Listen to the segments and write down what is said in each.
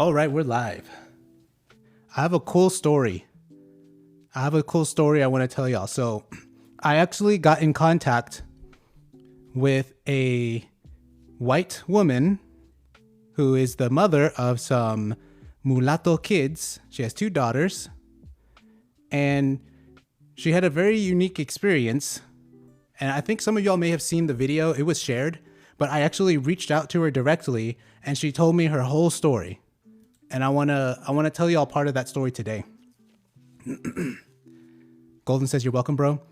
All right, we're live. I have a cool story. I want to tell y'all. So I actually got in contact with a white woman who is the mother of some mulatto kids. She has 2 daughters. And she had a very unique experience. And I think some of y'all may have seen the video. It was shared. But I actually reached out to her directly, and she told me her whole story. And I wanna tell y'all part of that story today. Golden says, "You're welcome, bro."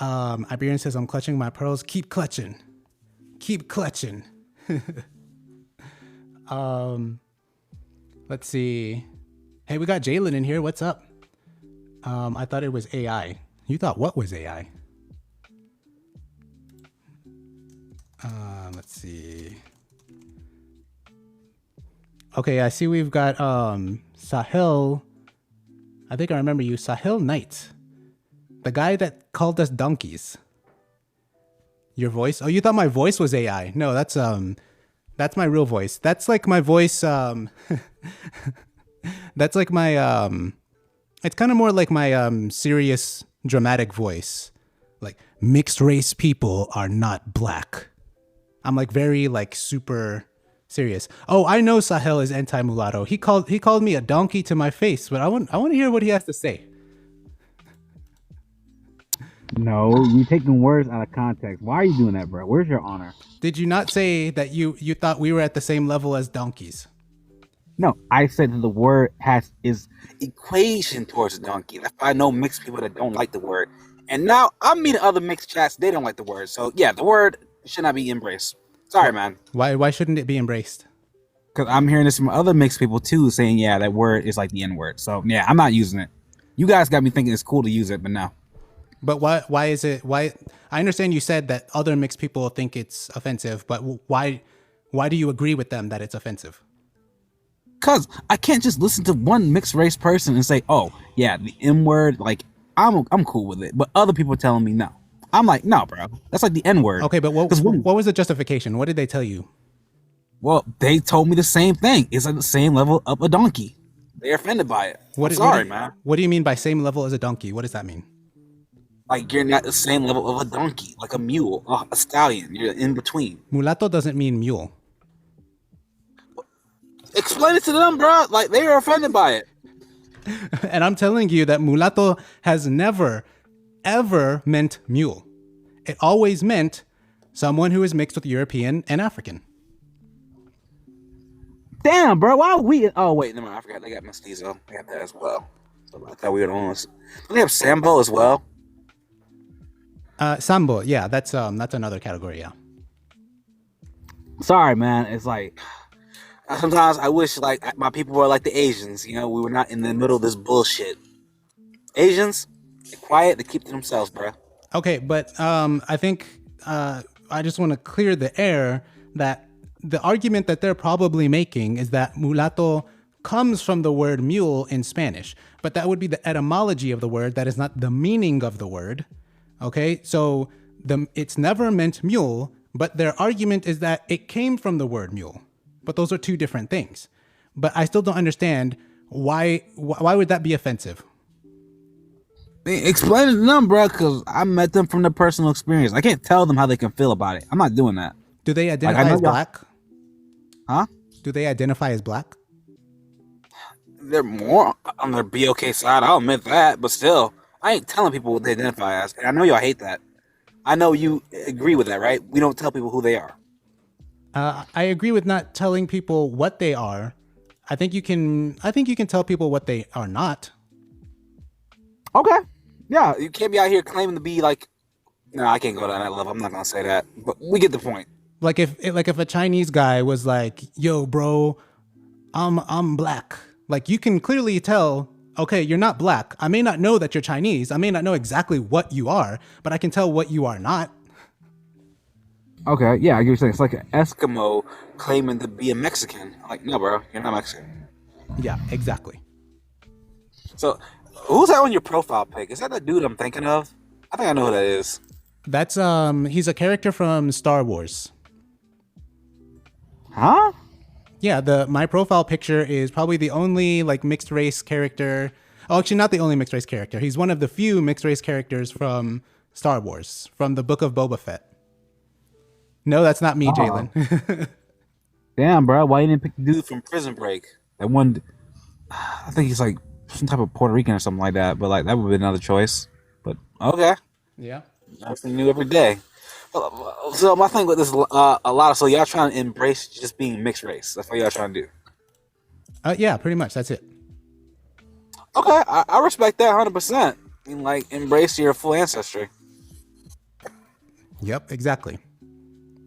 Iberian says, "I'm clutching my pearls." Keep clutching. Keep clutching. Let's see. Hey, we got Jalen in here. What's up? I thought it was AI. You thought what was AI? Let's see. Okay, I see we've got Sahil. I think I remember you, Sahil Knight. The guy that called us donkeys. Your voice? Oh, you thought my voice was AI. No, that's my real voice. That's like my voice that's like my it's kind of more like my serious dramatic voice. Like, mixed race people are not black. I'm like very like super serious. Oh, I know Sahel is anti-mulatto. He called me a donkey to my face, but I want to hear what he has to say. No, you taking words out of context. Why are you doing that, bro? Where's your honor? Did you not say that you thought we were at the same level as donkeys? No, I said that the word is equation towards a donkey. I know mixed people that don't like the word. And now I'm meeting other mixed chats, they don't like the word. So yeah, the word should not be embraced. Sorry, man. Why shouldn't it be embraced? Because I'm hearing this from other mixed people too, saying, yeah, that word is like the N-word. So yeah, I'm not using it. You guys got me thinking it's cool to use it, but no. But why is it? Why? I understand you said that other mixed people think it's offensive, but why do you agree with them that it's offensive? Because I can't just listen to one mixed race person and say, oh, yeah, the N-word, like, I'm cool with it. But other people are telling me no. I'm like, no, bro. That's like the N-word. Okay, but what was the justification? What did they tell you? Well, they told me the same thing. It's like the same level of a donkey. They're offended by it. Man. What do you mean by same level as a donkey? What does that mean? Like, you're not the same level of a donkey, like a mule, a stallion. You're in between. Mulatto doesn't mean mule. Explain it to them, bro. Like, they are offended by it. And I'm telling you that mulatto has never, ever meant mule. It always meant someone who is mixed with European and African. Damn, bro. Why are we? Oh, wait. Never mind. I forgot they got mestizo. They got that as well. So I thought we were the ones. They have Sambo as well. Sambo. Yeah, that's another category. Yeah. Sorry, man. It's like, sometimes I wish like my people were like the Asians. You know, we were not in the middle of this bullshit. Asians, they're quiet. They keep to themselves, bro. Okay, but I think I just want to clear the air that the argument that they're probably making is that mulatto comes from the word mule in Spanish, but that would be the etymology of the word. That is not the meaning of the word. Okay, so it's never meant mule, but their argument is that it came from the word mule. But those are 2 different things. But I still don't understand why would that be offensive? Explain it to them, bro, because I met them from their personal experience. I can't tell them how they can feel about it. I'm not doing that. Do they identify as black? Huh? Do they identify as black? They're more on their BOK side. I'll admit that, but still, I ain't telling people what they identify as. I know y'all hate that. I know you agree with that, right? We don't tell people who they are. I agree with not telling people what they are. I think you can tell people what they are not. Okay. Yeah, you can't be out here claiming to be like. No, I can't go down that level. I'm not gonna say that, but we get the point. Like if a Chinese guy was like, "Yo, bro, I'm black." Like, you can clearly tell, okay, you're not black. I may not know that you're Chinese. I may not know exactly what you are, but I can tell what you are not. Okay, yeah, you're saying it's like an Eskimo claiming to be a Mexican. I'm like, no, bro, you're not Mexican. Yeah, exactly. So, who's that on your profile pic? Is that the dude I'm thinking of? I think I know who that is. That's he's a character from Star Wars. Huh? Yeah, my profile picture is probably the only like mixed race character. Oh, actually, not the only mixed race character. He's one of the few mixed race characters from Star Wars, from the Book of Boba Fett. No, that's not me, Oh, Jalen. damn, bro. Why you didn't pick the dude from Prison Break? That one, I think he's like some type of Puerto Rican or something like that. But like that would have been another choice. But okay, Yeah. something new every day. So my thing with this, a lot of so y'all trying to embrace just being mixed race. That's what y'all trying to do. Yeah, pretty much. That's it. Okay, I respect that 100%. And like embrace your full ancestry. Yep, exactly.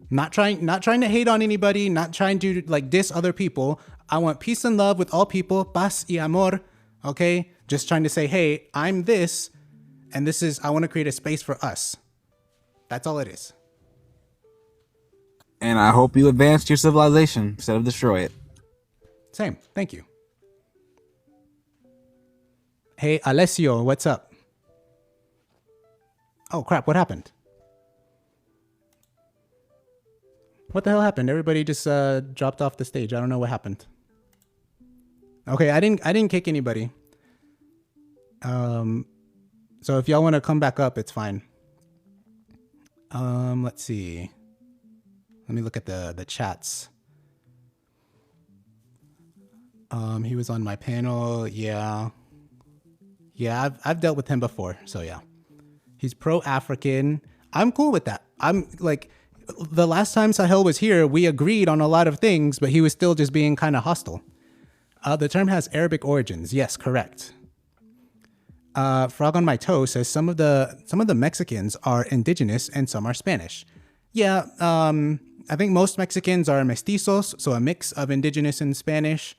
Not trying to hate on anybody, not trying to like diss other people. I want peace and love with all people, paz y amor, okay? Just trying to say, "Hey, I'm this and this is I want to create a space for us." That's all it is. And I hope you advance your civilization instead of destroy it. Same. Thank you. Hey, Alessio, what's up? Oh, crap, what happened? What the hell happened? Everybody just dropped off the stage. I don't know what happened. Okay, I didn't kick anybody. So if y'all want to come back up, it's fine. Let's see. Let me look at the chats. He was on my panel. Yeah, I've dealt with him before. So yeah, he's pro-African. I'm cool with that. I'm like, the last time Sahel was here, we agreed on a lot of things, but he was still just being kind of hostile. The term has Arabic origins. Yes, correct. Frog on my toe says some of the Mexicans are indigenous and some are Spanish. Yeah, I think most Mexicans are mestizos, so a mix of indigenous and Spanish.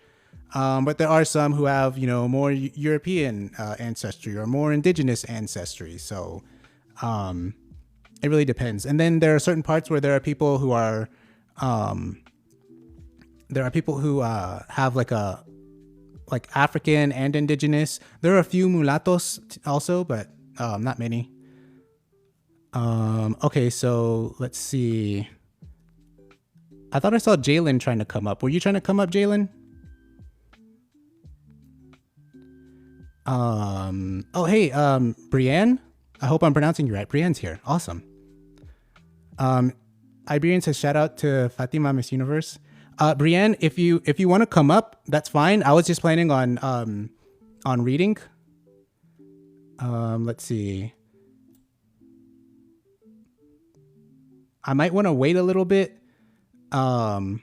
But there are some who have, more European ancestry or more indigenous ancestry. So it really depends. And then there are certain parts where there are people who are, have like African and indigenous. There are a few mulattos also, but not many. Okay, so let's see. I thought I saw Jalen trying to come up. Were you trying to come up, Jalen? Oh, hey, Brienne. I hope I'm pronouncing you right. Brienne's here. Awesome. Iberian says shout out to Fatima Miss Universe. Brienne, if you want to come up, that's fine. I was just planning on reading. Let's see. I might want to wait a little bit. Till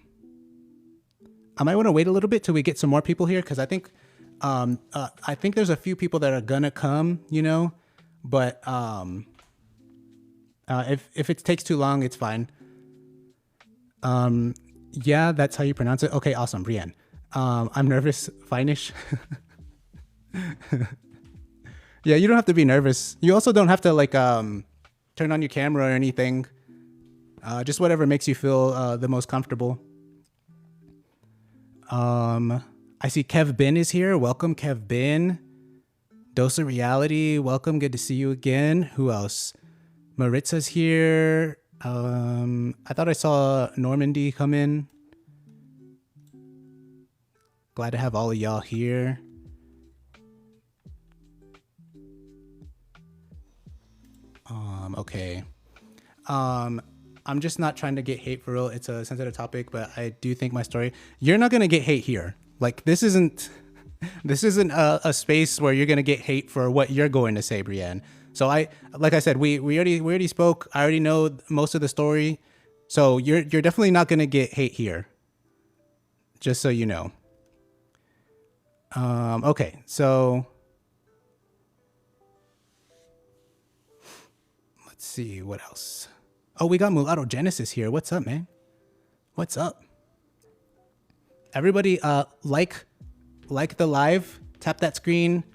we get some more people here, because I think there's a few people that are gonna come, but if it takes too long, it's fine. Yeah, that's how you pronounce it. Okay, awesome, Brienne. I'm nervous. Finish. Yeah, you don't have to be nervous. You also don't have to turn on your camera or anything. Just whatever makes you feel the most comfortable. I see Kev Bin is here. Welcome, Kev Bin. Dose of Reality, welcome. Good to see you again. Who else? Maritza's here. I thought I saw Normandy come in. Glad to have all of y'all here. Okay. I'm just not trying to get hate for real. It's a sensitive topic, but I do think my story. You're not gonna get hate here. Like this isn't a space where you're gonna get hate for what you're going to say, Brienne. So like I said, we already spoke. I already know most of the story, so you're definitely not gonna get hate here. Just so you know. Okay, so let's see what else. Oh, we got Mulatto Genesis here. What's up, man? What's up? Everybody, like the live. Tap that screen.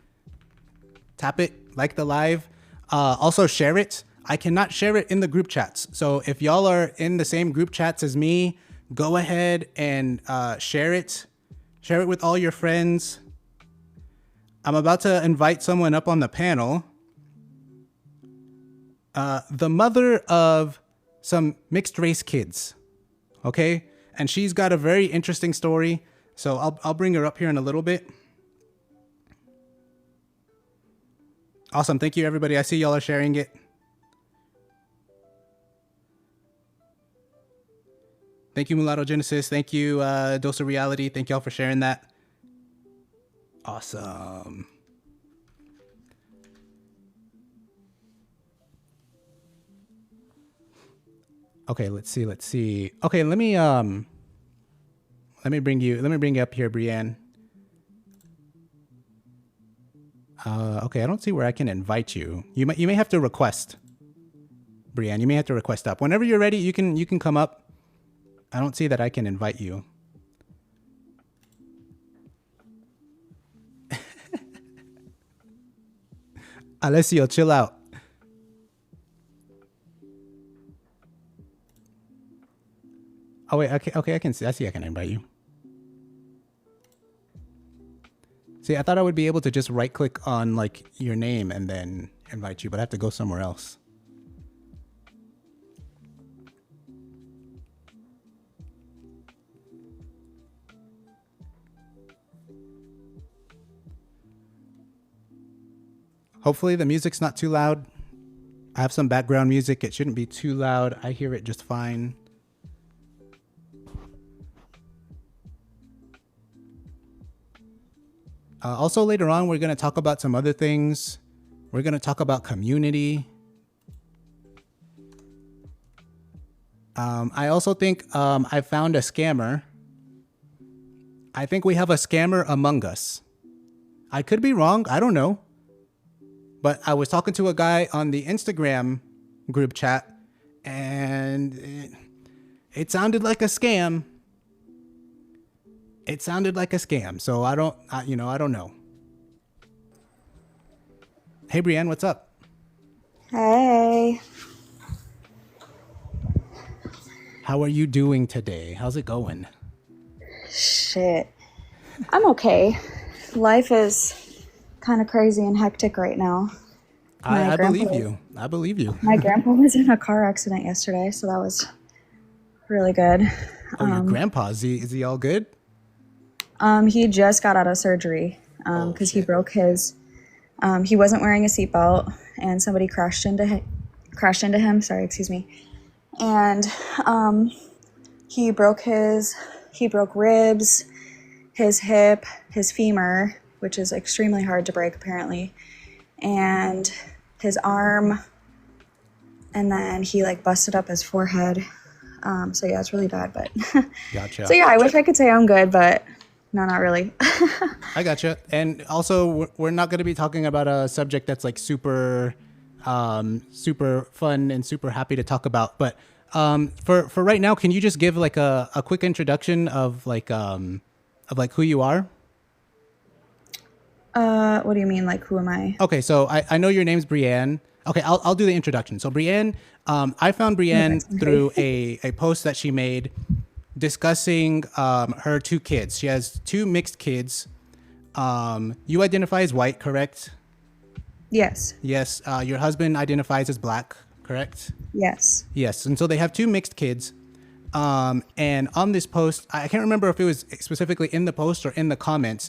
Tap it. Like the live. Also share it. I cannot share it in the group chats. So if y'all are in the same group chats as me, go ahead and share it. Share it with all your friends. I'm about to invite someone up on the panel. The mother of some mixed race kids. Okay? and she's got a very interesting story. So I'll bring her up here in a little bit. Awesome. Thank you, everybody. I see y'all are sharing it. Thank you, Mulatto Genesis. Thank you, Dose of Reality. Thank y'all for sharing that. Awesome. Okay, let's see. Okay, let me bring you up here, Brienne. Okay, I don't see where I can invite you. You may have to request. Brienne, you may have to request up. Whenever you're ready, you can come up. I don't see that I can invite you. Alessio, chill out. Oh wait, okay, I see I can invite you. See, I thought I would be able to just right click on like your name and then invite you, but I have to go somewhere else. Hopefully the music's not too loud. I have some background music. It shouldn't be too loud. I hear it just fine. Also later on, we're going to talk about some other things. We're going to talk about community. I also think I found a scammer. I think we have a scammer among us. I could be wrong. I don't know. But I was talking to a guy on the Instagram group chat, and it sounded like a scam. It sounded like a scam. So I don't know. Hey, Brienne, what's up? Hey. How are you doing today? How's it going? Shit. I'm okay. Life is kind of crazy and hectic right now. I believe you. I believe you. My grandpa was in a car accident yesterday, so that was really good. Oh, your grandpa, is he all good? He just got out of surgery because he broke his. He wasn't wearing a seatbelt, and somebody crashed into him. Sorry, excuse me. And he broke ribs, his hip, his femur, which is extremely hard to break apparently, and his arm, and then he like busted up his forehead. So yeah, it's really bad, but Gotcha. So yeah, I wish I could say I'm good, but no, not really. I gotcha. And also, we're not going to be talking about a subject that's like super fun and super happy to talk about. But for right now, can you just give like a quick introduction of like who you are? What do you mean? Like, who am I? Okay, so I know your name's Brienne. Okay, I'll do the introduction. So Brienne, I found Brienne through a post that she made discussing her two kids. She has two mixed kids. You identify as white, correct? Yes. Yes. Your husband identifies as black, correct? Yes. Yes. And so they have two mixed kids. And on this post, I can't remember if it was specifically in the post or in the comments,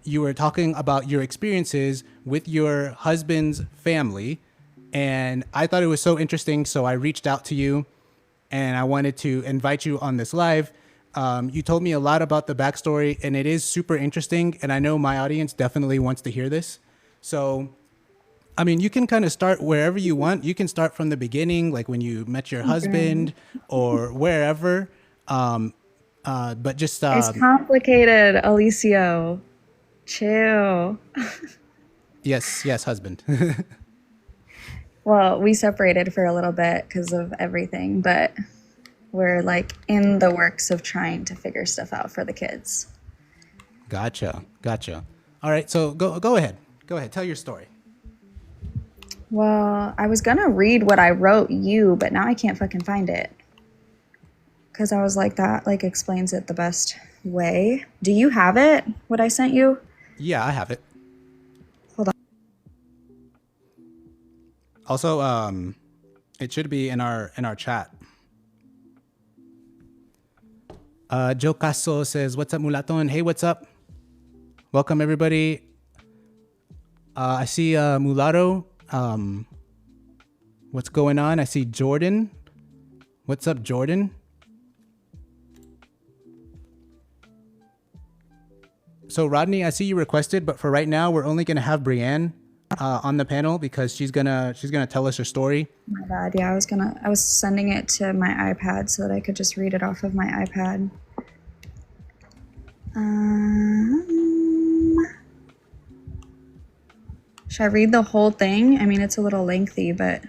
you were talking about your experiences with your husband's family. And I thought it was so interesting. So I reached out to you and I wanted to invite you on this live. You told me a lot about the backstory and it is super interesting. And I know my audience definitely wants to hear this. So, I mean, you can kind of start wherever you want. You can start from the beginning, like when you met your husband or wherever. But just it's complicated, Alicio. Chill. yes, husband. Well, we separated for a little bit because of everything, but we're like in the works of trying to figure stuff out for the kids. Gotcha. All right, so go ahead. Tell your story. Well, I was gonna read what I wrote you, but now I can't fucking find it. Because I was like, that like explains it the best way. Do you have it? What I sent you? Yeah, I have it. Hold on. Also, it should be in our chat. Joe Caso says, "What's up, Mulaton?" Hey, what's up? Welcome, everybody. I see Mulatto. What's going on? I see Jordan. What's up, Jordan? So Rodney, I see you requested, but for right now, we're only gonna have Brienne on the panel because she's gonna tell us her story. My bad. Yeah, I was sending it to my iPad so that I could just read it off of my iPad. Should I read the whole thing? I mean, it's a little lengthy, but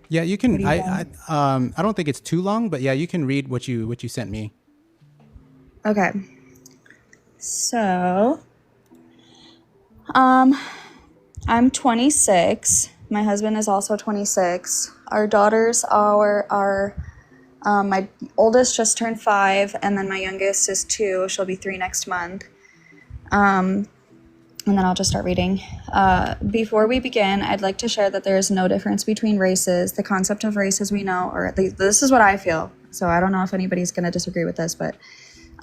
yeah, you can. What do you I don't think it's too long, but yeah, you can read what you sent me. okay. So, I'm 26. My husband is also 26. Our daughters are my oldest just turned 5, and then my youngest is 2. She'll be 3 next month. And then I'll just start reading. Before we begin, I'd like to share that there is no difference between races. The concept of race as we know, or at least this is what I feel. So I don't know if anybody's going to disagree with this, but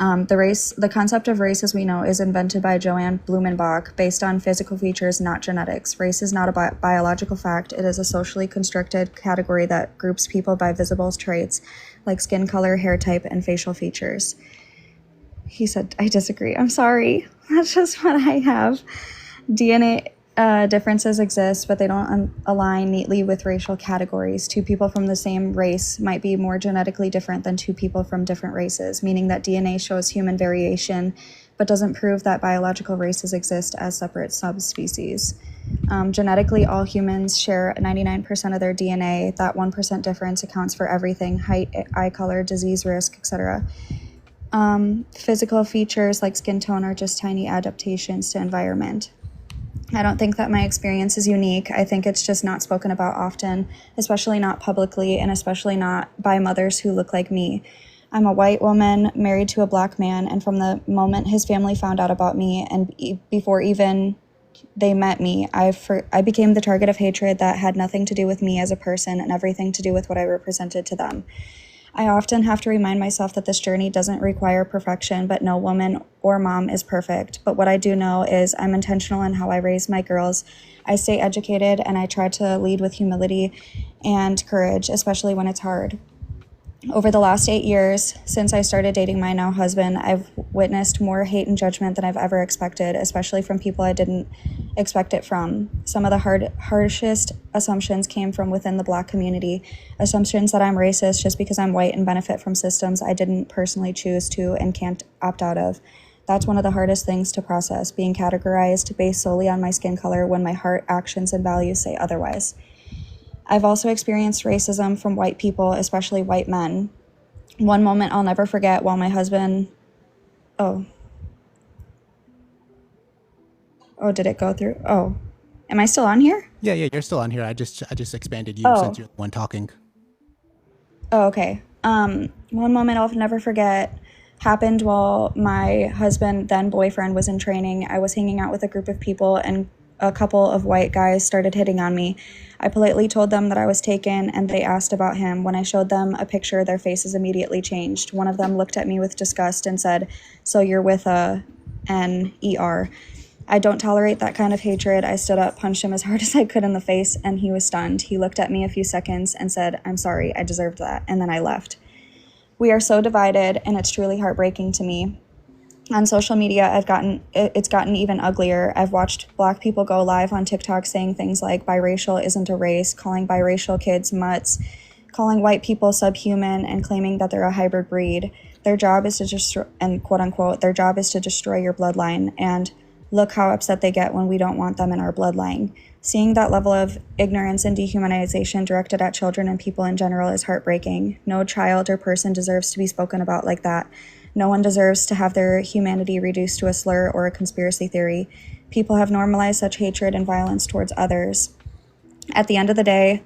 the concept of race as we know is invented by Joanne Blumenbach based on physical features, not genetics. Race is not a biological fact. It is a socially constructed category that groups people by visible traits like skin color, hair type, and facial features. He said, I disagree. I'm sorry. That's just what I have. DNA differences exist, but they don't align neatly with racial categories. 2 people from the same race might be more genetically different than 2 people from different races, meaning that DNA shows human variation, but doesn't prove that biological races exist as separate subspecies. Genetically, all humans share 99% of their DNA. That 1% difference accounts for everything: height, eye color, disease risk, etc. Physical features like skin tone are just tiny adaptations to environment. I don't think that my experience is unique. I think it's just not spoken about often, especially not publicly, and especially not by mothers who look like me. I'm a white woman married to a black man, and from the moment his family found out about me and before even they met me, I became the target of hatred that had nothing to do with me as a person and everything to do with what I represented to them. I often have to remind myself that this journey doesn't require perfection, but no woman or mom is perfect. But what I do know is I'm intentional in how I raise my girls. I stay educated and I try to lead with humility and courage, especially when it's hard. Over the last 8 years, since I started dating my now husband, I've witnessed more hate and judgment than I've ever expected, especially from people I didn't expect it from. Some of the harshest assumptions came from within the Black community. Assumptions that I'm racist just because I'm white and benefit from systems I didn't personally choose to and can't opt out of. That's one of the hardest things to process, being categorized based solely on my skin color when my heart, actions, and values say otherwise. I've also experienced racism from white people, especially white men. One moment I'll never forget while my husband... Oh, did it go through? Oh, am I still on here? Yeah, you're still on here. I just expanded you since you're the one talking. Oh, okay. One moment I'll never forget happened while my husband, then boyfriend, was in training. I was hanging out with a group of people and a couple of white guys started hitting on me. I politely told them that I was taken and they asked about him. When I showed them a picture, their faces immediately changed. One of them looked at me with disgust and said, "So you're with a N-E-R." I don't tolerate that kind of hatred. I stood up, punched him as hard as I could in the face, and he was stunned. He looked at me a few seconds and said, "I'm sorry, I deserved that," and then I left. We are so divided, and it's truly heartbreaking to me. On social media, it's gotten even uglier. I've watched Black people go live on TikTok saying things like biracial isn't a race, calling biracial kids mutts, calling white people subhuman, and claiming that they're a hybrid breed. Their job is to destroy, and quote unquote, their job is to destroy your bloodline. And look how upset they get when we don't want them in our bloodline. Seeing that level of ignorance and dehumanization directed at children and people in general is heartbreaking. No child or person deserves to be spoken about like that. No one deserves to have their humanity reduced to a slur or a conspiracy theory. People have normalized such hatred and violence towards others. At the end of the day,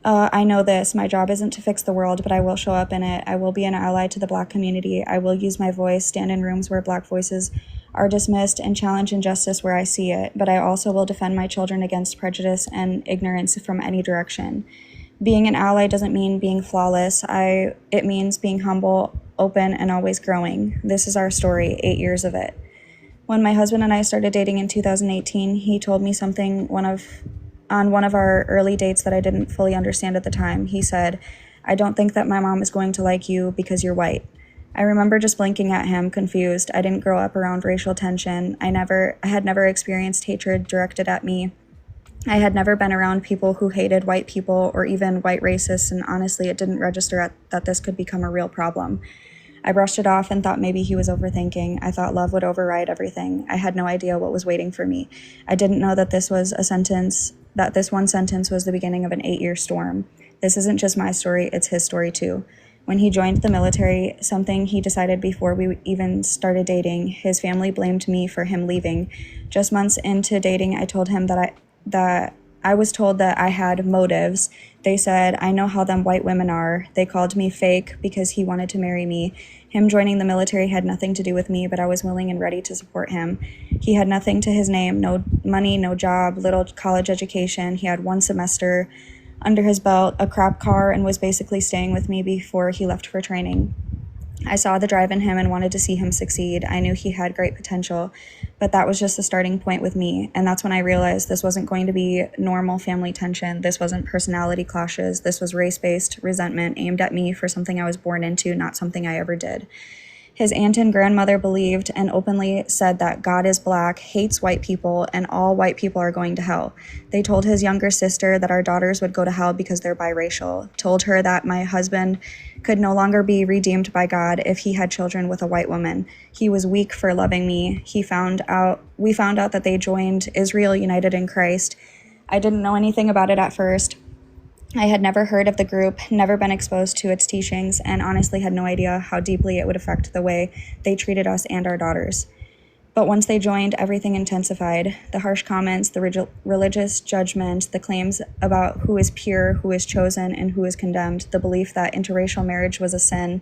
I know this. My job isn't to fix the world, but I will show up in it. I will be an ally to the Black community. I will use my voice, stand in rooms where Black voices are dismissed, and challenge injustice where I see it. But I also will defend my children against prejudice and ignorance from any direction. Being an ally doesn't mean being flawless. It means being humble, open, and always growing. This is our story, 8 years of it. When my husband and I started dating in 2018, he told me something on one of our early dates that I didn't fully understand at the time. He said, "I don't think that my mom is going to like you because you're white." I remember just blinking at him, confused. I didn't grow up around racial tension. I had never experienced hatred directed at me. I had never been around people who hated white people or even white racists, and honestly, it didn't register that this could become a real problem. I brushed it off and thought maybe he was overthinking. I thought love would override everything. I had no idea what was waiting for me. I didn't know that this one sentence was the beginning of an 8-year storm. This isn't just my story, it's his story too. When he joined the military, something he decided before we even started dating, his family blamed me for him leaving. Just months into dating, I told him that I was told that I had motives. They said, "I know how them white women are." They called me fake because he wanted to marry me. Him joining the military had nothing to do with me, but I was willing and ready to support him. He had nothing to his name, no money, no job, little college education. He had 1 semester under his belt, a crap car, and was basically staying with me before he left for training. I saw the drive in him and wanted to see him succeed. I knew he had great potential, but that was just the starting point with me. And that's when I realized this wasn't going to be normal family tension. This wasn't personality clashes. This was race-based resentment aimed at me for something I was born into, not something I ever did. His aunt and grandmother believed and openly said that God is black, hates white people, and all white people are going to hell. They told his younger sister that our daughters would go to hell because they're biracial, told her that my husband could no longer be redeemed by God if he had children with a white woman. He was weak for loving me. We found out that they joined Israel United in Christ. I didn't know anything about it at first. I had never heard of the group, never been exposed to its teachings, and honestly had no idea how deeply it would affect the way they treated us and our daughters. But once they joined, everything intensified. The harsh comments, the religious judgment, the claims about who is pure, who is chosen, and who is condemned, the belief that interracial marriage was a sin,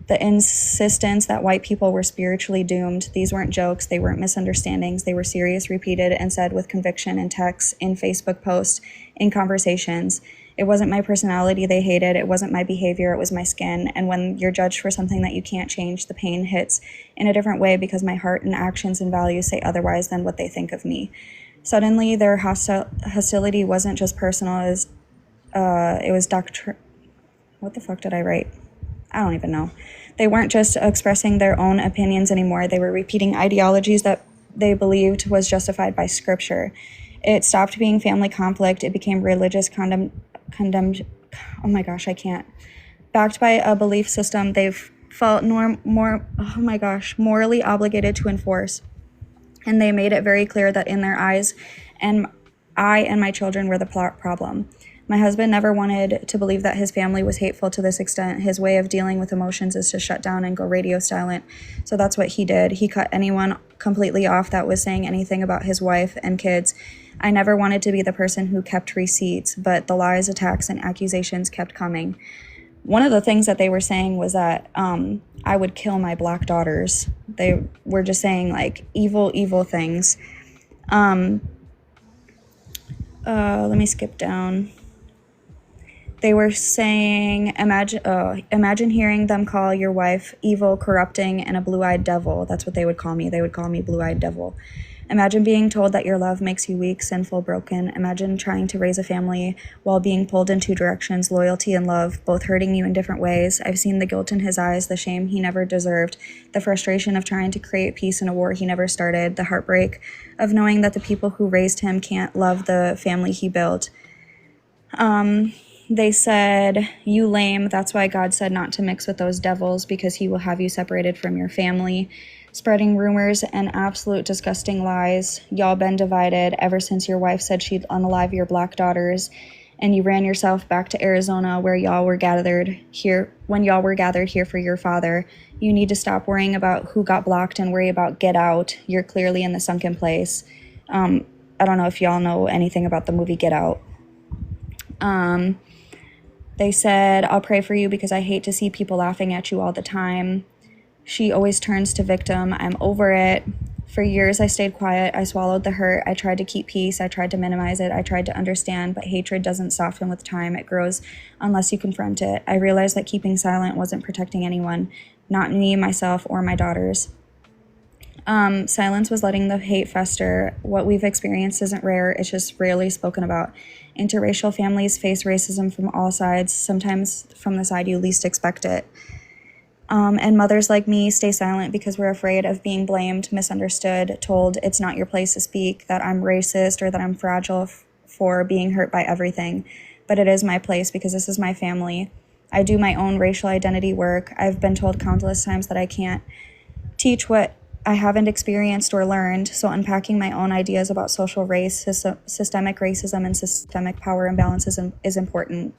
the insistence that white people were spiritually doomed. These weren't jokes, they weren't misunderstandings, they were serious, repeated, and said with conviction in texts, in Facebook posts, in conversations. It wasn't my personality they hated, it wasn't my behavior, it was my skin. And when you're judged for something that you can't change, the pain hits in a different way because my heart and actions and values say otherwise than what they think of me. Suddenly, their hostility wasn't just personal, it was what the fuck did I write? I don't even know. They weren't just expressing their own opinions anymore, they were repeating ideologies that they believed was justified by scripture. It stopped being family conflict, it became religious condemned, oh my gosh, I can't. Backed by a belief system they've felt morally obligated to enforce. And they made it very clear that in their eyes, and I and my children were the problem. My husband never wanted to believe that his family was hateful to this extent. His way of dealing with emotions is to shut down and go radio silent. So that's what he did. He cut anyone completely off that was saying anything about his wife and kids. I never wanted to be the person who kept receipts, but the lies, attacks, and accusations kept coming. One of the things that they were saying was that I would kill my black daughters. They were just saying like evil things. Let me skip down. They were saying, imagine hearing them call your wife evil, corrupting, and a blue-eyed devil. That's what they would call me. They would call me blue-eyed devil. Imagine being told that your love makes you weak, sinful, broken. Imagine trying to raise a family while being pulled in 2 directions, loyalty and love, both hurting you in different ways. I've seen the guilt in his eyes, the shame he never deserved, the frustration of trying to create peace in a war he never started, the heartbreak of knowing that the people who raised him can't love the family he built. They said, "You lame, that's why God said not to mix with those devils, because he will have you separated from your family." Spreading rumors and absolute disgusting lies. Y'all been divided ever since your wife said she'd unalive your black daughters, and you ran yourself back to Arizona when y'all were gathered here for your father. You need to stop worrying about who got blocked and worry about get out. You're clearly in the sunken place. I don't know if y'all know anything about the movie Get Out. They said, "I'll pray for you because I hate to see people laughing at you all the time. She always turns to victim. I'm over it. For years, I stayed quiet. I swallowed the hurt. I tried to keep peace. I tried to minimize it. I tried to understand, but hatred doesn't soften with time. It grows unless you confront it. I realized that keeping silent wasn't protecting anyone. not me, myself, or my daughters. Silence was letting the hate fester. What we've experienced isn't rare, it's just rarely spoken about. Interracial families face racism from all sides, sometimes from the side you least expect it. And mothers like me stay silent because we're afraid of being blamed, misunderstood, told it's not your place to speak, that I'm racist, or that I'm fragile for being hurt by everything. But it is my place because this is my family. I do my own racial identity work. I've been told countless times that I can't teach what I haven't experienced or learned, so unpacking my own ideas about social race, systemic racism, and systemic power imbalances is important.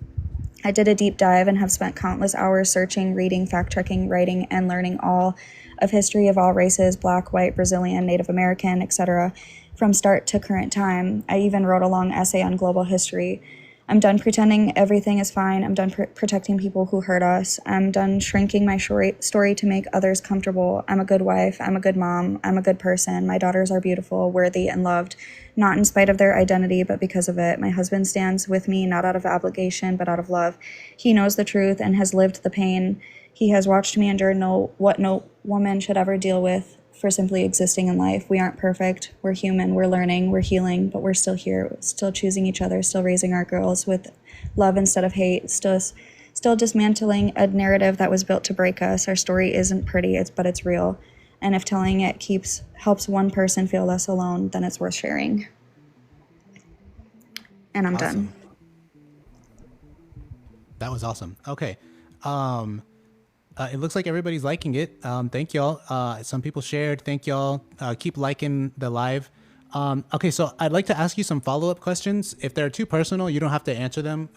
I did a deep dive and have spent countless hours searching, reading, fact-checking, writing, and learning all of history of all races, Black, white, Brazilian, Native American, etc., from start to current time. I even wrote a long essay on global history. I'm done pretending everything is fine. I'm done protecting people who hurt us. I'm done shrinking my story to make others comfortable. I'm a good wife. I'm a good mom. I'm a good person. My daughters are beautiful, worthy, and loved, not in spite of their identity, but because of it. My husband stands with me, not out of obligation, but out of love. He knows the truth and has lived the pain. He has watched me endure what no woman should ever deal with for simply existing in life. We aren't perfect. We're human. We're learning. We're healing, but we're still here, still choosing each other, still raising our girls with love instead of hate, still dismantling a narrative that was built to break us. Our story isn't pretty, but it's real. And if telling it helps one person feel less alone, then it's worth sharing. And I'm done. That was awesome. Okay. It looks like everybody's liking it. Thank y'all. Some people shared. Thank y'all. Keep liking the live. Okay, so I'd like to ask you some follow-up questions. If they're too personal, you don't have to answer them.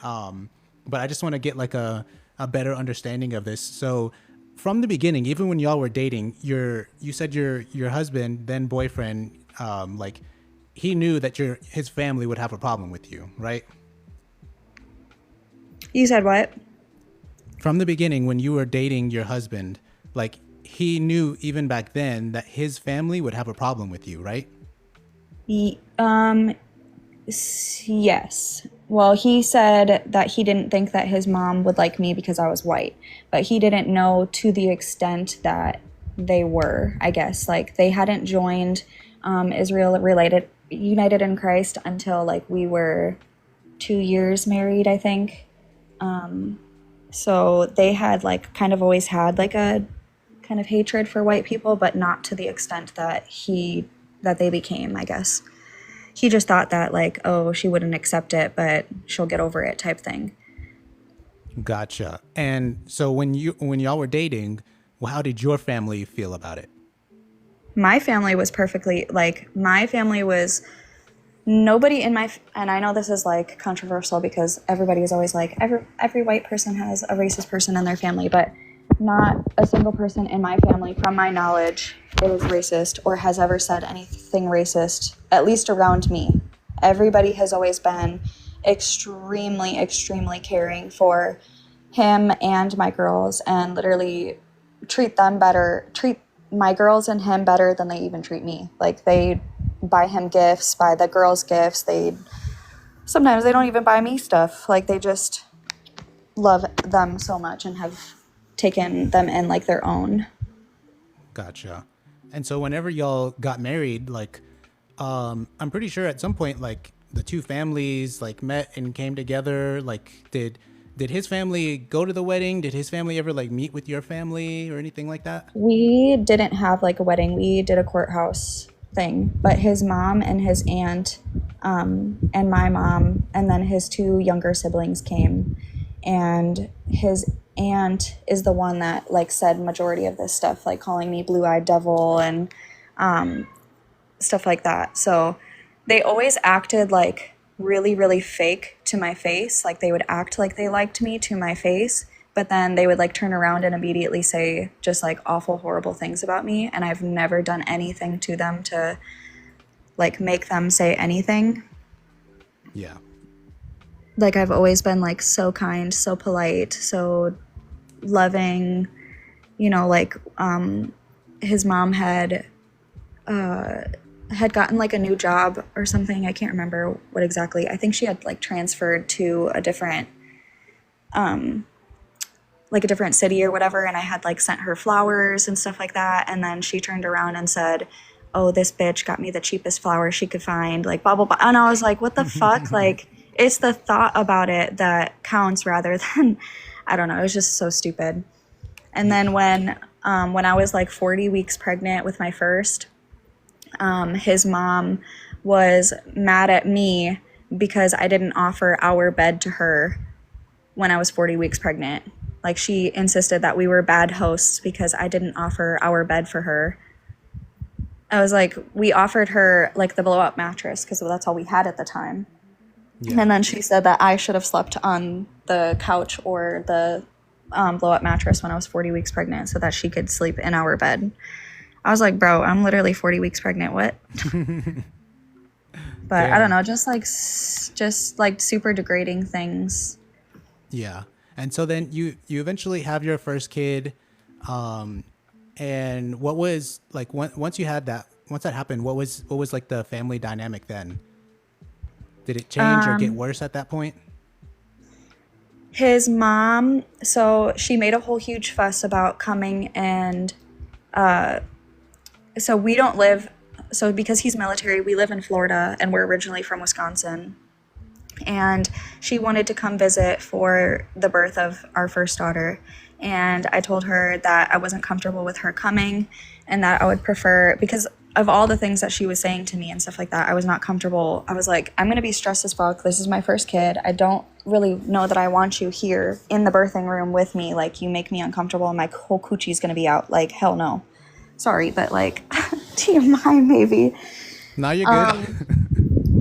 But I just want to get like a better understanding of this. So from the beginning, even when y'all were dating, you said your husband, then boyfriend, like he knew that his family would have a problem with you, right? You said what? From the beginning, when you were dating your husband, like he knew even back then that his family would have a problem with you, right? Yes. Well, he said that he didn't think that his mom would like me because I was white, but he didn't know to the extent that they were, I guess. Like they hadn't joined United in Christ until like we were 2 years married, I think. So they had like kind of always had like a kind of hatred for white people, but not to the extent that they became, I guess. He just thought that like, oh, she wouldn't accept it, but she'll get over it type thing. Gotcha. And so when y'all were dating, well, how did your family feel about it? My family was nobody in and I know this is like controversial because everybody is always like every white person has a racist person in their family, but not a single person in my family, from my knowledge, is racist or has ever said anything racist, at least around me. Everybody has always been extremely, extremely caring for him and my girls, and literally treat my girls and him better than they even treat me. Like they buy him gifts, buy the girls gifts. Sometimes they don't even buy me stuff. Like they just love them so much and have taken them in like their own. Gotcha. And so whenever y'all got married, like, I'm pretty sure at some point, like the two families like met and came together. Like did his family go to the wedding? Did his family ever like meet with your family or anything like that? We didn't have like a wedding. We did a courthouse thing, but his mom and his aunt, and my mom, and then his two younger siblings came, and his aunt is the one that like said majority of this stuff, like calling me blue-eyed devil and stuff like that. So they always acted like really, really fake to my face. Like they would act like they liked me to my face, but then they would like turn around and immediately say just like awful, horrible things about me. And I've never done anything to them to like make them say anything. Yeah. Like I've always been like so kind, so polite, so loving, like his mom had gotten like a new job or something. I can't remember what exactly. I think she had like transferred to a different like a different city or whatever, and I had like sent her flowers and stuff like that, and then she turned around and said, oh, this bitch got me the cheapest flowers she could find, like blah blah blah. And I was like, what the fuck? Like, it's the thought about it that counts rather than, I don't know, it was just so stupid. And then when I was like 40 weeks pregnant with my first, his mom was mad at me because I didn't offer our bed to her when I was 40 weeks pregnant. Like, she insisted that we were bad hosts because I didn't offer our bed for her. I was like, we offered her like the blow up mattress because that's all we had at the time. Yeah. And then she said that I should have slept on the couch or the blow up mattress when I was 40 weeks pregnant so that she could sleep in our bed. I was like, bro, I'm literally 40 weeks pregnant. What? But damn. I don't know, just like super degrading things. Yeah. And so then you eventually have your first kid. And what was like once that happened, what was like the family dynamic then? Did it change or get worse at that point? His mom, so she made a whole huge fuss about coming, and so we don't live, so because he's military, we live in Florida and we're originally from Wisconsin. And she wanted to come visit for the birth of our first daughter. And I told her that I wasn't comfortable with her coming and that I would prefer, because of all the things that she was saying to me and stuff like that, I was not comfortable. I was like, I'm going to be stressed as fuck. This is my first kid. I don't really know that I want you here in the birthing room with me. Like, you make me uncomfortable and my whole coochie's going to be out. Like, hell no. Sorry, but like, do you mind maybe? No, you're good.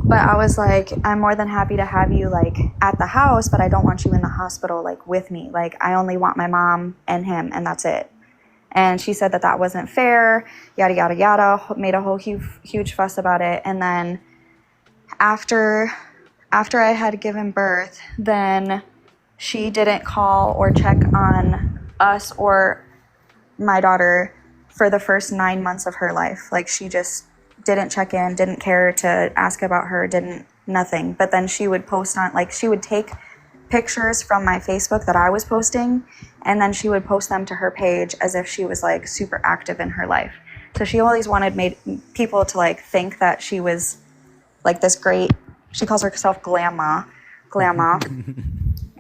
But I was like, I'm more than happy to have you like at the house, but I don't want you in the hospital like with me. Like, I only want my mom and him, and that's it. And she said that that wasn't fair, yada, yada, yada, made a whole huge fuss about it. And then after I had given birth, then she didn't call or check on us or my daughter for the first 9 months of her life. Like, she just didn't check in, didn't care to ask about her, nothing. But then she would post on, like, she would take pictures from my Facebook that I was posting, and then she would post them to her page as if she was like super active in her life. So she always wanted people to like think that she was like this great, she calls herself glamma,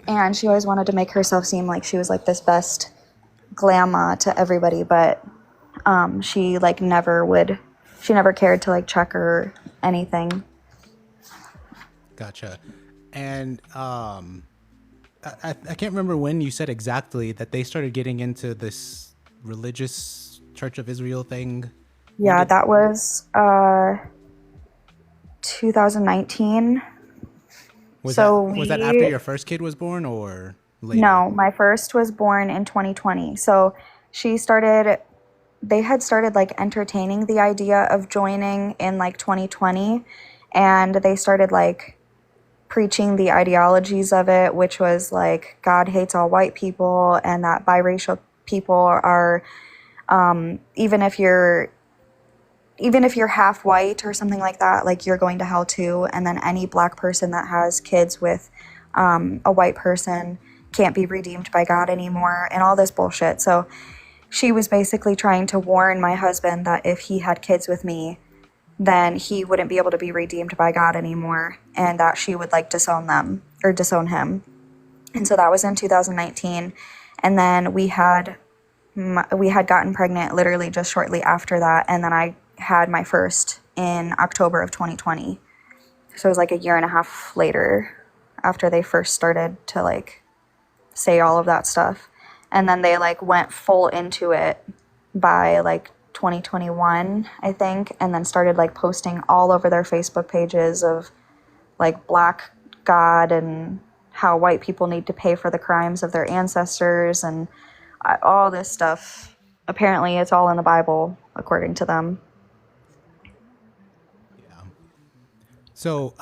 and she always wanted to make herself seem like she was like this best glamma to everybody, but she never cared to like check or anything. Gotcha. And I can't remember when you said exactly that they started getting into this religious Church of Israel thing. Yeah, that was 2019. Was that after your first kid was born or later? No, my first was born in 2020. So they had started like entertaining the idea of joining in like 2020, and they started like preaching the ideologies of it, which was like God hates all white people, and that biracial people are even if you're half white or something like that, like, you're going to hell too. And then any black person that has kids with a white person can't be redeemed by God anymore, and all this bullshit. So she was basically trying to warn my husband that if he had kids with me, then he wouldn't be able to be redeemed by God anymore, and that she would like disown him. And so that was in 2019. And then we had gotten pregnant literally just shortly after that. And then I had my first in October of 2020. So it was like a year and a half later after they first started to like say all of that stuff. And then they like went full into it by like 2021, I think, and then started like posting all over their Facebook pages of like Black God and how white people need to pay for the crimes of their ancestors and all this stuff. Apparently it's all in the Bible, according to them. Yeah. So,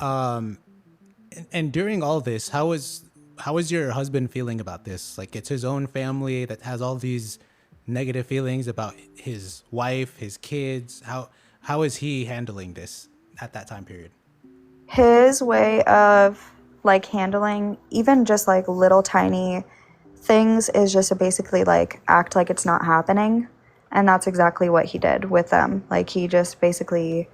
and during all this, how was your husband feeling about this? Like, it's his own family that has all these negative feelings about his wife, his kids. How is he handling this at that time period? His way of like handling even just like little tiny things is just to basically like act like it's not happening. And that's exactly what he did with them. Like he just basically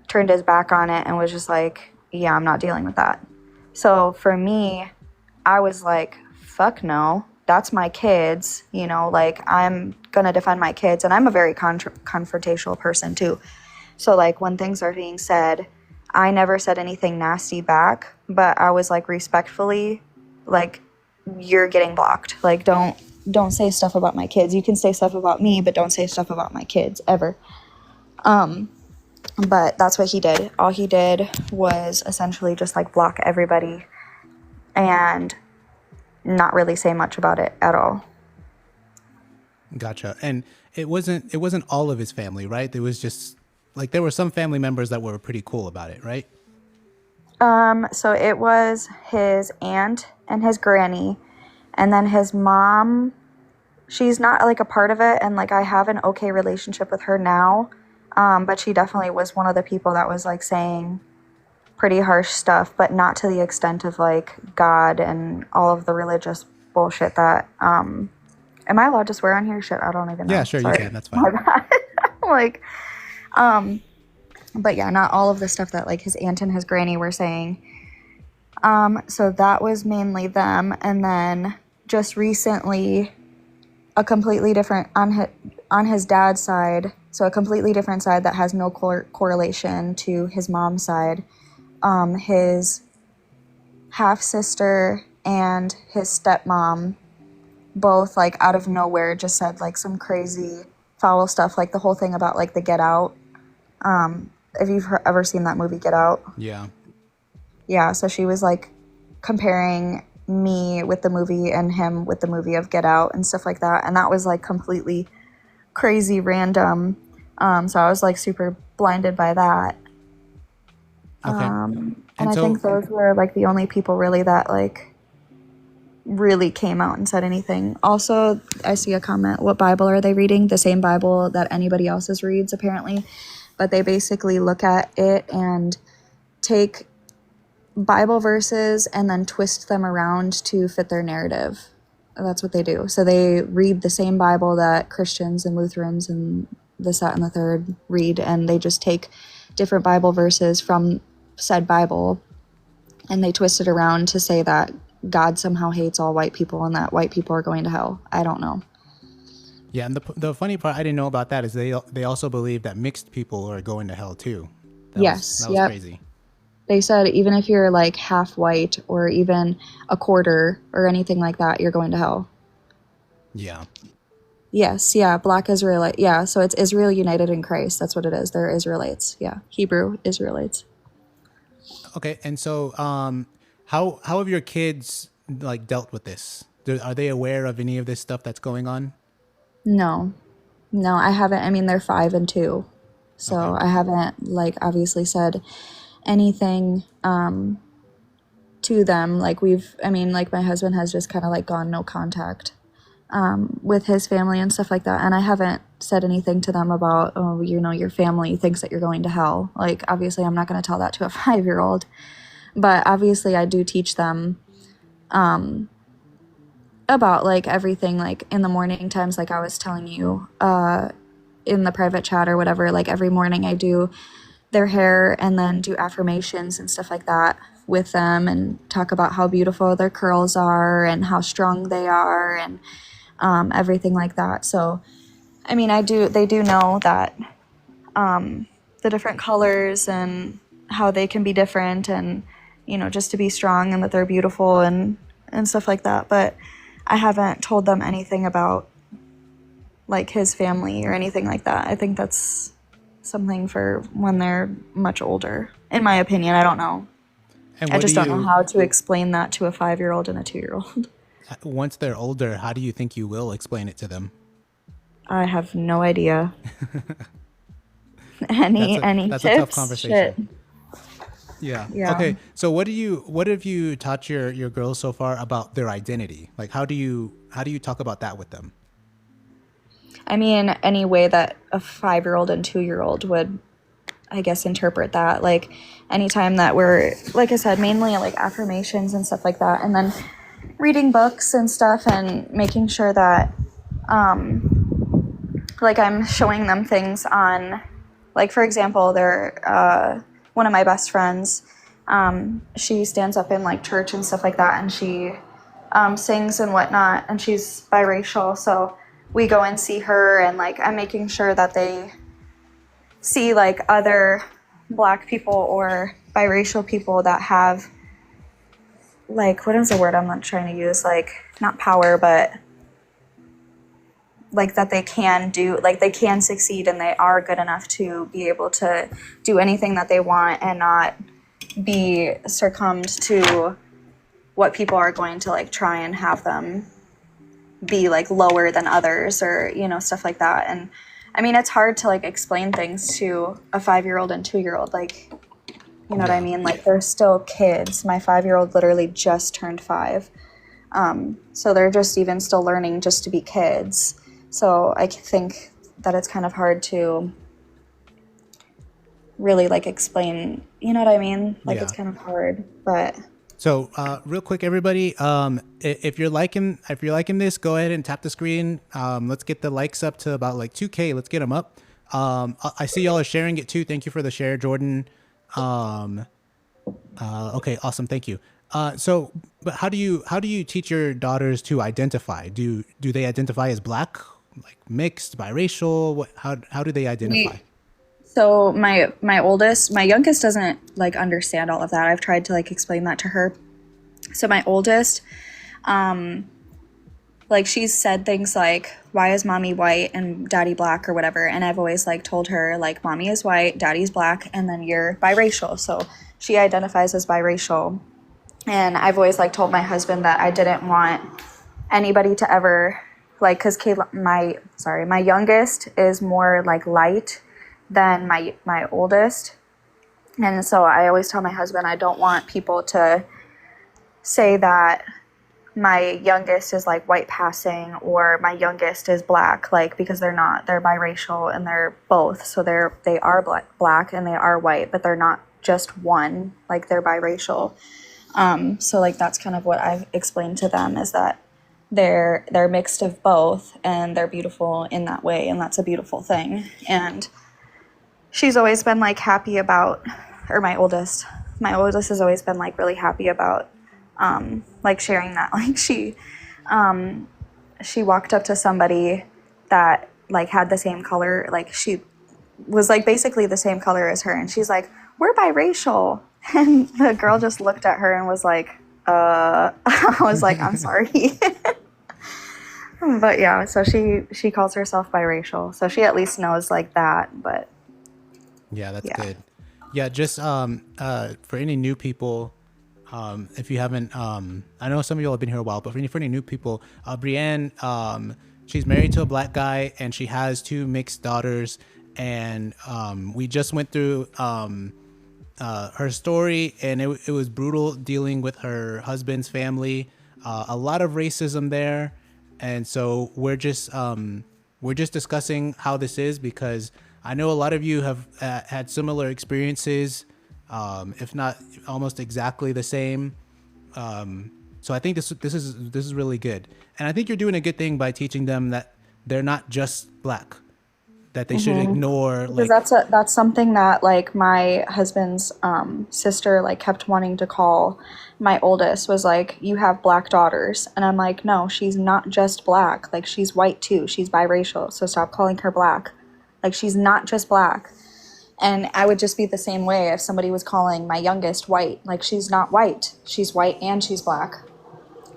turned his back on it and was just like, yeah, I'm not dealing with that. So for me, I was like, fuck no, that's my kids, you know, like I'm gonna defend my kids. And I'm a very confrontational person too. So like when things are being said, I never said anything nasty back, but I was like respectfully like, you're getting blocked. Like don't say stuff about my kids. You can say stuff about me, but don't say stuff about my kids ever. But that's what he did. All he did was essentially just like block everybody and not really say much about it at all. Gotcha. And it wasn't all of his family, right? There was just like there were some family members that were pretty cool about it, right? So it was his aunt and his granny, and then his mom. She's not like a part of it, and like I have an okay relationship with her now, but she definitely was one of the people that was like saying pretty harsh stuff, but not to the extent of like God and all of the religious bullshit that. Am I allowed to swear on here? Shit, I don't even know. Yeah, sure. Sorry. You can. That's fine. My bad. Like, but yeah, not all of the stuff that like his aunt and his granny were saying. So that was mainly them, and then just recently, a completely different on his dad's side. So a completely different side that has no correlation to his mom's side. His half sister and his stepmom both like out of nowhere just said like some crazy foul stuff, like the whole thing about like the Get Out. If you've ever seen that movie Get Out. Yeah, so she was like comparing me with the movie and him with the movie of Get Out and stuff like that, and that was like completely crazy random. So I was like super blinded by that. Okay. And I think those were like the only people really that like really came out and said anything. Also, I see a comment, what Bible are they reading? The same Bible that anybody else's reads apparently, but they basically look at it and take Bible verses and then twist them around to fit their narrative. That's what they do. So they read the same Bible that Christians and Lutherans and this, that, and the third read, and they just take different Bible verses from said Bible and they twist it around to say that God somehow hates all white people and that white people are going to hell. I don't know. Yeah, and the funny part I didn't know about that is they also believe that mixed people are going to hell too. That was crazy. They said even if you're like half white or even a quarter or anything like that, you're going to hell. Yeah. Yes, yeah, Black Israelite. Yeah, so it's Israel United in Christ. That's what it is. They're Israelites. Yeah, Hebrew Israelites. Okay, and so how have your kids like dealt with this? Are they aware of any of this stuff that's going on? No, I haven't. I mean, they're 5 and 2, so okay. I haven't like obviously said anything to them. Like like my husband has just kind of like gone no contact with his family and stuff like that, and I haven't said anything to them about, oh, you know, your family thinks that you're going to hell. Like obviously I'm not going to tell that to a 5-year-old, but obviously I do teach them about like everything, like in the morning times, like I was telling you in the private chat or whatever. Like every morning I do their hair and then do affirmations and stuff like that with them and talk about how beautiful their curls are and how strong they are and everything like that. So I mean, they do know that the different colors and how they can be different and, you know, just to be strong and that they're beautiful and stuff like that. But I haven't told them anything about like his family or anything like that. I think that's something for when they're much older, in my opinion. I don't know. I just don't know how to explain that to a 5-year-old and a 2-year-old. Once they're older, how do you think you will explain it to them? I have no idea. Any that's tips? A tough conversation. Shit. Yeah. Okay. So what have you taught your girls so far about their identity? Like how do you talk about that with them? I mean, any way that a 5-year-old and 2-year-old would, I guess, interpret that. Like anytime that we're, like I said, mainly like affirmations and stuff like that. And then reading books and stuff and making sure that like I'm showing them things on, like for example, they're one of my best friends. She stands up in like church and stuff like that, and she sings and whatnot, and she's biracial. So we go and see her, and like I'm making sure that they see like other Black people or biracial people that have, like, what is the word I'm not trying to use? Like, not power, but like that they can do, like they can succeed and they are good enough to be able to do anything that they want and not be succumbed to what people are going to like try and have them be like lower than others, or you know, stuff like that. And I mean, it's hard to like explain things to a 5-year-old and 2-year-old, like, you know what I mean? Like they're still kids. My 5-year-old literally just turned 5. So they're just even still learning just to be kids. So I think that it's kind of hard to really like explain, you know what I mean? Like it's kind of hard, but. So real quick, everybody, if you're liking this, go ahead and tap the screen. Let's get the likes up to about like 2K. Let's get them up. I see y'all are sharing it too. Thank you for the share, Jordan. Okay, awesome. Thank you. So, but how do you teach your daughters to identify? Do they identify as Black, like mixed, biracial? How do they identify? So my youngest doesn't like understand all of that. I've tried to like explain that to her. So my oldest, like she's said things like, why is mommy white and daddy Black or whatever? And I've always like told her like, mommy is white, daddy's Black, and then you're biracial. So she identifies as biracial. And I've always like told my husband that I didn't want anybody to ever like, cause my youngest is more like light than my oldest. And so I always tell my husband, I don't want people to say that my youngest is like white passing or my youngest is Black, like, because they're not. They're biracial and they're both. So they are black and they are white, but they're not just one, like they're biracial. So like that's kind of what I've explained to them, is that they're mixed of both and they're beautiful in that way, and that's a beautiful thing. And she's always been like happy about, or my oldest has always been like really happy about like sharing that. Like she walked up to somebody that like had the same color, like she was like basically the same color as her, and she's like, we're biracial. And the girl just looked at her and was like, I was like, I'm sorry. But yeah, so she calls herself biracial, so she at least knows like that. But yeah, that's good. Yeah, just for any new people, if you haven't, I know some of y'all have been here a while, but for any new people, Brienne, she's married to a Black guy and she has 2 mixed daughters, and we just went through her story, and it was brutal dealing with her husband's family, a lot of racism there. And so we're just discussing how this is, because I know a lot of you have had similar experiences, if not almost exactly the same. So I think this is really good, and I think you're doing a good thing by teaching them that they're not just Black, that they should ignore. Because that's something that like my husband's sister like kept wanting to call my oldest, was like, you have Black daughters. And I'm like, no, she's not just Black, like she's white too, she's biracial, so stop calling her Black. Like she's not just Black. And I would just be the same way if somebody was calling my youngest white. Like she's not white, she's white and she's Black,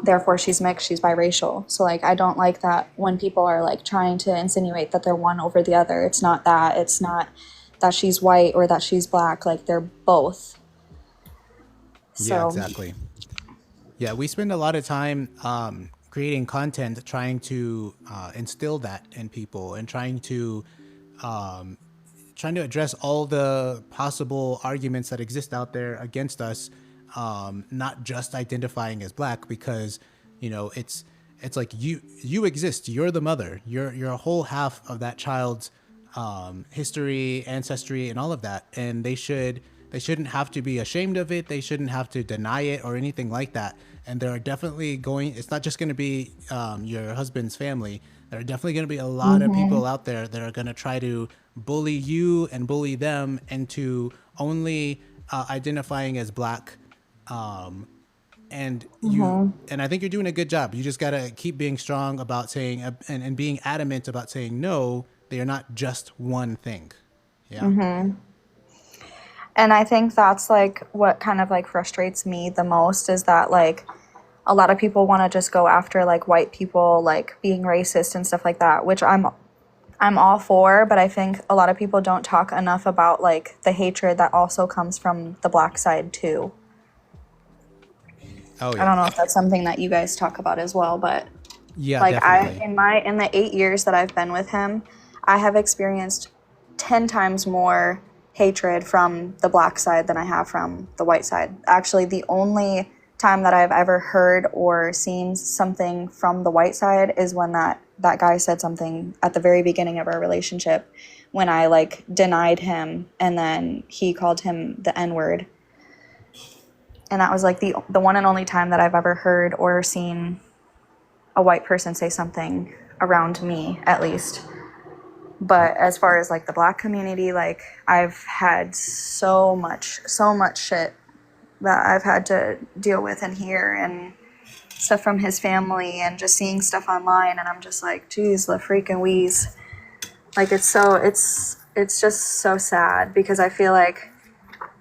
therefore she's mixed, she's biracial. So like I don't like that when people are like trying to insinuate that they're one over the other. It's not that. It's not that she's white or that she's Black. Like they're both. So. Yeah, exactly. Yeah, we spend a lot of time creating content trying to instill that in people, and trying to address all the possible arguments that exist out there against us, not just identifying as Black, because you know it's like you exist, you're the mother, you're a whole half of that child's history, ancestry, and all of that, and they should They shouldn't have to be ashamed of it. They shouldn't have to deny it or anything like that. And there are definitely it's not just going to be your husband's family. There are definitely going to be a lot of people out there that are going to try to bully you and bully them into only identifying as Black. And I think you're doing a good job. You just got to keep being strong about saying and being adamant about saying no, they are not just one thing. Yeah. And I think that's like what kind of like frustrates me the most is that like a lot of people want to just go after like white people like being racist and stuff like that, which I'm all for, but I think a lot of people don't talk enough about like the hatred that also comes from the Black side too. Oh yeah. I don't know if that's something that you guys talk about as well, but Yeah, like definitely. in the 8 years that I've been with him, I have experienced 10 times more hatred from the Black side than I have from the white side. Actually, the only time that I've ever heard or seen something from the white side is when that guy said something at the very beginning of our relationship when I like denied him and then he called him the N-word. And that was like the one and only time that I've ever heard or seen a white person say something around me, at least. But as far as like the Black community, like I've had so much shit that I've had to deal with and hear and stuff from his family and just seeing stuff online. And I'm just like, geez, the freaking wheeze. Like it's just so sad because I feel like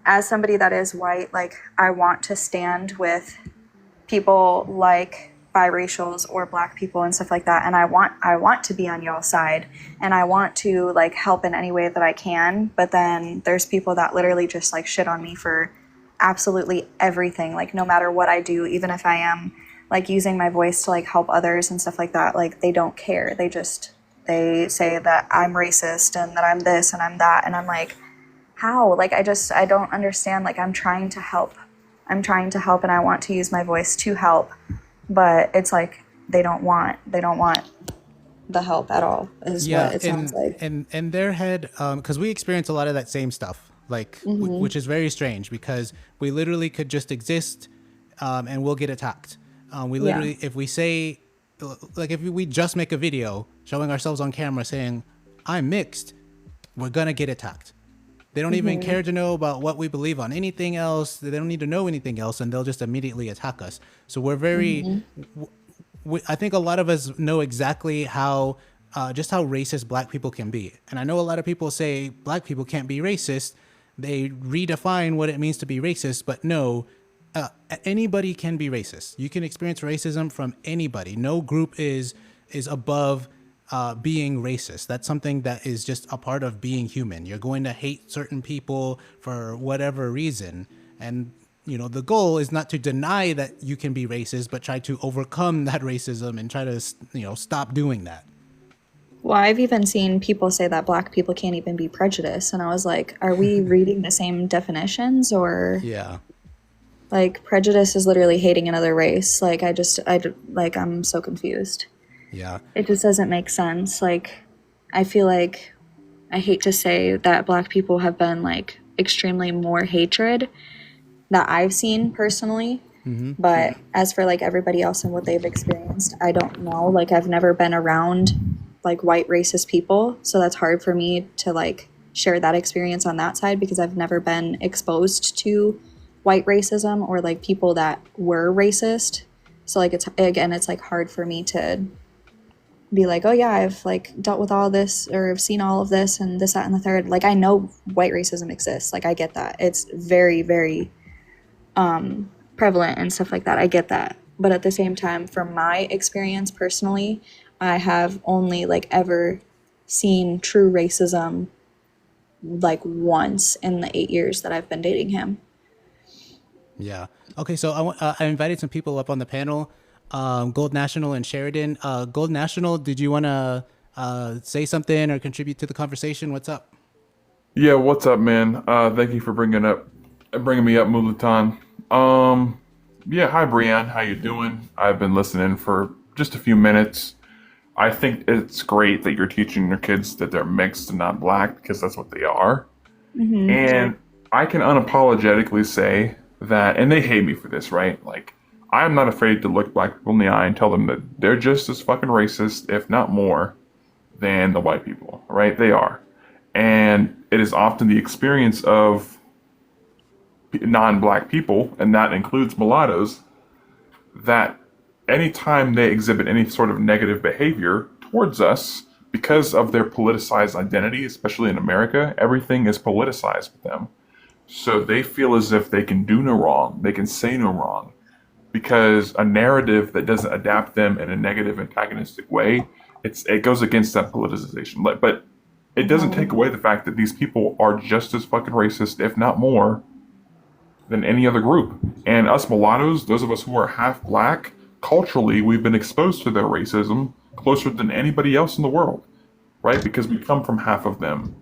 as somebody that is white, like I want to stand with people like biracials or Black people and stuff like that, and I want to be on y'all's side and I want to like help in any way that I can, but then there's people that literally just like shit on me for absolutely everything, like no matter what I do, even if I am like using my voice to like help others and stuff like that, like they don't care. They say that I'm racist and that I'm this and I'm that, and I'm like, how? Like I don't understand. Like I'm trying to help and I want to use my voice to help, but it's like they don't want the help at all is what it sounds like. And their head, because we experience a lot of that same stuff, like which is very strange because we literally could just exist and we'll get attacked. We literally, if we say, like if we just make a video showing ourselves on camera saying I'm mixed, we're gonna get attacked. They don't even care to know about what we believe on anything else. They don't need to know anything else, and they'll just immediately attack us. So we're very, I think a lot of us know exactly how, just how racist Black people can be. And I know a lot of people say Black people can't be racist. They redefine what it means to be racist, but no, anybody can be racist. You can experience racism from anybody. No group is above being racist. That's something that is just a part of being human. You're going to hate certain people for whatever reason. And, you know, the goal is not to deny that you can be racist, but try to overcome that racism and try to, you know, stop doing that. Well, I've even seen people say that Black people can't even be prejudiced. And I was like, are we reading the same definitions or? Yeah. Like prejudice is literally hating another race. Like I'm so confused. Yeah. It just doesn't make sense. Like, I feel like I hate to say that Black people have been like extremely more hatred that I've seen personally. But as for like everybody else and what they've experienced, I don't know. Like I've never been around like white racist people. So that's hard for me to like share that experience on that side because I've never been exposed to white racism or like people that were racist. So like it's like hard for me to be like, oh yeah, I've like dealt with all this or I've seen all of this and this, that, and the third. Like I know white racism exists. Like I get that. It's very, very prevalent and stuff like that. I get that. But at the same time, from my experience personally, I have only like ever seen true racism like once in the 8 years that I've been dating him. Yeah. Okay. So I invited some people up on the panel. Gold National and Sheridan. Gold National, did you want to say something or contribute to the conversation? What's up? Yeah, what's up, man? Thank you for bringing me up, Mulatan. Yeah, hi, Brianne. How you doing? I've been listening for just a few minutes. I think it's great that you're teaching your kids that they're mixed and not Black because that's what they are. And I can unapologetically say that, and they hate me for this, right? Like, I'm not afraid to look black people in the eye and tell them that they're just as fucking racist, if not more, than the white people, right? They are. And it is often the experience of non-black people, and that includes mulattoes, that anytime they exhibit any sort of negative behavior towards us because of their politicized identity, especially in America, everything is politicized with them. So they feel as if they can do no wrong, they can say no wrong, because a narrative that doesn't adapt them in a negative, antagonistic way, it goes against that politicization. But it doesn't take away the fact that these people are just as fucking racist, if not more, than any other group. And us mulattoes, those of us who are half black, culturally, we've been exposed to their racism closer than anybody else in the world, right? Because we come from half of them.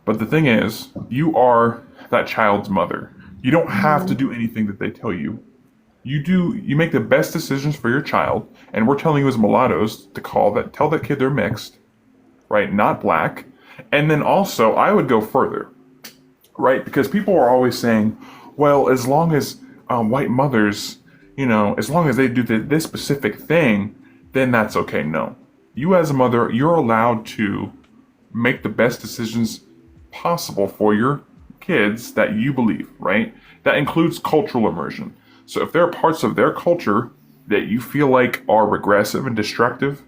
But the thing is, you are that child's mother. You don't have to do anything that they tell you. You make the best decisions for your child, and we're telling you as mulattoes to tell that kid they're mixed, right? Not black. And then also, I would go further, right? Because people are always saying, well, as long as white mothers, as long as they do this specific thing, then that's okay. No. You as a mother, you're allowed to make the best decisions possible for your kids that you believe, right? That includes cultural immersion. So if there are parts of their culture that you feel like are regressive and destructive,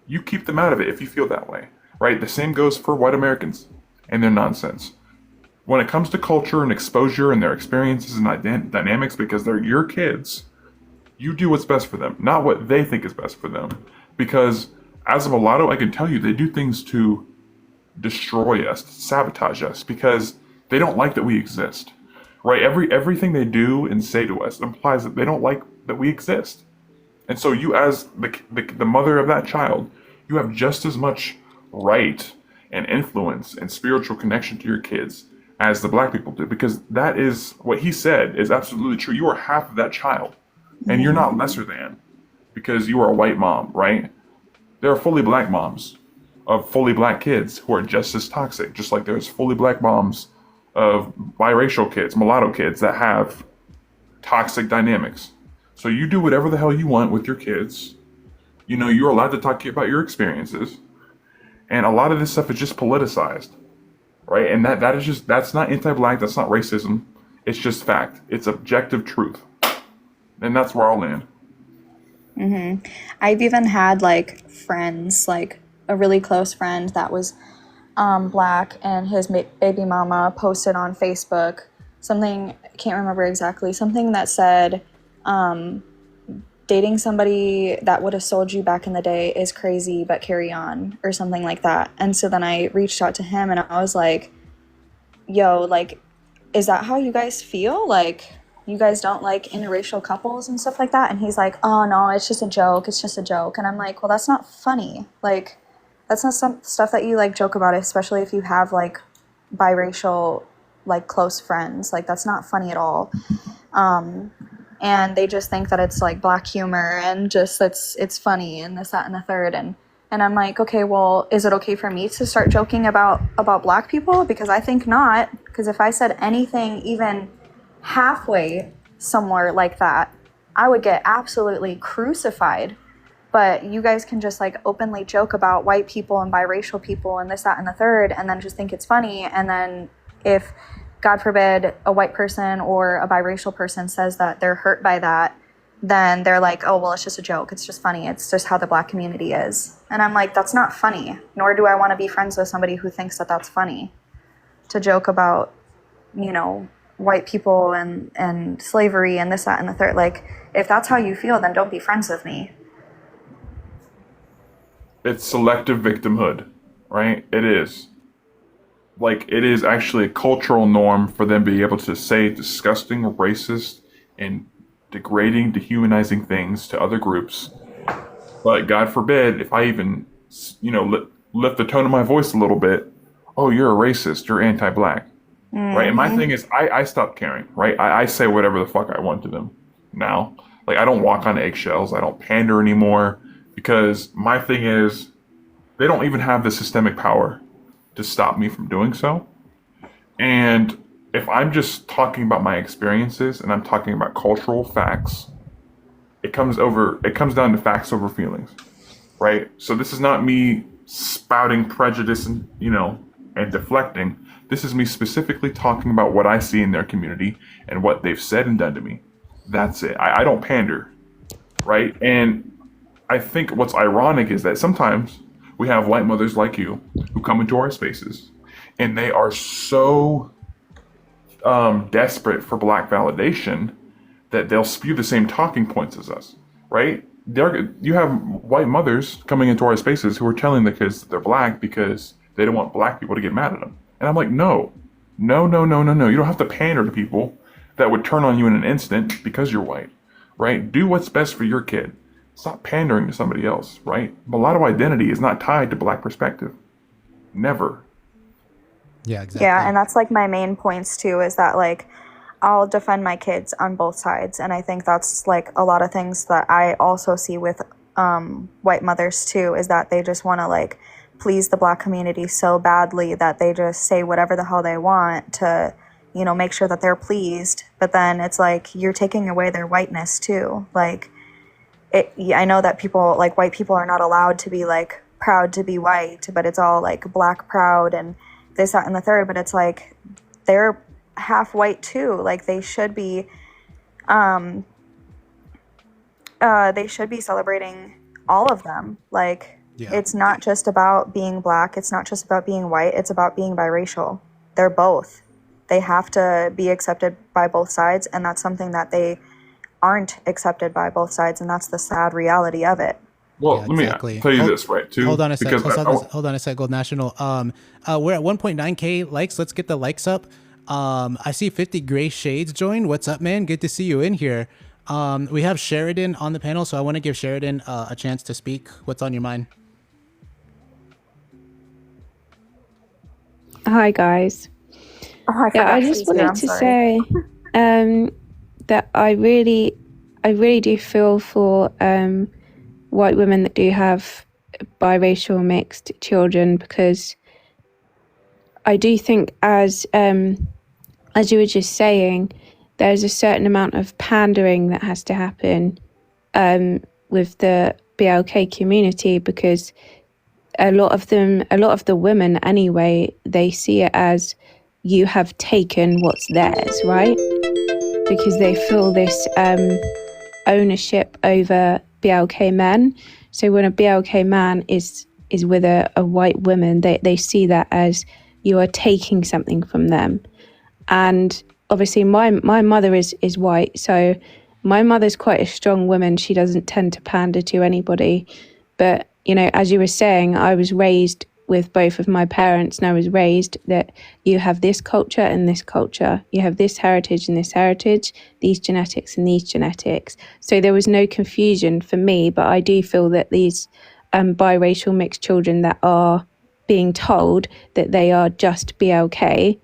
you keep them out of it if you feel that way, right? The same goes for white Americans and their nonsense. When it comes to culture and exposure and their experiences and dynamics, because they're your kids, you do what's best for them, not what they think is best for them. Because as a mulatto, I can tell you they do things to destroy us, sabotage us, because they don't like that we exist, right? Everything they do and say to us implies that they don't like that we exist. And so you, as the mother of that child, you have just as much right and influence and spiritual connection to your kids as the black people do, because that is what he said is absolutely true. You are half of that child, and you're not lesser than because you are a white mom, right? There are fully black moms of fully black kids who are just as toxic, just like there's fully black moms of biracial kids, mulatto kids that have toxic dynamics. So you do whatever the hell you want with your kids. You're allowed to talk about your experiences. And a lot of this stuff is just politicized, right? And that's not anti-black, that's not racism. It's just fact. It's objective truth. And that's where I'll land. I've even had like friends, like a really close friend that was black, and his baby mama posted on Facebook something, I can't remember exactly, something that said, dating somebody that would have sold you back in the day is crazy, but carry on, or something like that. And so then I reached out to him and I was like, yo, like, is that how you guys feel? Like, you guys don't like interracial couples and stuff like that? And he's like, oh no, it's just a joke. It's just a joke. And I'm like, well, that's not funny. Like, that's not some stuff that you like joke about, especially if you have like biracial, like close friends. Like, that's not funny at all. And they just think that it's like black humor and just it's funny and this, that, and the third. And I'm like, okay, well, is it okay for me to start joking about black people? Because I think not. Because if I said anything even halfway somewhere like that, I would get absolutely crucified. But you guys can just like openly joke about white people and biracial people and this, that, and the third, and then just think it's funny. And then if, God forbid, a white person or a biracial person says that they're hurt by that, then they're like, oh, well, it's just a joke. It's just funny. It's just how the black community is. And I'm like, that's not funny. Nor do I want to be friends with somebody who thinks that that's funny. To joke about, white people and slavery and this, that, and the third. Like, if that's how you feel, then don't be friends with me. It's selective victimhood, right? It is. Like, it is actually a cultural norm for them to be able to say disgusting, racist, and degrading, dehumanizing things to other groups. But God forbid, if I even, lift the tone of my voice a little bit, oh, you're a racist, you're anti-black, right? And my thing is, I stopped caring, right? I say whatever the fuck I want to them now. Like, I don't walk on eggshells, I don't pander anymore, because my thing is, they don't even have the systemic power to stop me from doing so. And if I'm just talking about my experiences and I'm talking about cultural facts, it comes down to facts over feelings, right? So this is not me spouting prejudice and, and deflecting. This is me specifically talking about what I see in their community and what they've said and done to me. That's it. I don't pander, right? And I think what's ironic is that sometimes we have white mothers like you who come into our spaces and they are so desperate for Black validation that they'll spew the same talking points as us, right? You have white mothers coming into our spaces who are telling the kids that they're Black because they don't want Black people to get mad at them. And I'm like, no. You don't have to pander to people that would turn on you in an instant because you're white, right? Do what's best for your kid. Stop pandering to somebody else, right? Mulatto identity is not tied to Black perspective. Never. Yeah, exactly. Yeah, and that's like my main points too, is that like I'll defend my kids on both sides, and I think that's like a lot of things that I also see with white mothers too, is that they just want to like please the Black community so badly that they just say whatever the hell they want to, make sure that they're pleased. But then it's like you're taking away their whiteness too. Like I know that people, like white people, are not allowed to be like proud to be white, but it's all like Black proud and this, that, and the third. But it's like they're half white too. Like they should be celebrating all of them. Like It's not just about being Black, it's not just about being white, it's about being biracial. They're both. They have to be accepted by both sides, and that's something that they aren't accepted by both sides, and that's the sad reality of it. Well, let me tell you this, right, too. Hold on a sec. Hold on a sec, Gold National. We're at 1.9K likes. Let's get the likes up. I see 50 Gray Shades join. What's up, man? Good to see you in here. We have Sheridan on the panel, so I want to give Sheridan a chance to speak. What's on your mind? Hi, guys. I just wanted to say that I really do feel for white women that do have biracial mixed children, because I do think, as you were just saying, there's a certain amount of pandering that has to happen with the BLK community, because a lot of the women anyway, they see it as you have taken what's theirs, right? Because they feel this ownership over BLK men. So when a BLK man is with a white woman, they see that as you are taking something from them. And obviously my mother is white, so my mother's quite a strong woman. She doesn't tend to pander to anybody. But, as you were saying, I was raised with both of my parents, and I was raised that you have this culture and this culture. You have this heritage and this heritage, these genetics and these genetics. So there was no confusion for me, but I do feel that these biracial mixed children that are being told that they are just BLK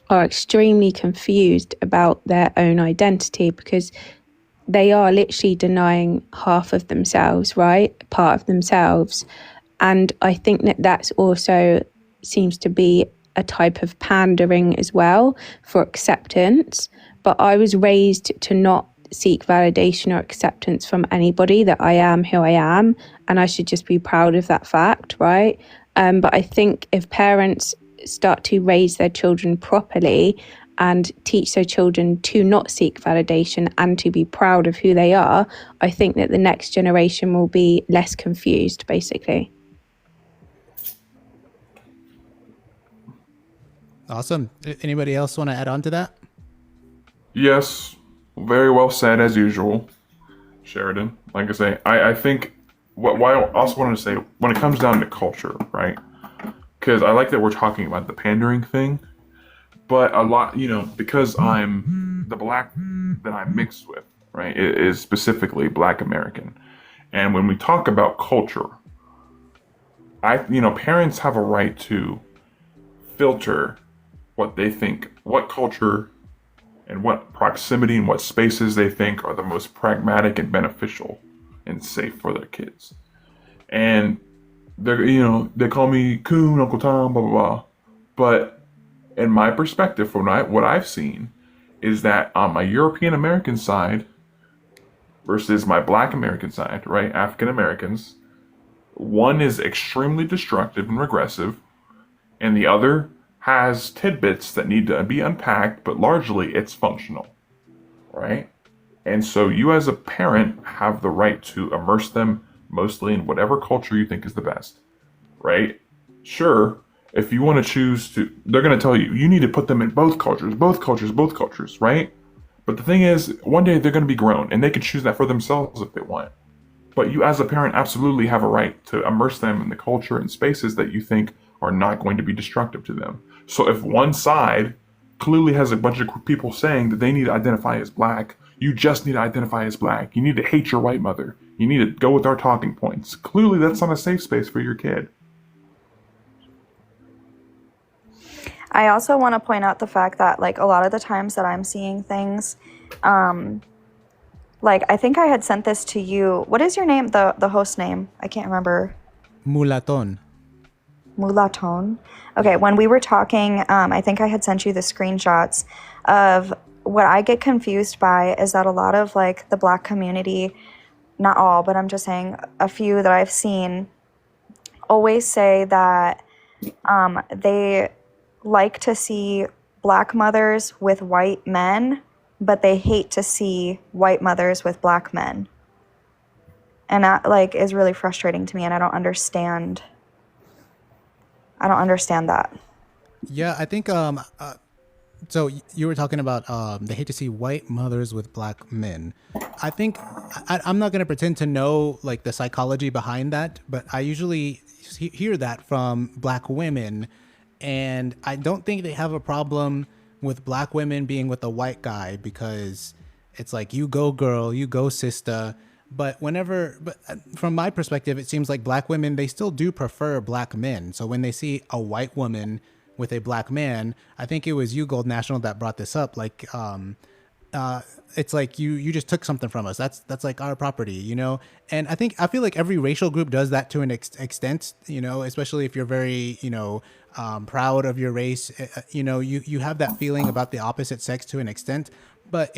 are extremely confused about their own identity, because they are literally denying half of themselves, right? Part of themselves. And I think that that's also seems to be a type of pandering as well for acceptance. But I was raised to not seek validation or acceptance from anybody, that I am who I am, and I should just be proud of that fact, right? But I think if parents start to raise their children properly and teach their children to not seek validation and to be proud of who they are, I think that the next generation will be less confused, basically. Awesome. Anybody else want to add on to that? Yes, very well said as usual, Sheridan. Like I say, I think what I also wanted to say, when it comes down to culture, right? Because I like that we're talking about the pandering thing, but a lot, because I'm the Black that I'm mixed with, right, is specifically Black American. And when we talk about culture, parents have a right to filter what they think, what culture and what proximity and what spaces they think are the most pragmatic and beneficial and safe for their kids. And they call me Coon, Uncle Tom, blah, blah, blah. But in my perspective, from what I've seen, is that on my European American side versus my Black American side, right, African Americans, one is extremely destructive and regressive, and the other has tidbits that need to be unpacked, but largely it's functional, right? And so you as a parent have the right to immerse them mostly in whatever culture you think is the best, right? Sure, if you want to choose to, they're going to tell you, you need to put them in both cultures, right? But the thing is, one day they're going to be grown and they can choose that for themselves if they want. But you as a parent absolutely have a right to immerse them in the culture and spaces that you think are not going to be destructive to them. So if one side clearly has a bunch of people saying that they need to identify as Black, you just need to identify as Black. You need to hate your white mother. You need to go with our talking points. Clearly that's not a safe space for your kid. I also want to point out the fact that, like, a lot of the times that I'm seeing things, like, I think I had sent this to you. What is your name? The host name? I can't remember. Mulaton. Mulaton. Okay, when we were talking, I think I had sent you the screenshots of what I get confused by is that a lot of, like, the Black community, not all, but I'm just saying a few that I've seen, always say that they like to see Black mothers with white men, but they hate to see white mothers with Black men. And that, like, is really frustrating to me, and I don't understand that. Yeah, I think so you were talking about they hate to see white mothers with Black men. I think I'm not going to pretend to know, like, the psychology behind that, but I usually hear that from Black women, and I don't think they have a problem with Black women being with a white guy, because it's like, you go girl, you go sister. But from my perspective, it seems like Black women, they still do prefer Black men. So when they see a white woman with a Black man, I think it was you, Gold National, that brought this up. Like, it's like you just took something from us. That's like our property, you know? And I feel like every racial group does that to an extent, you know, especially if you're very, you know, proud of your race, you know, you have that feeling about the opposite sex to an extent, but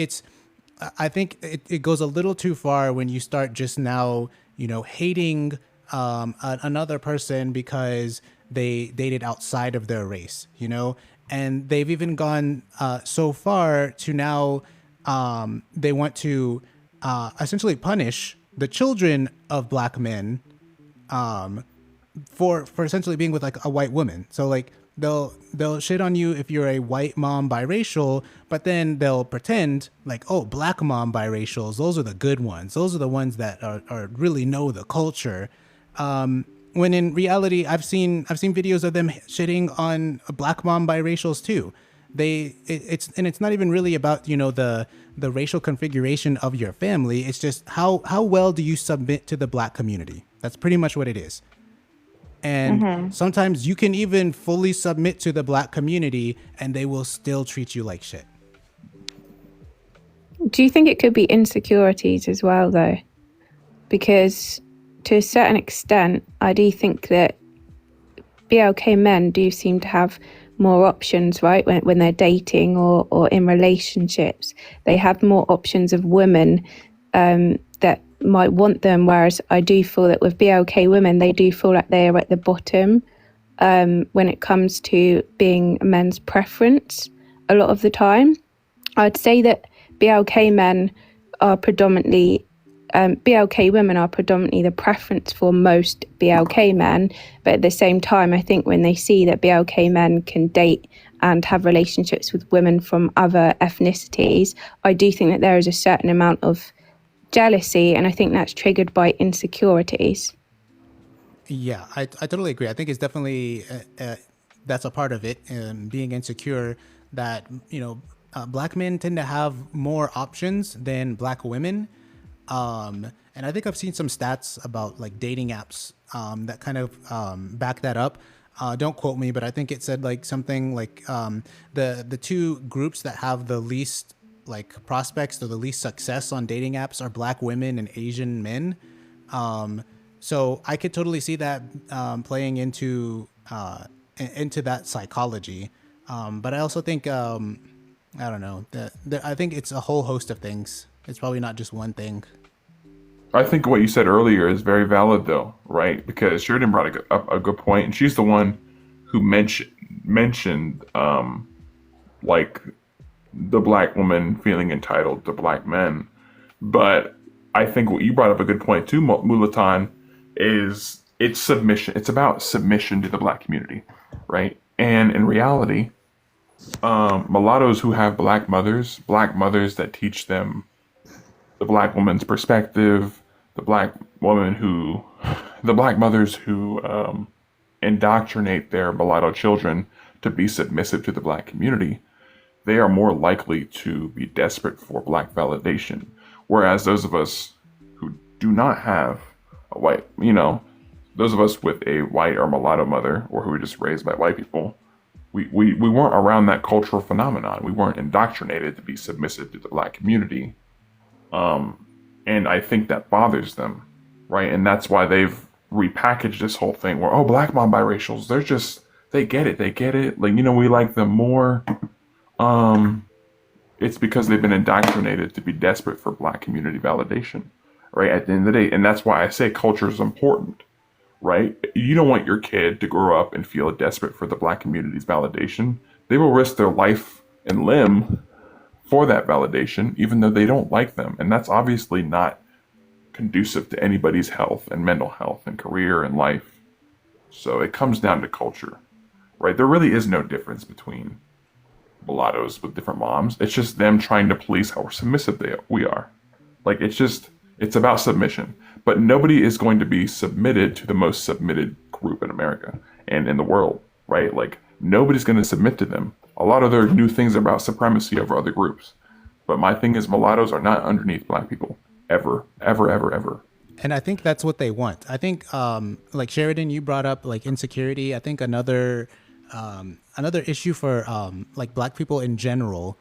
I think it goes a little too far when you start just now, you know, hating another person because they dated outside of their race, you know? And they've even gone so far to now they want to essentially punish the children of Black men for essentially being with, like, a white woman. So, like, they'll shit on you if you're a white mom biracial, but then they'll pretend like, oh, Black mom biracials, those are the good ones. Those are the ones that are really know the culture. When in reality, I've seen videos of them shitting on Black mom biracials too. It's not even really about, you know, the racial configuration of your family. It's just how well do you submit to the Black community? That's pretty much what it is. And sometimes you can even fully submit to the Black community and they will still treat you like shit. Do you think it could be insecurities as well, though? Because to a certain extent, I do think that BLK men do seem to have more options, right? When they're dating or in relationships, they have more options of women that might want them, whereas I do feel that with BLK women, they do feel like they are at the bottom when it comes to being a men's preference a lot of the time. I'd say that BLK men are predominantly BLK women are predominantly the preference for most BLK men, but at the same time, I think when they see that BLK men can date and have relationships with women from other ethnicities, I do think that there is a certain amount of jealousy, and I think that's triggered by insecurities. Yeah, I totally agree. I think it's definitely that's a part of it, being insecure, that, you know, Black men tend to have more options than Black women. And I think I've seen some stats about, like, dating apps that kind of back that up. Don't quote me, but I think it said, like, something like the two groups that have the least, like, prospects or the least success on dating apps are Black women and Asian men. So I could totally see that playing into that psychology. But I also think I don't know. I think it's a whole host of things. It's probably not just one thing. I think what you said earlier is very valid, though, right? Because Sheridan brought up a good point, and she's the one who mentioned like the black woman feeling entitled to black men. But I think what you brought up a good point too, Mulatan, is it's submission. It's about submission to the black community, right? And in reality, mulattoes who have black mothers that teach them the black woman's perspective, the black mothers who indoctrinate their mulatto children to be submissive to the black community, they are more likely to be desperate for black validation. Whereas those of us who do not have a white, those of us with a white or mulatto mother, or who were just raised by white people, we weren't around that cultural phenomenon. We weren't indoctrinated to be submissive to the black community. And I think that bothers them, right? And that's why they've repackaged this whole thing where, black mom biracials, they get it. Like, we like them more. It's because they've been indoctrinated to be desperate for black community validation, right? At the end of the day. And that's why I say culture is important, right? You don't want your kid to grow up and feel desperate for the black community's validation. They will risk their life and limb for that validation, even though they don't like them. And that's obviously not conducive to anybody's health and mental health and career and life. So it comes down to culture, right? There really is no difference between mulattoes with different moms. It's just them trying to police how submissive we are. Like, it's about submission. But nobody is going to be submitted to the most submitted group in America and in the world, right? Like, nobody's going to submit to them. A lot of their new things are about supremacy over other groups. But my thing is, mulattoes are not underneath black people. Ever, ever, ever, ever. And I think that's what they want. I think, like Sheridan, you brought up like insecurity. I think another issue for like black people in general,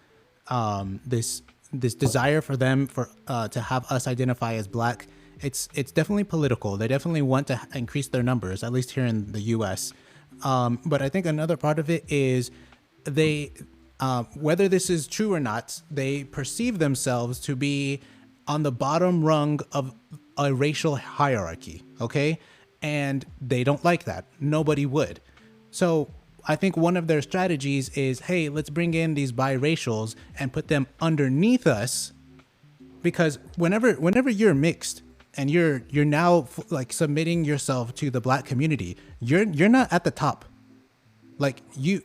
this desire for them to have us identify as black. It's definitely political. They definitely want to increase their numbers, at least here in the U.S. But I think another part of it is they, whether this is true or not, they perceive themselves to be on the bottom rung of a racial hierarchy, okay? And they don't like that. Nobody would. So I think one of their strategies is, hey, let's bring in these biracials and put them underneath us, because whenever you're mixed and you're now like submitting yourself to the black community, you're not at the top. Like you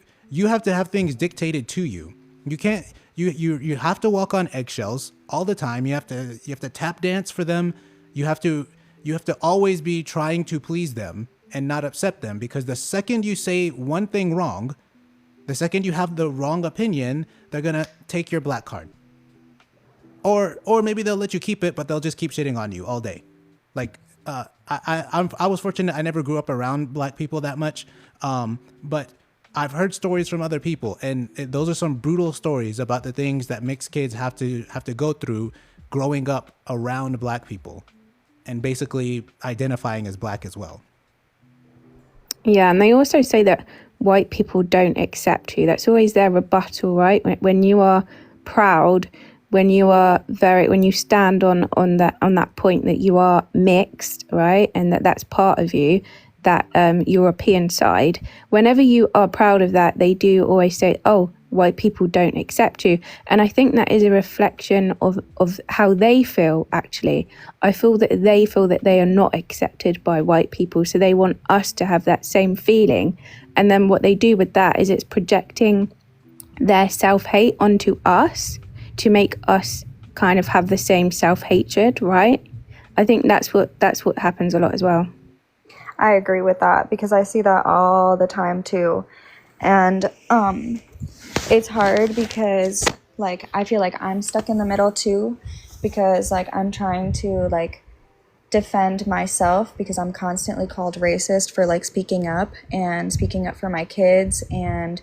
have to have things dictated to you. You can't. You have to walk on eggshells all the time. You have to tap dance for them. You have to always be trying to please them and not upset them, because the second you say one thing wrong, the second you have the wrong opinion, they're gonna take your black card. Or maybe they'll let you keep it, but they'll just keep shitting on you all day. Like I was fortunate. I never grew up around black people that much, but I've heard stories from other people, and those are some brutal stories about the things that mixed kids have to go through growing up around black people and basically identifying as black as well. Yeah, and they also say that white people don't accept you. That's always their rebuttal, right? When you are proud, when you stand on that point that you are mixed, right? And that's part of you, that European side, whenever you are proud of that, they do always say, oh, white people don't accept you. And I think that is a reflection of how they feel, actually. I feel that they feel that they are not accepted by white people, so they want us to have that same feeling. And then what they do with that is it's projecting their self-hate onto us to make us kind of have the same self-hatred, right? I think that's what happens a lot as well. I agree with that, because I see that all the time too. And it's hard because like I feel like I'm stuck in the middle too, because like I'm trying to like defend myself, because I'm constantly called racist for like speaking up for my kids and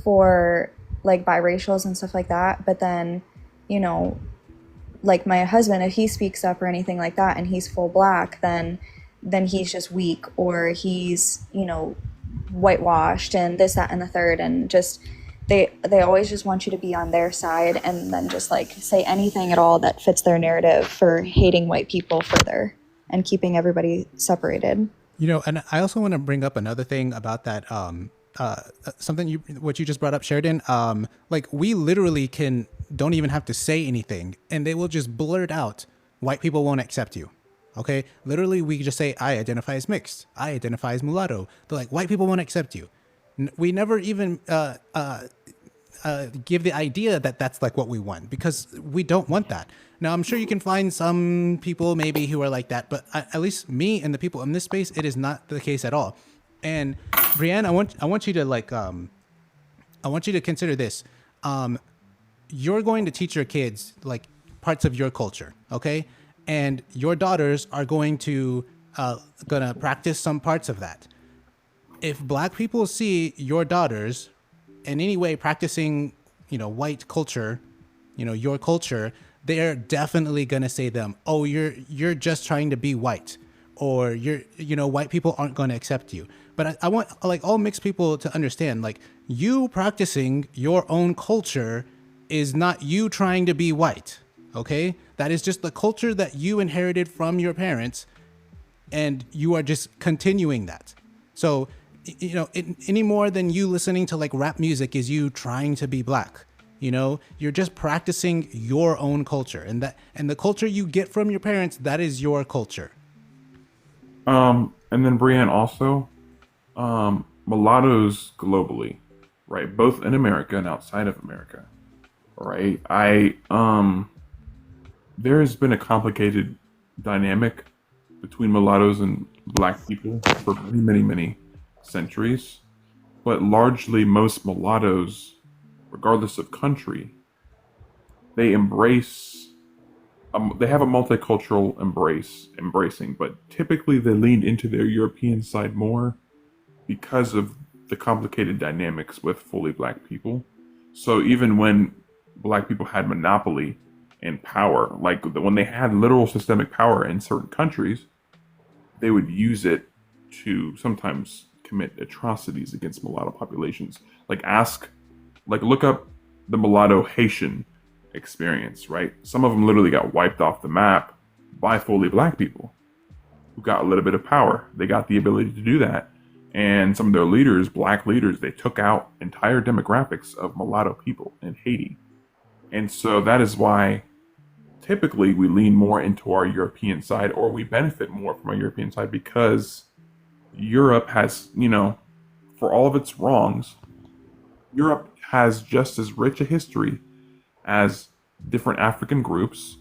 for like biracials and stuff like that. But then, like my husband, if he speaks up or anything like that and he's full black, then he's just weak, or he's, whitewashed and this, that, and the third. And just they always just want you to be on their side and then just like say anything at all that fits their narrative for hating white people further and keeping everybody separated. And I also want to bring up another thing about that. Something what you just brought up, Sheridan. Like we literally don't even have to say anything, and they will just blurt out, "White people won't accept you." Okay, literally, we just say, "I identify as mixed. I identify as mulatto." They're like, "White people won't accept you." We never even give the idea that that's like what we want, because we don't want that. Now, I'm sure you can find some people maybe who are like that, but at least me and the people in this space, it is not the case at all. And Brianne, I want you to I want you to consider this. You're going to teach your kids like parts of your culture, okay? And your daughters are gonna practice some parts of that. If black people see your daughters in any way practicing, white culture, your culture, they're definitely gonna say them, "Oh, you're just trying to be white," or white people aren't gonna accept you. But I want like all mixed people to understand, like you practicing your own culture is not you trying to be white, okay? That is just the culture that you inherited from your parents, and you are just continuing that. So, any more than you listening to like rap music is you trying to be black. You're just practicing your own culture, and the culture you get from your parents, that is your culture. And then Brienne also, mulattoes globally, right? Both in America and outside of America, right? There has been a complicated dynamic between mulattoes and black people for many, many, many centuries, but largely most mulattoes, regardless of country, they have a multicultural embracing, but typically they lean into their European side more because of the complicated dynamics with fully black people. So even when black people had monopoly and power, like when they had literal systemic power in certain countries, they would use it to sometimes commit atrocities against mulatto populations. Look up the mulatto Haitian experience, right? Some of them literally got wiped off the map by fully black people who got a little bit of power. They got the ability to do that. And some of their leaders, black leaders, they took out entire demographics of mulatto people in Haiti. And so that is why typically we lean more into our European side, or we benefit more from our European side, because Europe has, for all of its wrongs, Europe has just as rich a history as different African groups,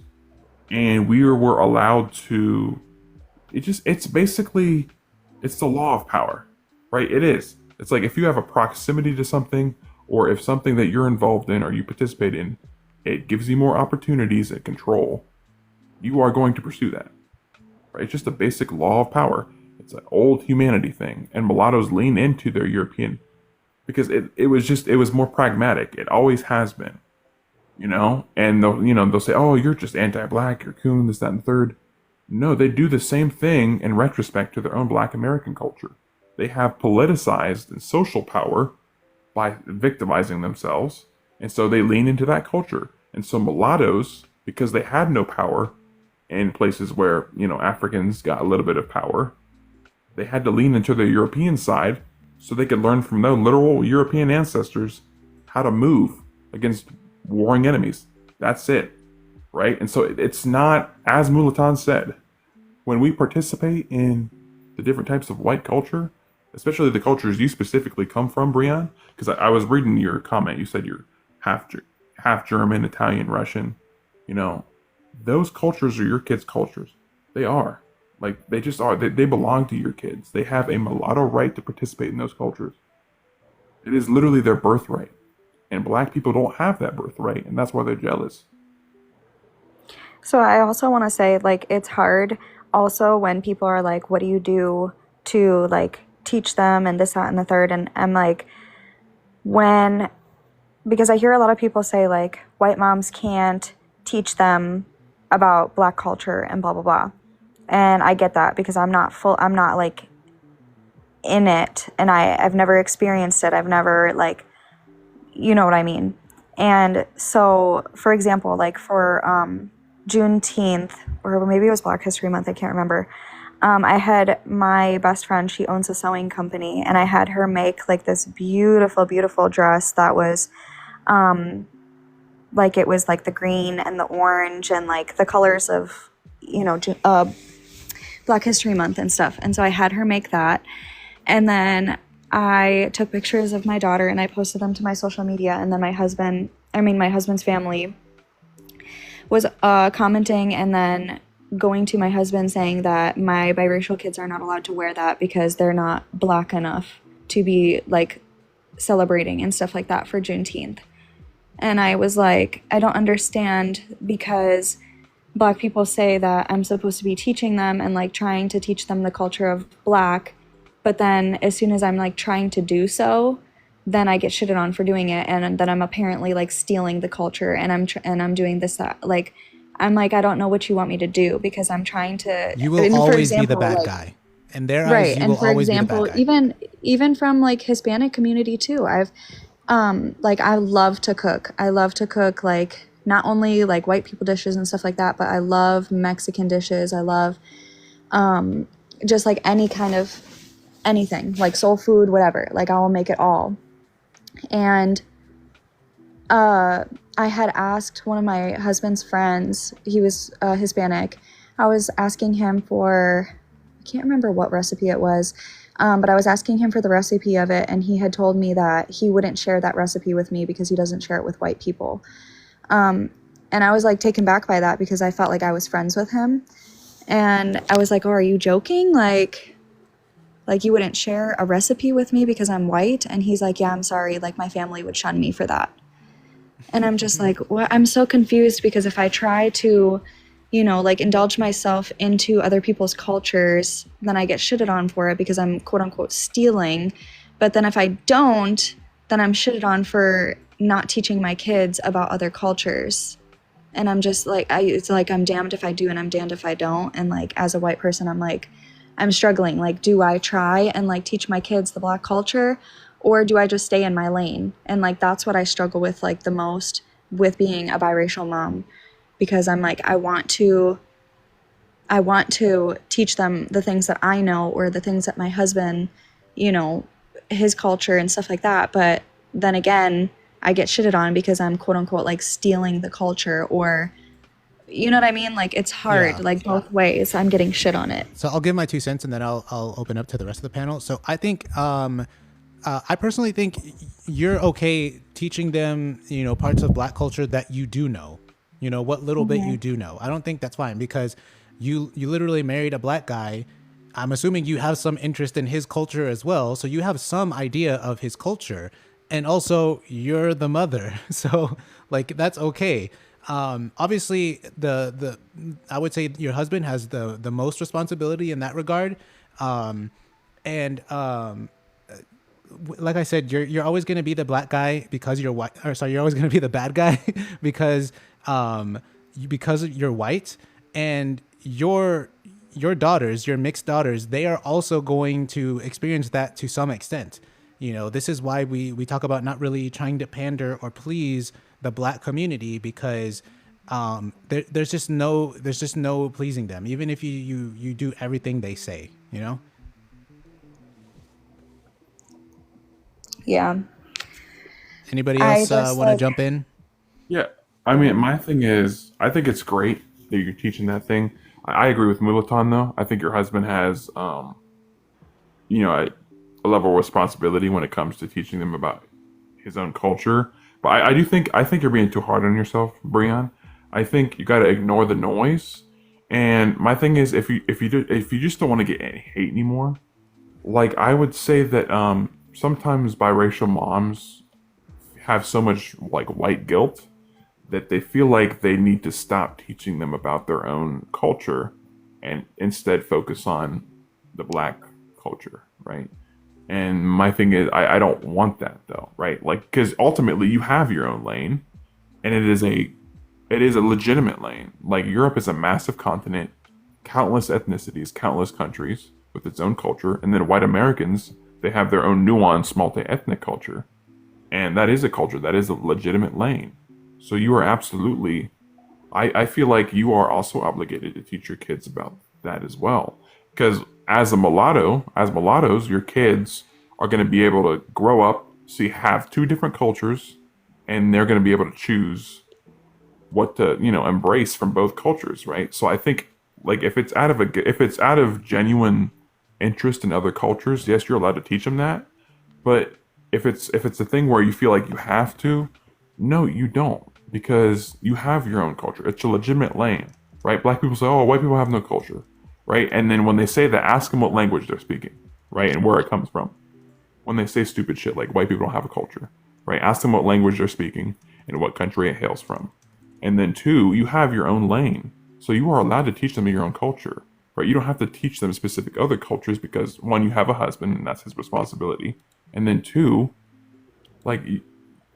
and we were allowed to. It's basically, it's the law of power, right? It is. It's like if you have a proximity to something, or if something that you're involved in or you participate in, it gives you more opportunities and control, you are going to pursue that, right? It's just a basic law of power. It's an old humanity thing, and mulattoes lean into their European because it was more pragmatic. It always has been, and they'll say, "Oh, you're just anti-black, you're coon, this, that, and the third." No, they do the same thing in retrospect to their own black American culture. They have politicized and social power by victimizing themselves, and so they lean into that culture. And so mulattoes, because they had no power in places where, Africans got a little bit of power, they had to lean into their European side so they could learn from their literal European ancestors how to move against warring enemies. That's it, right? And so it's not, as Mulatan said, when we participate in the different types of white culture, especially the cultures you specifically come from, Brian, because I was reading your comment. You said you're half German, Italian, Russian. Those cultures are your kids' cultures. They are. Like, they just are. They belong to your kids. They have a mulatto right to participate in those cultures. It is literally their birthright. And black people don't have that birthright, and that's why they're jealous. So I also want to say, like, it's hard also when people are like, what do you do to, like, teach them and this, that, and the third? And I'm like, because I hear a lot of people say, like, white moms can't teach them about black culture and blah, blah, blah. And I get that because I'm not like in it, and I've never experienced it. I've never like you know what I mean? And so, for example, like for Juneteenth, or maybe it was Black History Month, I can't remember. I had my best friend, she owns a sewing company, and I had her make like this beautiful, beautiful dress that was like it was like the green and the orange and like the colors of, you know, Black History Month and stuff. And so I had her make that. And then I took pictures of my daughter and I posted them to my social media. And then my husband's family was commenting and then going to my husband saying that my biracial kids are not allowed to wear that because they're not Black enough to be like celebrating and stuff like that for Juneteenth. And I was like, I don't understand, because Black people say that I'm supposed to be teaching them and like trying to teach them the culture of Black. But then as soon as I'm like trying to do so, then I get shitted on for doing it. And then I'm apparently like stealing the culture and I'm doing this, that. Like, I'm like, I don't know what you want me to do, because I'm trying to. You will always be the bad guy. In their eyes, you will always be the bad guy. Even from like Hispanic community too, I've like I love to cook. I love to cook like not only like white people dishes and stuff like that, but I love Mexican dishes. I love just like any kind of anything, like soul food, whatever. Like I will make it all. And I had asked one of my husband's friends, he was Hispanic. I was asking him for, I can't remember what recipe it was, but I was asking him for the recipe of it, and he had told me that he wouldn't share that recipe with me because he doesn't share it with white people. And I was like taken back by that because I felt like I was friends with him. And I was like, oh, are you joking? Like you wouldn't share a recipe with me because I'm white? And he's like, yeah, I'm sorry. Like my family would shun me for that. And I'm just like, what? I'm so confused, because if I try to, you know, like indulge myself into other people's cultures, then I get shitted on for it because I'm quote unquote stealing. But then if I don't, then I'm shitted on for not teaching my kids about other cultures. And I'm just like, it's like I'm damned if I do and I'm damned if I don't. And like as a white person, I'm like, I'm struggling. Like, do I try and like teach my kids the Black culture, or do I just stay in my lane? And like that's what I struggle with like the most with being a biracial mom, because I'm like, I want to teach them the things that I know, or the things that my husband, you know, his culture and stuff like that. But then again, I get shitted on because I'm quote unquote like stealing the culture, or you know what I mean? Like it's hard, both ways. I'm getting shit on it. So I'll give my 2 cents and then I'll open up to the rest of the panel. So I think I personally think you're okay teaching them, you know, parts of Black culture that you do know, you know, what little bit you do know. I don't think that's fine, because you literally married a Black guy. I'm assuming you have some interest in his culture as well. So you have some idea of his culture, and also you're the mother. So like, that's okay. Obviously I would say your husband has the most responsibility in that regard. Like I said, you're always going to be the Black guy because you're white, or sorry, you're always going to be the bad guy because you're white, and your daughters, your mixed daughters, they are also going to experience that to some extent. You know, this is why we talk about not really trying to pander or please the Black community, because there's just no pleasing them, even if you do everything they say, you know? Yeah. Anybody else want to jump in? Yeah. I mean, my thing is, I think it's great that you're teaching that thing. I agree with Mulaton, though. I think your husband has, you know, a level of responsibility when it comes to teaching them about his own culture. But I think you're being too hard on yourself, Breon. I think you got to ignore the noise. And my thing is, if you just don't want to get any hate anymore, like I would say that sometimes biracial moms have so much like white guilt that they feel like they need to stop teaching them about their own culture and instead focus on the Black culture, right? And my thing is, I don't want that though, right? Like, because ultimately you have your own lane, and it is a legitimate lane. Like, Europe is a massive continent, countless ethnicities, countless countries with its own culture, and then white Americans, they have their own nuanced multi-ethnic culture. And that is a culture. That is a legitimate lane. So you are absolutely, I feel like you are also obligated to teach your kids about that as well. Because as mulattoes, your kids are going to be able to grow up, have two different cultures, and they're going to be able to choose what to, embrace from both cultures, right? So I think, like, if it's out of genuine interest in other cultures, yes, you're allowed to teach them that. But if it's a thing where you feel like you have to, no, you don't, because you have your own culture. It's a legitimate lane, right? Black people say, "Oh, white people have no culture," right? And then when they say that, ask them what language they're speaking, right, and where it comes from. When they say stupid shit like white people don't have a culture, right? Ask them what language they're speaking and what country it hails from. And then two, you have your own lane, so you are allowed to teach them your own culture, right? You don't have to teach them specific other cultures because one, you have a husband and that's his responsibility, and then two, like,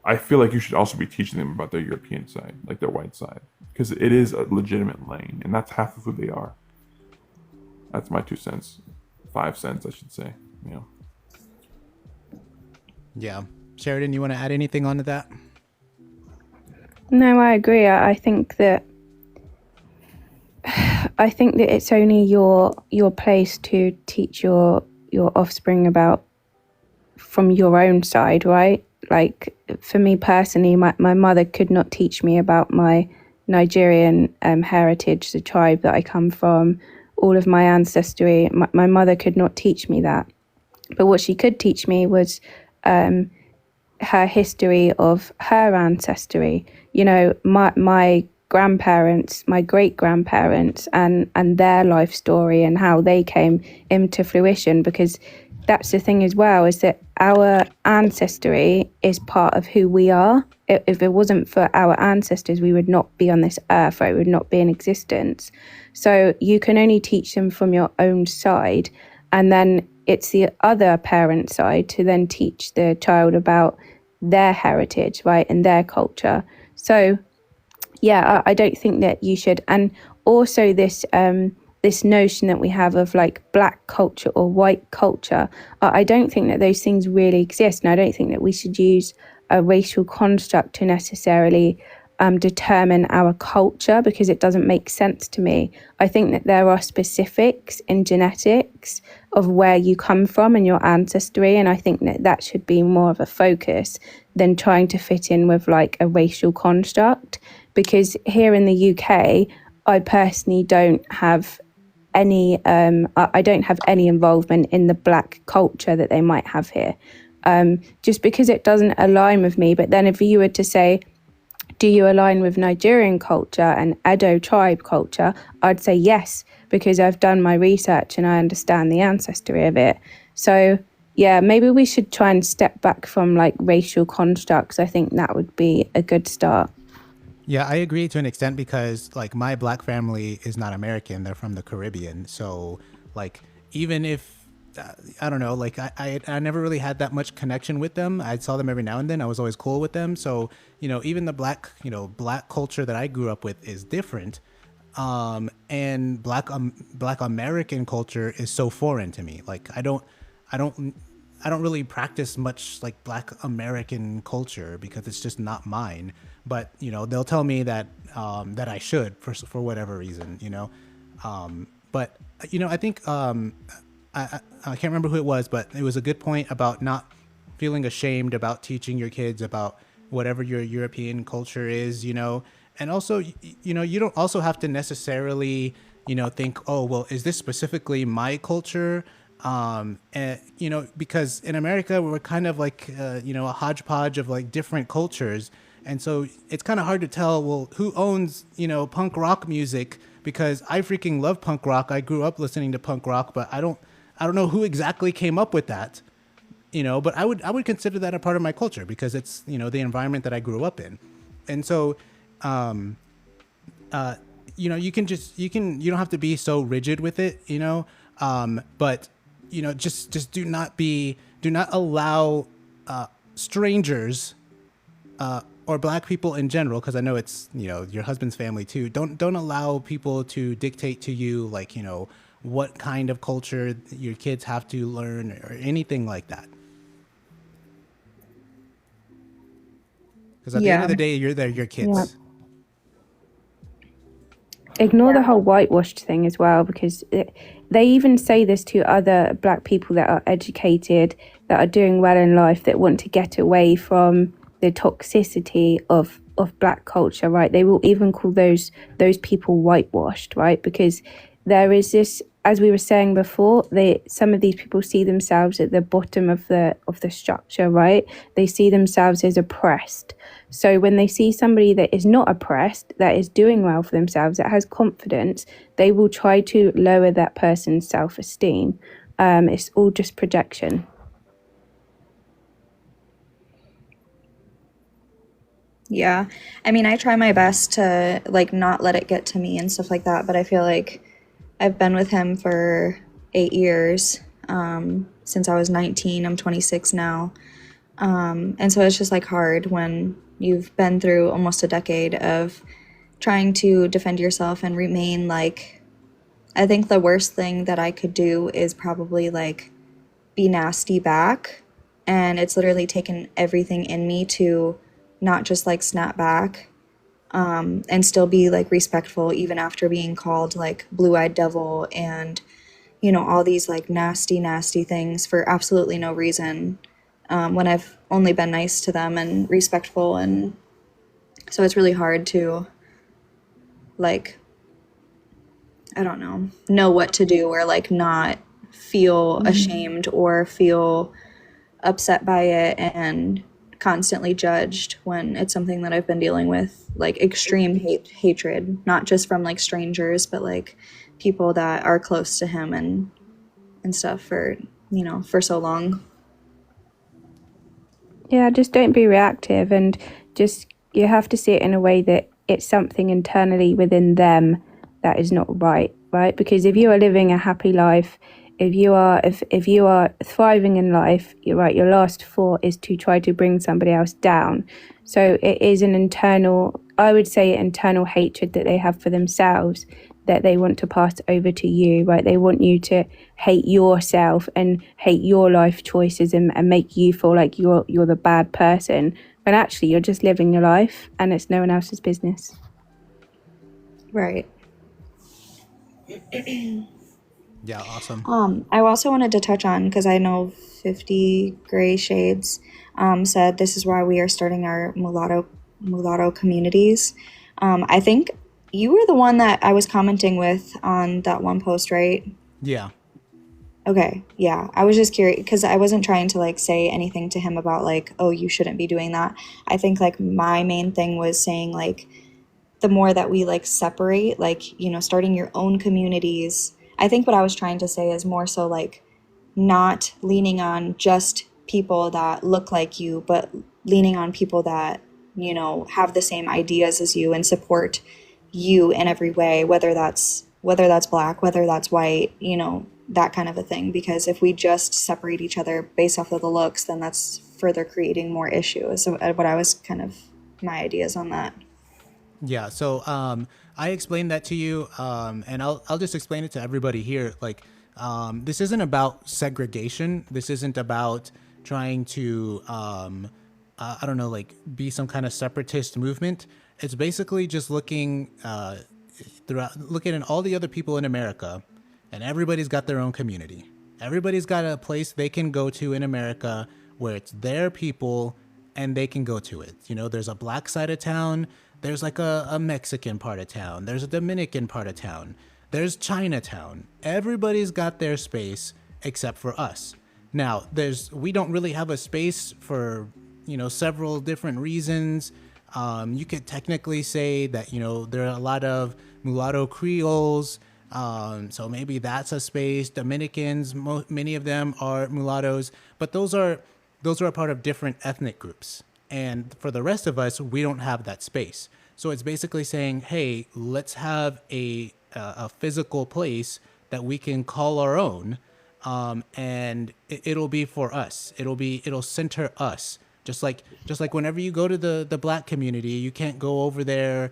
I feel like you should also be teaching them about their European side, like their white side, because it is a legitimate lane, and that's half of who they are. That's my 2 cents, 5 cents, I should say. Yeah, Sheridan, you want to add anything onto that? No, I agree. I think that it's only your place to teach your offspring about from your own side, right? Like, for me personally, my mother could not teach me about my Nigerian heritage, the tribe that I come from, all of my ancestry. My mother could not teach me that. But what she could teach me was her history of her ancestry. You know, my grandparents, my great-grandparents, and their life story and how they came into fruition, because that's the thing as well, is that our ancestry is part of who we are. If it wasn't for our ancestors, we would not be on this earth, right? We would not be in existence. So you can only teach them from your own side, and then it's the other parent side to then teach the child about their heritage, right, and their culture. So yeah, I don't think that you should. And also this notion that we have of like black culture or white culture, I don't think that those things really exist. And I don't think that we should use a racial construct to necessarily determine our culture, because it doesn't make sense to me. I think that there are specifics in genetics of where you come from and your ancestry, and I think that that should be more of a focus than trying to fit in with like a racial construct. Because here in the UK, I personally don't have any I don't have any involvement in the black culture that they might have here, just because it doesn't align with me. But then if you were to say, do you align with Nigerian culture and Edo tribe culture? I'd say yes, because I've done my research and I understand the ancestry of it. So yeah, maybe we should try and step back from like racial constructs. I think that would be a good start. Yeah, I agree to an extent, because like my black family is not American. They're from the Caribbean. So like, even if, I don't know, like I never really had that much connection with them. I saw them every now and then. I was always cool with them. So, even the black culture that I grew up with is different. And black American culture is so foreign to me. Like I don't really practice much like black American culture because it's just not mine. But they'll tell me that that I should for whatever reason. But I think I can't remember who it was, but it was a good point about not feeling ashamed about teaching your kids about whatever your European culture is. And also you don't also have to necessarily think, oh well, is this specifically my culture? And, because in America we're kind of like a hodgepodge of like different cultures, and so it's kind of hard to tell, well, who owns punk rock music, because I freaking love punk rock. I grew up listening to punk rock, but I don't know who exactly came up with that, but I would consider that a part of my culture, because it's the environment that I grew up in. And so you don't have to be so rigid with it, but just do not allow strangers or black people in general, because I know it's your husband's family too. Don't allow people to dictate to you like what kind of culture your kids have to learn or anything like that. Because at the end of the day, they're your kids. Yeah. Ignore the whole whitewashed thing as well, because they even say this to other Black people that are educated, that are doing well in life, that want to get away from the toxicity of Black culture, right? They will even call those people whitewashed, right? Because there is this, as we were saying before, some of these people see themselves at the bottom of the structure, right? They see themselves as oppressed. So when they see somebody that is not oppressed, that is doing well for themselves, that has confidence, they will try to lower that person's self-esteem. It's all just projection. Yeah. I mean, I try my best to like not let it get to me and stuff like that, but I feel like I've been with him for 8 years, since I was 19. I'm 26 now. And so it's just like hard when you've been through almost a decade of trying to defend yourself and remain like, I think the worst thing that I could do is probably like be nasty back. And it's literally taken everything in me to not just like snap back, and still be like respectful even after being called like blue-eyed devil and, you know, all these like nasty things for absolutely no reason, when I've only been nice to them and respectful. And so it's really hard to like, I don't know what to do, or like not feel ashamed or feel upset by it and constantly judged when it's something that I've been dealing with, like extreme hatred, not just from like strangers, but like people that are close to him and stuff for, you know, for so long. Yeah, just don't be reactive, and just, you have to see it in a way that it's something internally within them that is not right? Because if you are living a happy life, if you are thriving in life, you're right, your last thought is to try to bring somebody else down. So it is an internal, I would say, internal hatred that they have for themselves, that they want to pass over to you, right? They want you to hate yourself and hate your life choices and make you feel like you're the bad person, when actually you're just living your life and it's no one else's business. Right. Yeah, awesome. I also wanted to touch on, because I know 50 Gray Shades said this is why we are starting our mulatto communities. I think you were the one that I was commenting with on that one post, right? Yeah. Okay, yeah. I was just curious, because I wasn't trying to like say anything to him about like, oh, you shouldn't be doing that. I think like my main thing was saying like, the more that we like separate, like, you know, starting your own communities. I think what I was trying to say is more so like not leaning on just people that look like you, but leaning on people that, you know, have the same ideas as you and support you in every way, whether that's Black, whether that's white, you know, that kind of a thing. Because if we just separate each other based off of the looks, then that's further creating more issues. So what I was kind of, my ideas on that. Yeah, so I explained that to you, and I'll just explain it to everybody here. Like, this isn't about segregation. This isn't about trying to, I don't know, like be some kind of separatist movement. It's basically just looking looking at all the other people in America, and everybody's got their own community. Everybody's got a place they can go to in America where it's their people and they can go to it. You know, there's a Black side of town. There's like a Mexican part of town. There's a Dominican part of town. There's Chinatown. Everybody's got their space except for us. Now, we don't really have a space for, you know, several different reasons. You could technically say that, you know, there are a lot of mulatto Creoles. So maybe that's a space. Dominicans, many of them are mulattoes, but those are a part of different ethnic groups. And for the rest of us, we don't have that space. So it's basically saying, hey, let's have a physical place that we can call our own, and it'll be for us. It'll center us. Just like whenever you go to the Black community, you can't go over there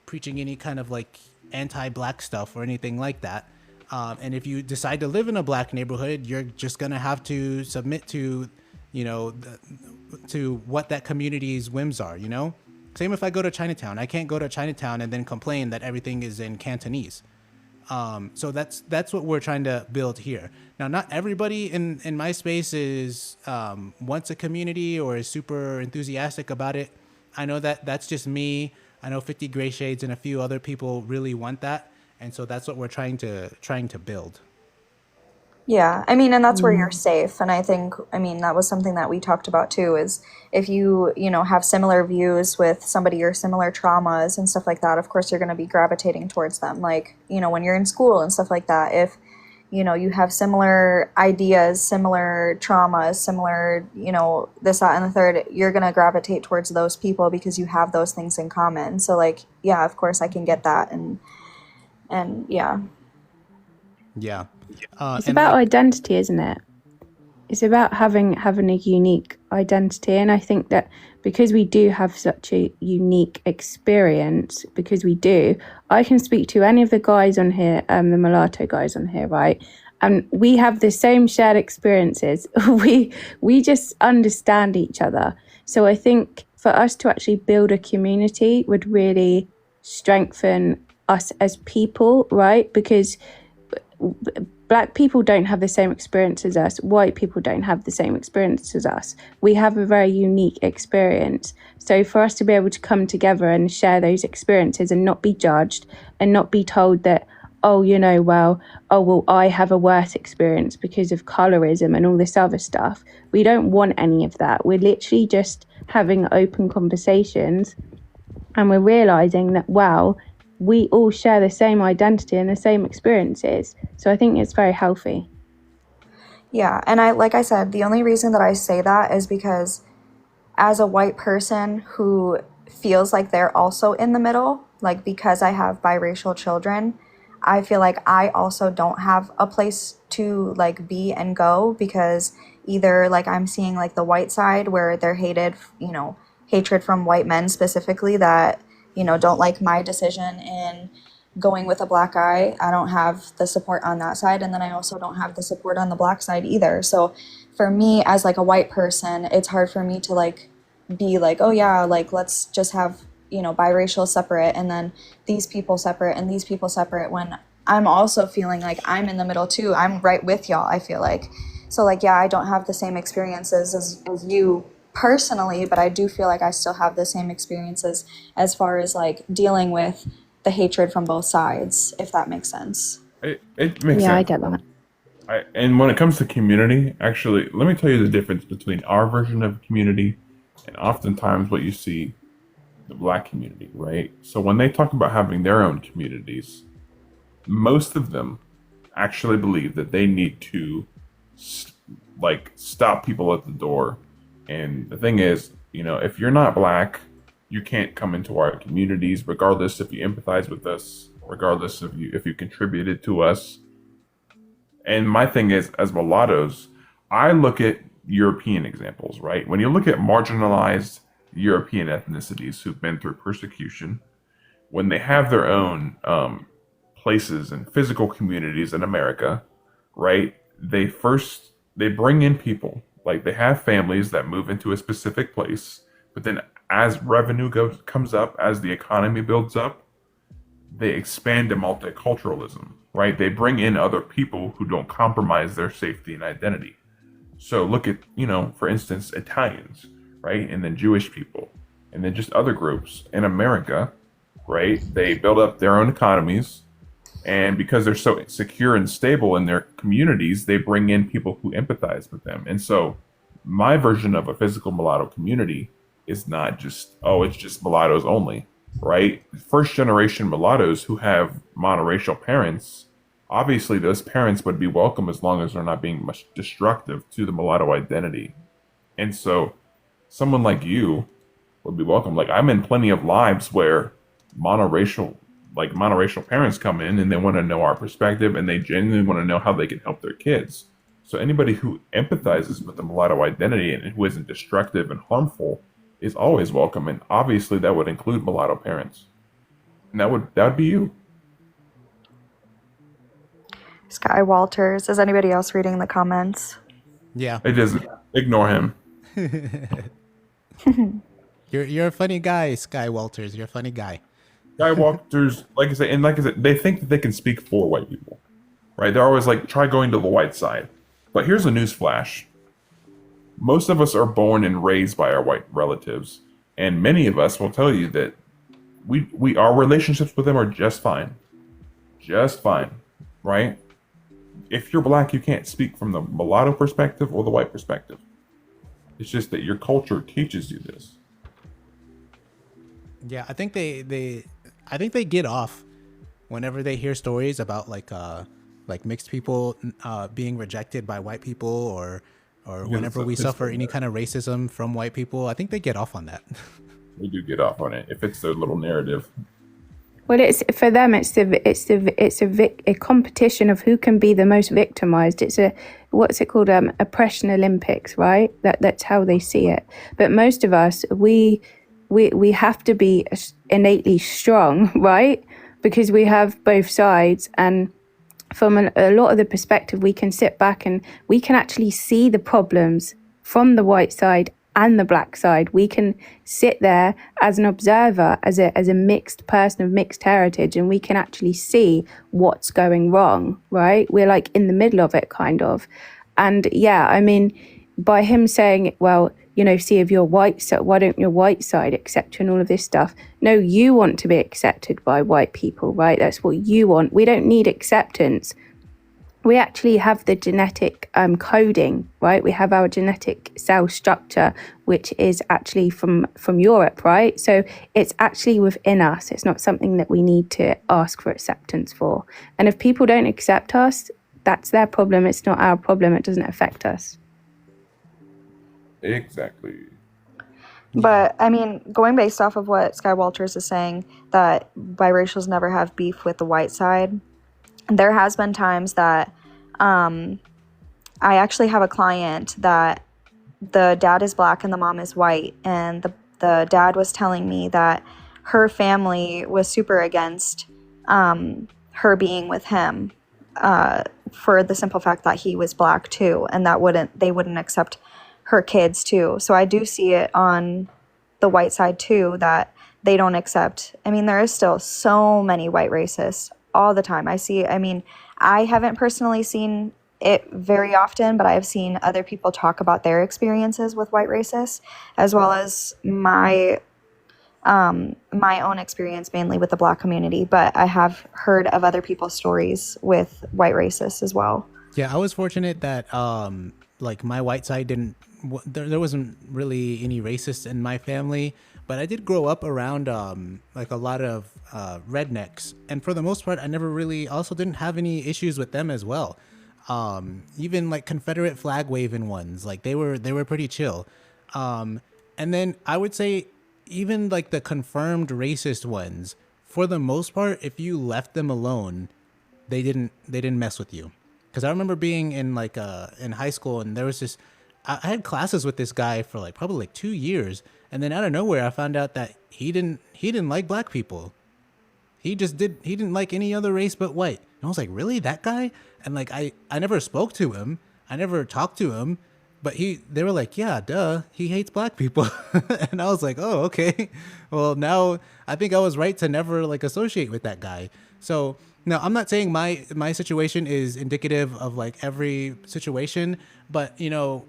preaching any kind of like anti-Black stuff or anything like that. And if you decide to live in a Black neighborhood, you're just gonna have to submit to to what that community's whims are, Same if I go to Chinatown. I can't go to Chinatown and then complain that everything is in Cantonese. So that's what we're trying to build here. Now, not everybody in my space is wants a community or is super enthusiastic about it. I know that's just me. I know 50 Gray Shades and a few other people really want that, and so that's what we're trying to build. Yeah, I mean, and that's where you're safe. And I think, that was something that we talked about too, is if you, have similar views with somebody or similar traumas and stuff like that, of course you're going to be gravitating towards them. Like, when you're in school and stuff like that, if, you have similar ideas, similar traumas, similar, this, that, and the third, you're going to gravitate towards those people because you have those things in common. So like, yeah, of course I can get that. And yeah. Yeah. It's about identity, isn't it? It's about having a unique identity. And I think that because we do have such a unique experience, I can speak to any of the guys on here, the MVLATO guys on here, right? And we have the same shared experiences. We just understand each other. So I think for us to actually build a community would really strengthen us as people, right? Because Black people don't have the same experience as us. White people don't have the same experience as us. We have a very unique experience. So for us to be able to come together and share those experiences and not be judged and not be told that, I have a worse experience because of colorism and all this other stuff. We don't want any of that. We're literally just having open conversations, and we're realizing that, wow, we all share the same identity and the same experiences. So I think it's very healthy. Yeah, and like I said, the only reason that I say that is because as a white person who feels like they're also in the middle, like because I have biracial children, I feel like I also don't have a place to like be and go, because either like I'm seeing like the white side where they're hated, hatred from white men specifically that, don't like my decision in going with a Black guy. I don't have the support on that side. And then I also don't have the support on the Black side either. So for me as like a white person, it's hard for me to like be like, oh yeah, like let's just have, biracial separate and then these people separate and these people separate, when I'm also feeling like I'm in the middle too. I'm right with y'all, I feel like. So like, yeah, I don't have the same experiences as you personally, but I do feel like I still have the same experiences as far as like dealing with the hatred from both sides, if that makes sense. It makes sense. Yeah, I get that. And when it comes to community, actually, let me tell you the difference between our version of community and oftentimes what you see the Black community, right? So when they talk about having their own communities, most of them actually believe that they need to stop people at the door. And the thing is, if you're not Black, you can't come into our communities, regardless if you empathize with us, regardless if you contributed to us. And my thing is, as mulattoes, I look at European examples, right? When you look at marginalized European ethnicities who've been through persecution, when they have their own places and physical communities in America, right? They bring in people, like they have families that move into a specific place, but then as revenue comes up, as the economy builds up, they expand to multiculturalism, right? They bring in other people who don't compromise their safety and identity. So look at, for instance, Italians, right? And then Jewish people, and then just other groups in America, right? They build up their own economies, and because they're so secure and stable in their communities, they bring in people who empathize with them. And so my version of a physical mulatto community is not just, it's just mulattoes only, right? First generation mulattoes who have monoracial parents, obviously those parents would be welcome as long as they're not being much destructive to the mulatto identity. And so someone like you would be welcome. Like I'm in plenty of lives where monoracial parents come in and they want to know our perspective and they genuinely want to know how they can help their kids. So anybody who empathizes with the mulatto identity and who isn't destructive and harmful is always welcome. And obviously that would include mulatto parents. And that would be you. Sky Walters. Is anybody else reading the comments? Yeah. It doesn't. Ignore him. You're a funny guy, Sky Walters. You're a funny guy. Skywalkers, like I said, they think that they can speak for white people, right? They're always like, try going to the white side. But here's a news flash. Most of us are born and raised by our white relatives, and many of us will tell you that our relationships with them are just fine. Just fine, right? If you're black, you can't speak from the mulatto perspective or the white perspective. It's just that your culture teaches you this. Yeah, I think they get off whenever they hear stories about like mixed people being rejected by white people, or whenever we suffer any kind of racism from white people. I think they get off on that. They do get off on it if it's their little narrative. Well, it's for them. It's a competition of who can be the most victimized. It's what's it called? Oppression Olympics, right? That's how they see it. But most of us, we have to be innately strong, right? Because we have both sides, and from a lot of the perspective, we can sit back and we can actually see the problems from the white side and the black side. We can sit there as an observer, as a mixed person of mixed heritage, and we can actually see what's going wrong, right? We're like in the middle of it, kind of. And yeah, I mean, by him saying, well, you know, see if you're white, so why don't your white side accept you and all of this stuff? No, you want to be accepted by white people, right? That's what you want. We don't need acceptance. We actually have the genetic coding, right? We have our genetic cell structure, which is actually from Europe, right? So it's actually within us. It's not something that we need to ask for acceptance for. And if people don't accept us, that's their problem. It's not our problem. It doesn't affect us. Exactly. But I mean, going based off of what Sky Walters is saying, that biracials never have beef with the white side, there has been times that I actually have a client that the dad is black and the mom is white, and the dad was telling me that her family was super against her being with him for the simple fact that he was black too, and that they wouldn't accept her kids too. So I do see it on the white side too, that they don't accept. I mean, there is still so many white racists all the time. I haven't personally seen it very often, but I've seen other people talk about their experiences with white racists, as well as my own experience mainly with the black community. But I have heard of other people's stories with white racists as well. Yeah, I was fortunate that like my white side there wasn't really any racists in my family, but I did grow up around like a lot of rednecks, and for the most part I never really also didn't have any issues with them as well. Even like Confederate flag waving ones, like they were pretty chill. And then I would say even like the confirmed racist ones, for the most part, if you left them alone, they didn't mess with you. Because I remember being in like in high school, and there was this, I had classes with this guy for like probably like 2 years, and then out of nowhere I found out that he didn't like black people. He didn't like any other race but white. And I was like, really, that guy? And like I never spoke to him, I never talked to him, but they were like, yeah, duh, he hates black people. And I was like, oh, okay. Well, now I think I was right to never like associate with that guy. So now I'm not saying my situation is indicative of like every situation, but you know,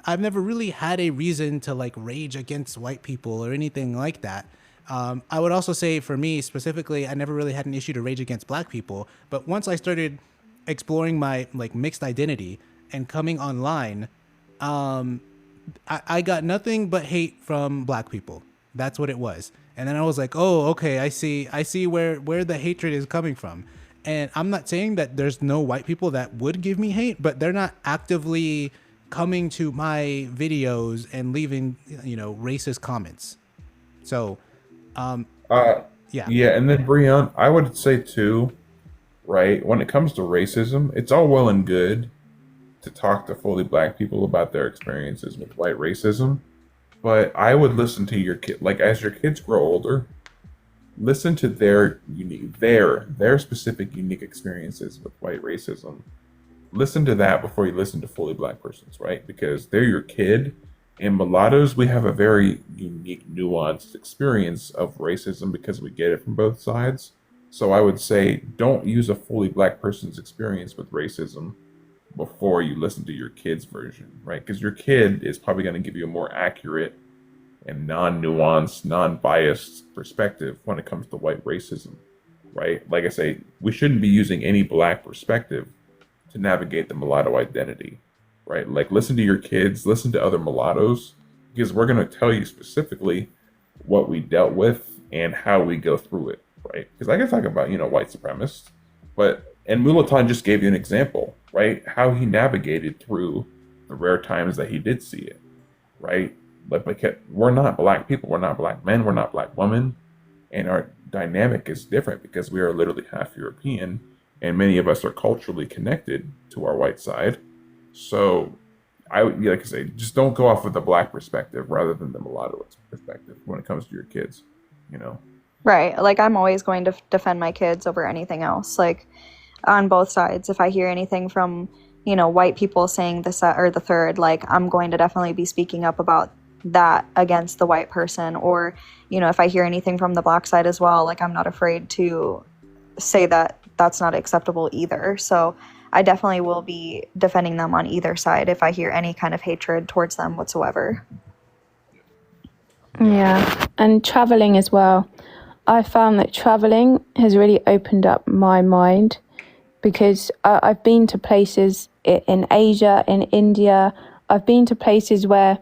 I've never really had a reason to like rage against white people or anything like that. I would also say for me specifically, I never really had an issue to rage against black people. But once I started exploring my like mixed identity and coming online, I got nothing but hate from black people. That's what it was. And then I was like, oh, okay, I see where the hatred is coming from. And I'm not saying that there's no white people that would give me hate, but they're not actively coming to my videos and leaving, you know, racist comments. So, yeah. And then Breon, I would say too, right, when it comes to racism, it's all well and good to talk to fully black people about their experiences with white racism, but I would listen to your kid, like as your kids grow older, listen to their specific unique experiences with white racism. Listen to that before you listen to fully black persons, right? Because they're your kid, And mulattoes, we have a very unique, nuanced experience of racism because we get it from both sides. So I would say don't use a fully black person's experience with racism before you listen to your kid's version, right? Because your kid is probably going to give you a more accurate and non-nuanced, non-biased perspective when it comes to white racism, right? Like I say, we shouldn't be using any black perspective to navigate the mulatto identity, right? Like listen to your kids, listen to other mulattoes, because we're going to tell you specifically what we dealt with and how we go through it, right? Because I can talk about, white supremacists, but, and Mulatan just gave you an example, right? How he navigated through the rare times that he did see it, right? Like, because we're not black people, we're not black men, we're not black women, and our dynamic is different because we are literally half European, and many of us are culturally connected to our white side. So I would, like I say, just don't go off with the black perspective rather than the mulatto perspective when it comes to your kids, Right. Like, I'm always going to defend my kids over anything else. Like, on both sides. If I hear anything from, white people saying this or the third, like, I'm going to definitely be speaking up about that against the white person. Or, if I hear anything from the black side as well, like, I'm not afraid to say that that's not acceptable either. So I definitely will be defending them on either side if I hear any kind of hatred towards them whatsoever. Yeah, and traveling as well. I found that traveling has really opened up my mind because I've been to places in Asia, in India. I've been to places where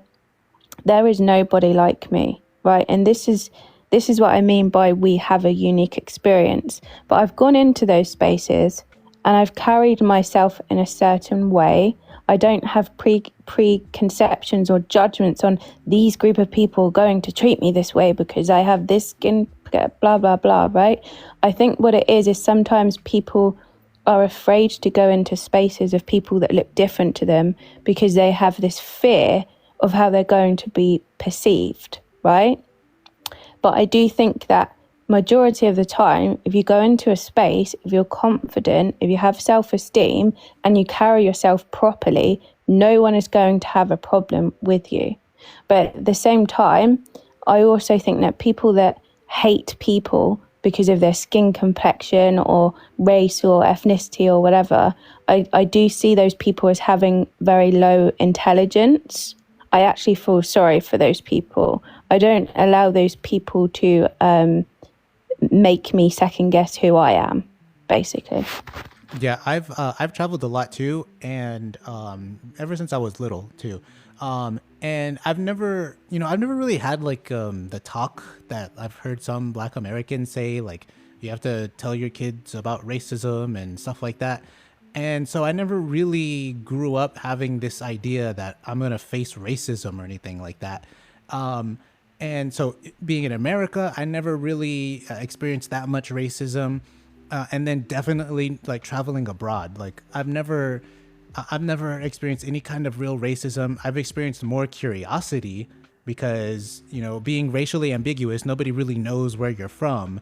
there is nobody like me, right? And this is what I mean by we have a unique experience. But I've gone into those spaces and I've carried myself in a certain way. I don't have preconceptions or judgments on these group of people going to treat me this way because I have this skin, blah, blah, blah, right? I think what it is sometimes people are afraid to go into spaces of people that look different to them because they have this fear of how they're going to be perceived, right? But I do think that majority of the time, if you go into a space, if you're confident, if you have self-esteem and you carry yourself properly, no one is going to have a problem with you. But at the same time, I also think that people that hate people because of their skin complexion or race or ethnicity or whatever, I do see those people as having very low intelligence. I actually feel sorry for those people. I don't allow those people to make me second guess who I am, basically. Yeah, I've traveled a lot too, and ever since I was little too, and I've never really had like the talk that I've heard some Black Americans say, like you have to tell your kids about racism and stuff like that. And so I never really grew up having this idea that I'm gonna face racism or anything like that. And so being in America, I never really experienced that much racism. And then definitely like traveling abroad, like I've never experienced any kind of real racism. I've experienced more curiosity because, being racially ambiguous, nobody really knows where you're from.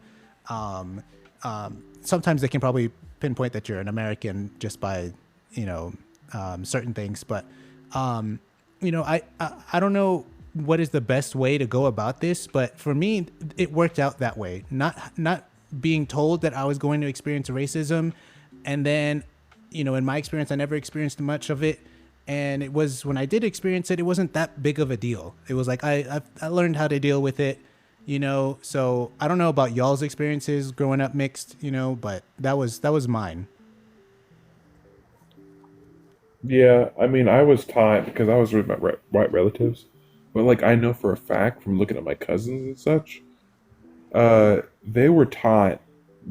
Sometimes they can probably pinpoint that you're an American just by, certain things. But, I don't know what is the best way to go about this, but for me, it worked out that way. Not being told that I was going to experience racism, and then, in my experience, I never experienced much of it. And it was when I did experience it, it wasn't that big of a deal. It was like I learned how to deal with it, So I don't know about y'all's experiences growing up mixed, but that was mine. Yeah, I mean, I was taught because I was with my white relatives, but like I know for a fact from looking at my cousins and such, they were taught,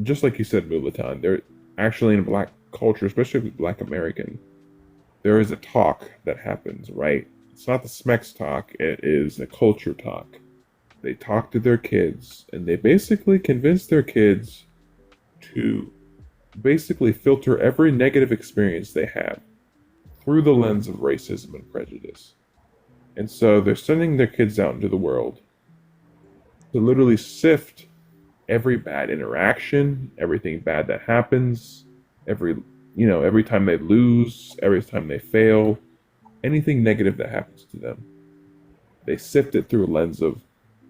just like you said, Mulatan. They're actually in black culture, especially with Black American. There is a talk that happens, right? It's not the Smex talk; it is a culture talk. They talk to their kids, and they basically convince their kids to basically filter every negative experience they have through the lens of racism and prejudice. And so they're sending their kids out into the world to literally sift every bad interaction, everything bad that happens, every time they lose, every time they fail, anything negative that happens to them. They sift it through a lens of,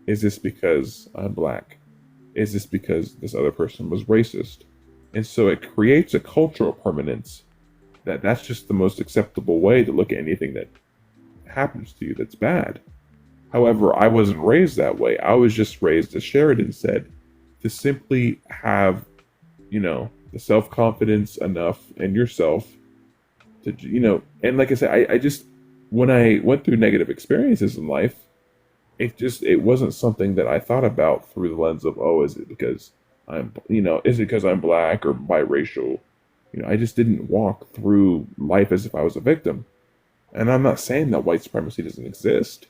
is this because I'm black? Is this because this other person was racist? And so it creates a cultural permanence that's just the most acceptable way to look at anything that happens to you that's bad. However, I wasn't raised that way. I was just raised, as Sheridan said, to simply have, the self-confidence enough in yourself to, and like I said, I just, when I went through negative experiences in life, it wasn't something that I thought about through the lens of, oh, is it because I'm black or biracial? I just didn't walk through life as if I was a victim. And I'm not saying that white supremacy doesn't exist,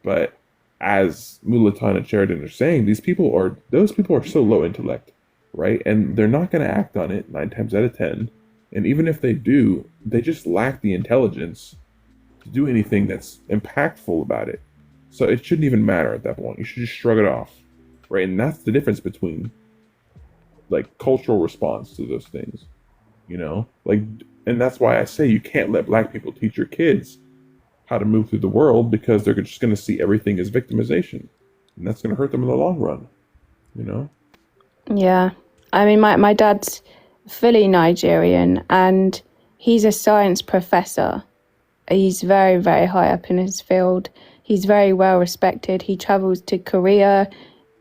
but as Mulatan and Sheridan are saying, those people are so low intellect, right? And they're not going to act on it 9 times out of 10. And even if they do, they just lack the intelligence to do anything that's impactful about it. So it shouldn't even matter at that point. You should just shrug it off, right? And that's the difference between like cultural response to those things, and that's why I say you can't let black people teach your kids how to move through the world, because they're just going to see everything as victimization, and that's going to hurt them in the long run, Yeah. I mean, my dad's fully Nigerian, and he's a science professor. He's very, very high up in his field. He's very well respected. He travels to Korea,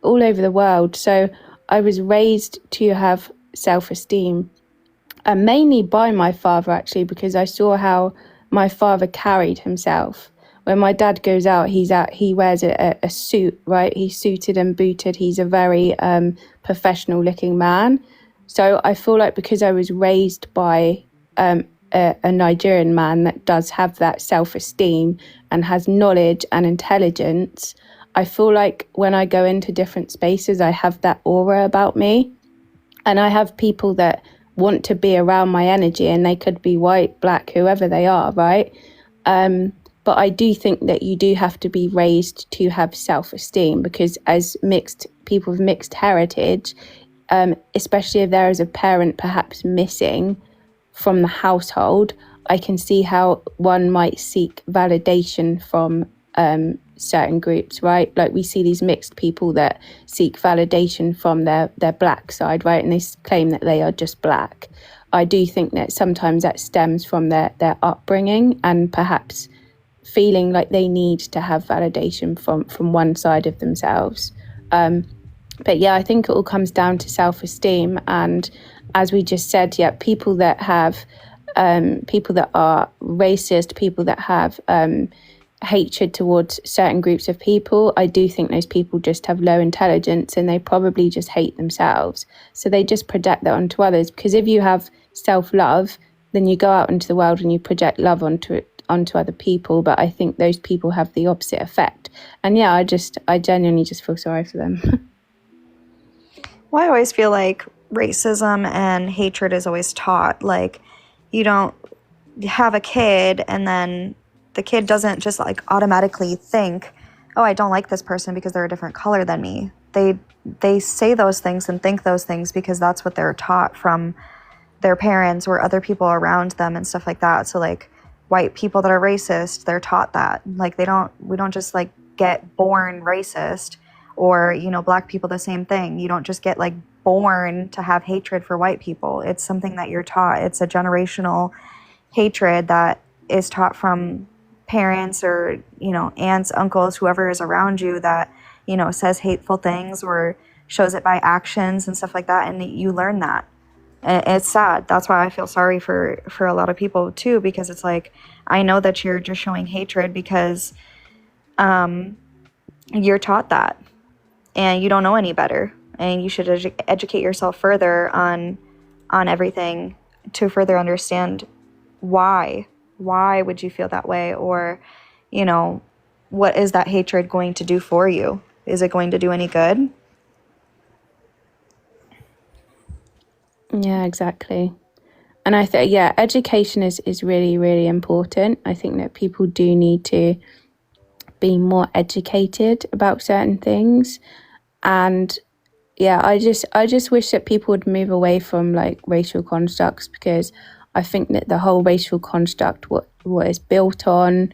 all over the world. So I was raised to have self-esteem, and mainly by my father, actually, because I saw how my father carried himself. When my dad goes out, he wears a suit, right? He's suited and booted. He's a very professional looking man. So I feel like because I was raised by a Nigerian man that does have that self-esteem and has knowledge and intelligence, I feel like when I go into different spaces, I have that aura about me. And I have people that want to be around my energy, and they could be white, black, whoever they are, right? But I do think that you do have to be raised to have self-esteem, because as mixed people with mixed heritage, especially if there is a parent perhaps missing from the household, I can see how one might seek validation from certain groups, right? Like we see these mixed people that seek validation from their black side, right? And they claim that they are just black. I do think that sometimes that stems from their upbringing, and perhaps feeling like they need to have validation from one side of themselves. But yeah, I think it all comes down to self-esteem. And as we just said, yeah, people that are racist, people that have hatred towards certain groups of people, I do think those people just have low intelligence, and they probably just hate themselves. So they just project that onto others, because if you have self-love, then you go out into the world and you project love onto other people. But I think those people have the opposite effect. And yeah, I genuinely just feel sorry for them. Well, I always feel like racism and hatred is always taught. Like, you don't have a kid and then the kid doesn't just like automatically think, oh, I don't like this person because they're a different color than me. They say those things and think those things because that's what they're taught from their parents or other people around them and stuff like that. So like white people that are racist, they're taught that. Like we don't just like get born racist, or, black people, the same thing. You don't just get like born to have hatred for white people. It's something that you're taught. It's a generational hatred that is taught from parents or, aunts, uncles, whoever is around you that, says hateful things or shows it by actions and stuff like that. And you learn that. And it's sad. That's why I feel sorry for a lot of people too, because it's like, I know that you're just showing hatred because you're taught that and you don't know any better. And you should educate yourself further on everything to further understand why would you feel that way, or what is that hatred going to do for you? Is it going to do any good? Yeah, exactly. And I think, yeah, education is really, really important. I think that people do need to be more educated about certain things. And yeah, I just wish that people would move away from like racial constructs, because I think that the whole racial construct, what is built on,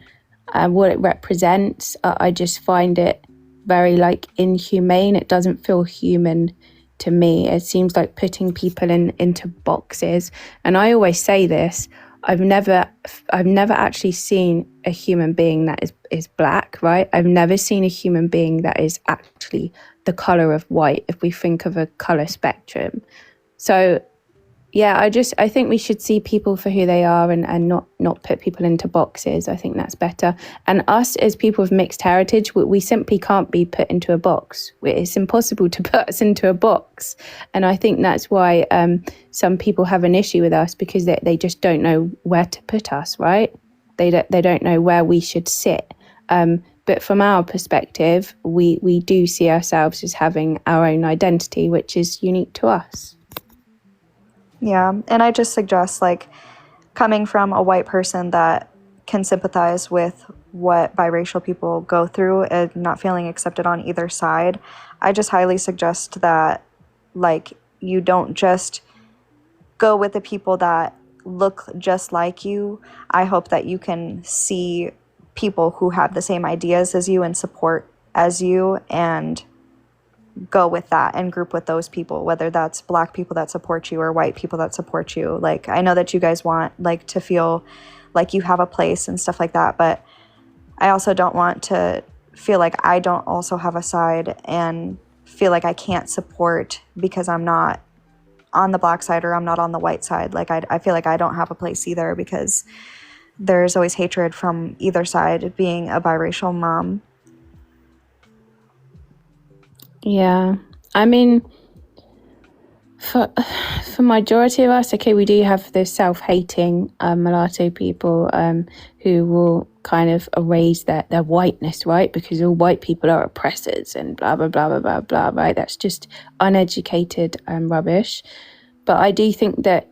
what it represents, I just find it very like inhumane. It doesn't feel human to me. It seems like putting people into boxes. And I always say this, I've never actually seen a human being that is black, right? I've never seen a human being that is actually the color of white, if we think of a color spectrum. So yeah, I think we should see people for who they are and not put people into boxes. I think that's better. And us as people of mixed heritage, we simply can't be put into a box. It's impossible to put us into a box. And I think that's why some people have an issue with us, because they just don't know where to put us, right? They don't know where we should sit. But from our perspective, we do see ourselves as having our own identity, which is unique to us. Yeah, and I just suggest, like, coming from a white person that can sympathize with what biracial people go through and not feeling accepted on either side, I just highly suggest that, like, you don't just go with the people that look just like you. I hope that you can see people who have the same ideas as you and support as you, and go with that and group with those people, whether that's black people that support you or white people that support you. Like, I know that you guys want, like, to feel like you have a place and stuff like that, but I also don't want to feel like I don't also have a side and feel like I can't support because I'm not on the black side or I'm not on the white side. Like, I feel like I don't have a place either, because there's always hatred from either side being a biracial mom. Yeah, I mean, for majority of us, okay, we do have the self-hating mulatto people who will kind of erase their whiteness, right? Because all white people are oppressors and blah, blah, blah, blah, blah, blah, right? That's just uneducated rubbish. But I do think that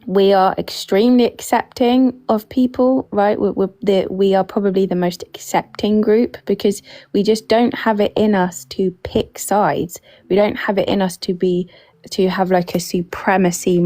we are extremely accepting of people, right? We are probably the most accepting group, because we just don't have it in us to pick sides. We don't have it in us to have like a supremacist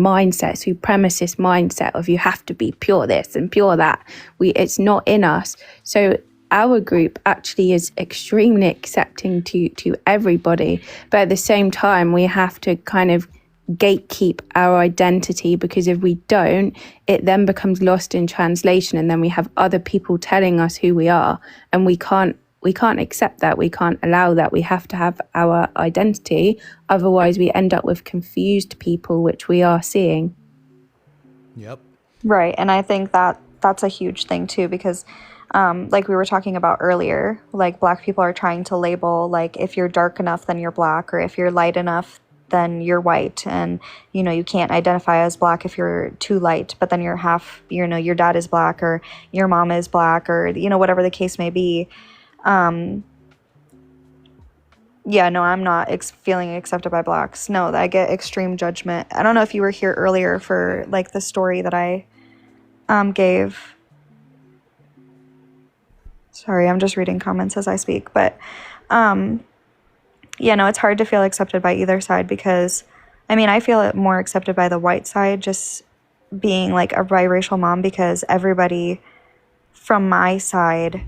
mindset of you have to be pure this and pure that. It's not in us. So our group actually is extremely accepting to everybody, but at the same time we have to kind of gatekeep our identity, because if we don't, it then becomes lost in translation, and then we have other people telling us who we are, and we can't accept that. We can't allow that. We have to have our identity, otherwise we end up with confused people, which we are seeing. Yep. Right, and I think that that's a huge thing too, because like we were talking about earlier, like, black people are trying to label, like, if you're dark enough then you're black, or if you're light enough then you're white, and you can't identify as black if you're too light, but then you're half, your dad is black or your mom is black, or whatever the case may be. I'm not feeling accepted by blacks. No, I get extreme judgment. I don't know if you were here earlier for, like, the story that I gave. Sorry, I'm just reading comments as I speak, but it's hard to feel accepted by either side, because I feel it more accepted by the white side, just being like a biracial mom, because everybody from my side,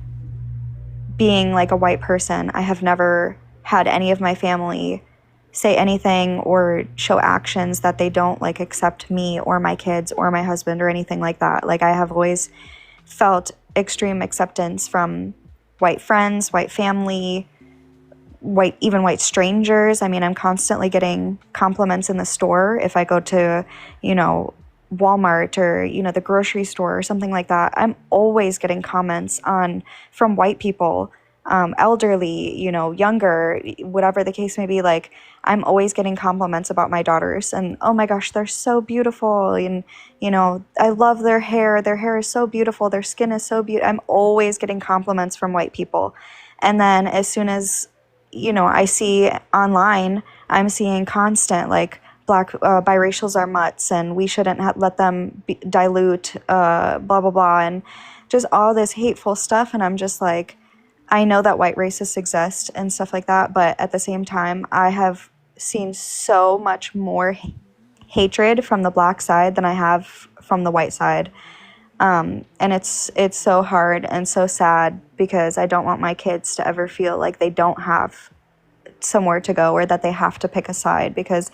being like a white person, I have never had any of my family say anything or show actions that they don't, like, accept me or my kids or my husband or anything like that. Like, I have always felt extreme acceptance from white friends, white family, even white strangers. I'm constantly getting compliments in the store. If I go to, Walmart or, the grocery store or something like that, I'm always getting comments from white people, elderly, younger, whatever the case may be. Like, I'm always getting compliments about my daughters, and, oh my gosh, they're so beautiful. And, I love their hair. Their hair is so beautiful. Their skin is so beautiful. I'm always getting compliments from white people. And then as soon as I see online, I'm seeing constant, like, black biracials are mutts and we shouldn't let them dilute, blah, blah, blah, and just all this hateful stuff. And I'm just like, I know that white racists exist and stuff like that, but at the same time, I have seen so much more hatred from the black side than I have from the white side. And it's so hard and so sad because I don't want my kids to ever feel like they don't have somewhere to go or that they have to pick a side, because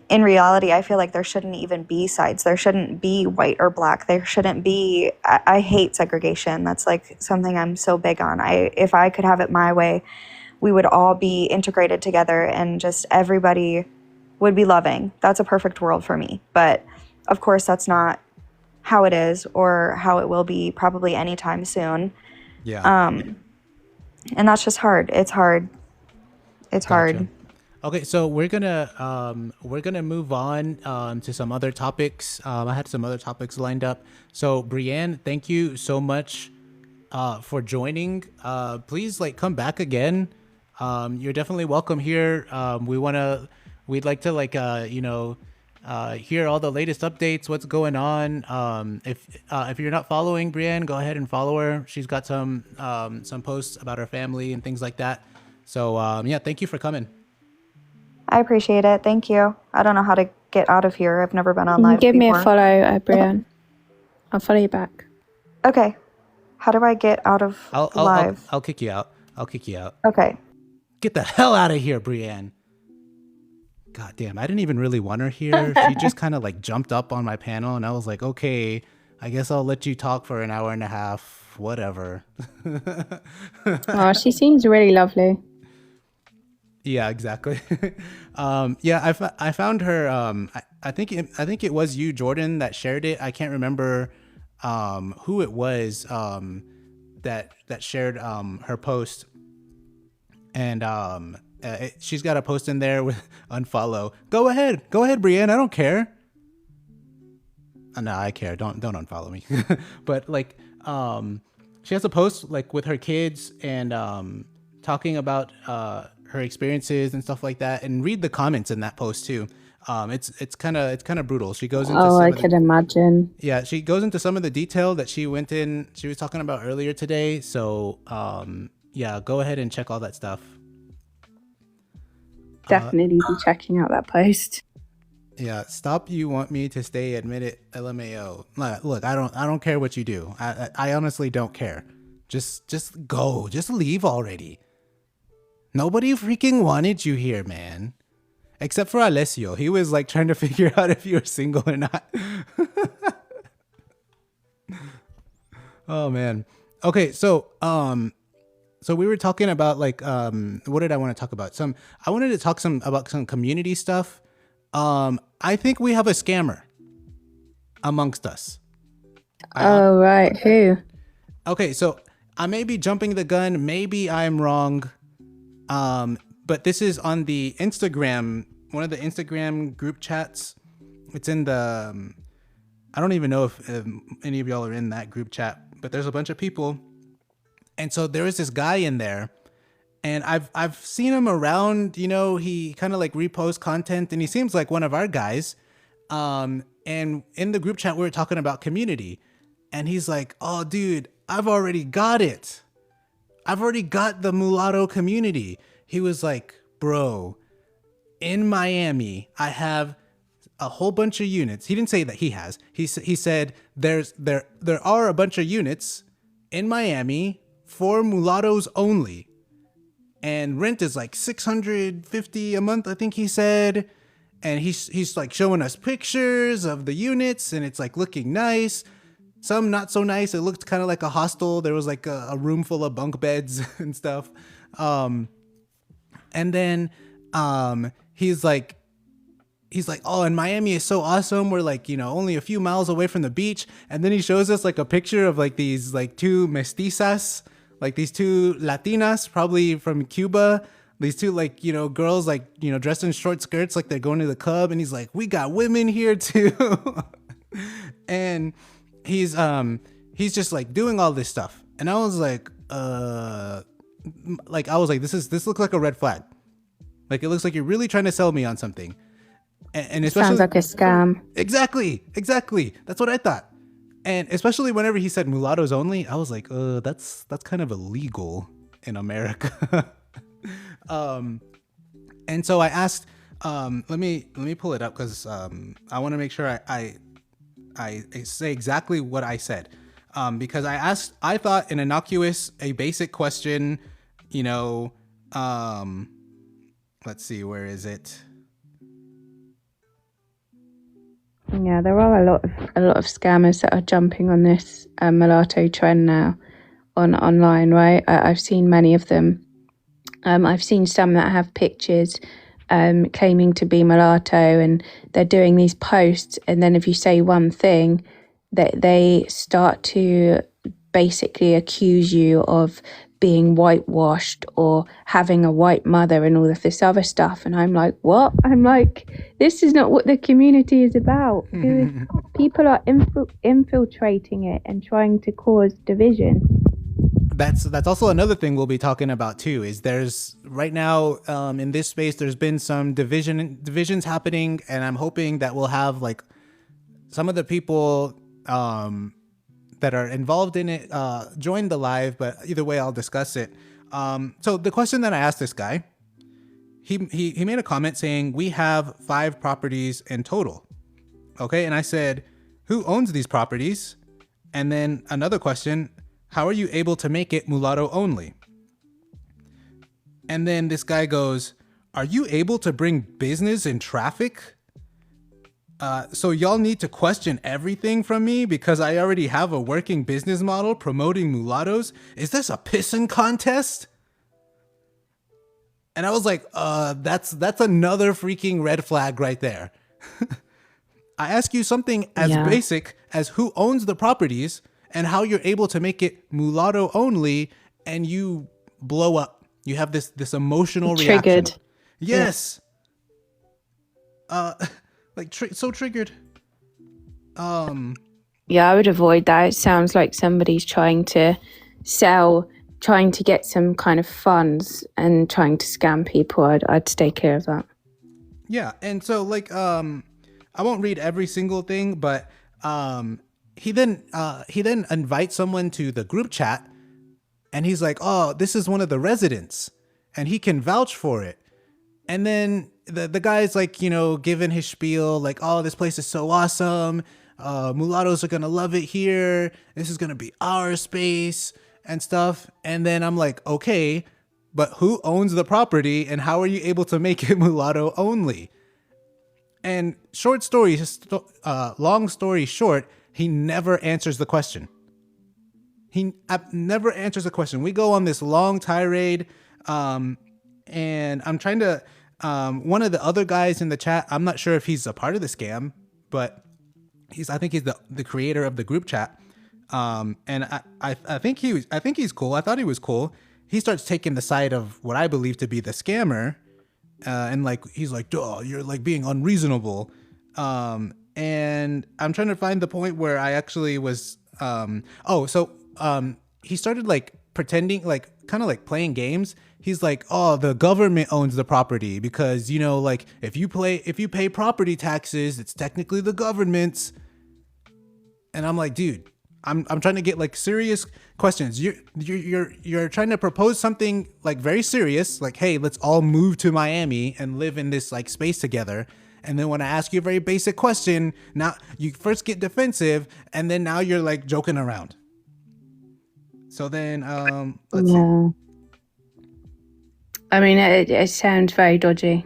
in reality, I feel like there shouldn't even be sides. There shouldn't be white or black. There shouldn't be, I hate segregation. That's like something I'm so big on. If I could have it my way, we would all be integrated together and just everybody would be loving. That's a perfect world for me. But of course, that's not how it is or how it will be probably anytime soon. Yeah. And that's just hard. It's hard. It's hard. Okay, so we're gonna move on to some other topics. I had some other topics lined up. So Brianne, thank you so much for joining. Please come back again. You're definitely welcome here. We'd like to hear all the latest updates, what's going on. If you're not following Brianne, go ahead and follow her. She's got some posts about her family and things like that. So thank you for coming. I appreciate it. Thank you. I don't know how to get out of here. I've never been on live Give before. me a follow, Brianne. I'll follow you back. Okay. How do I get out of live? I'll kick you out. Okay. Get the hell out of here, Brianne. God damn, I didn't even really want her here. She just kind of jumped up on my panel, and I was like, okay, I guess I'll let you talk for an hour and a half, whatever. Oh, she seems really lovely. Yeah, exactly. I found her. I think it was you, Jordan, that shared it. I can't remember who it was that shared her post, and she's got a post in there with unfollow. Go ahead, Brianne. I don't care. No, I care. Don't unfollow me. But she has a post with her kids and talking about her experiences and stuff like that, and read the comments in that post too. It's kind of brutal. She goes into I could imagine. Yeah, she goes into some of the detail that she was talking about earlier today. So go ahead and check all that stuff. Definitely be checking out that post. Yeah, stop. You want me to stay? Admit it. LMAO. Look, I don't care what you do. I honestly don't care. Just go. Just leave already. Nobody freaking wanted you here, man. Except for Alessio. He was trying to figure out if you were single or not. Oh man. Okay, so we were talking about what did I want to talk about? I wanted to talk about some community stuff. I think we have a scammer amongst us. Oh right, who? Okay, so I may be jumping the gun, maybe I'm wrong. But this is on the Instagram, one of the Instagram group chats. It's in the, I don't even know if any of y'all are in that group chat, but there's a bunch of people. And so there is this guy in there, and I've seen him around, he kind of reposts content, and he seems like one of our guys. And in the group chat, we were talking about community, and he's like, oh dude, I've already got it. I've already got the mulatto community. He was like, bro, in Miami, I have a whole bunch of units. He didn't say that he has. He said there are a bunch of units in Miami for mulattoes only. And rent is $650 a month, I think he said. And he's showing us pictures of the units, and it's looking nice. Some not so nice. It looked kind of like a hostel. There was a room full of bunk beds and stuff. And then he's like, oh, and Miami is so awesome. We're only a few miles away from the beach. And then he shows us a picture of these two mestizas, these two Latinas, probably from Cuba. These two girls dressed in short skirts they're going to the club. And he's like, we got women here too. And he's just doing all this stuff, and I was this looks like a red flag. It looks like you're really trying to sell me on something, and especially sounds like a scam. Exactly. That's what I thought, and especially whenever he said mulattoes only, I was like, that's kind of illegal in America. And so I asked, let me pull it up because I want to make sure I say exactly what I said, because I thought an innocuous, a basic question, you know, let's see, where is it? Yeah, there are a lot of scammers that are jumping on this mulatto trend now online, right? I've seen many of them. I've seen some that have pictures claiming to be mulatto, and they're doing these posts, and then if you say one thing, that they start to basically accuse you of being whitewashed or having a white mother and all of this other stuff. And I'm like, what? I'm like, this is not what the community is about. People are infiltrating it and trying to cause division. That's also another thing we'll be talking about too, is there's right now in this space, there's been some divisions happening, and I'm hoping that we'll have like some of the people that are involved in it join the live, but either way, I'll discuss it. So the question that I asked this guy, he made a comment saying, we have 5 properties in total. Okay. And I said, who owns these properties? And then another question, how are you able to make it mulatto only? And then this guy goes, are you able to bring business and traffic? So y'all need to question everything from me because I already have a working business model promoting mulattoes? Is this a pissing contest? And I was like, that's another freaking red flag right there. I ask you something as basic as who owns the properties and how you're able to make it mulatto only, and you blow up. You have this emotional Triggered. reaction. Yes. Yeah. So triggered. Yeah, I would avoid that. It sounds like somebody's trying to get some kind of funds and trying to scam people. I'd stay clear of that. Yeah, and so like I won't read every single thing, but he then invites someone to the group chat, and he's like, oh, this is one of the residents and he can vouch for it. And then the guy's like, you know, giving his spiel like, oh, this place is so awesome. Mulattoes are going to love it here. This is going to be our space and stuff. And then I'm like, okay, but who owns the property and how are you able to make it mulatto only? And long story short, he never answers the question. He never answers the question. We go on this long tirade, and I'm trying to, one of the other guys in the chat, I'm not sure if he's a part of the scam, but I think he's the creator of the group chat. And I think he's cool. I thought he was cool. He starts taking the side of what I believe to be the scammer. And like, he's like, duh, you're like being unreasonable. And I'm trying to find the point where I actually was, he started like pretending, like kind of like playing games. He's like, oh, the government owns the property because, you know, like if you pay property taxes, it's technically the government's. And I'm like, dude, I'm trying to get like serious questions. You're trying to propose something like very serious, like, hey, let's all move to Miami and live in this like space together. And then when I ask you a very basic question, now you first get defensive, and then now you're like joking around. So then, let's see. I mean, it sounds very dodgy.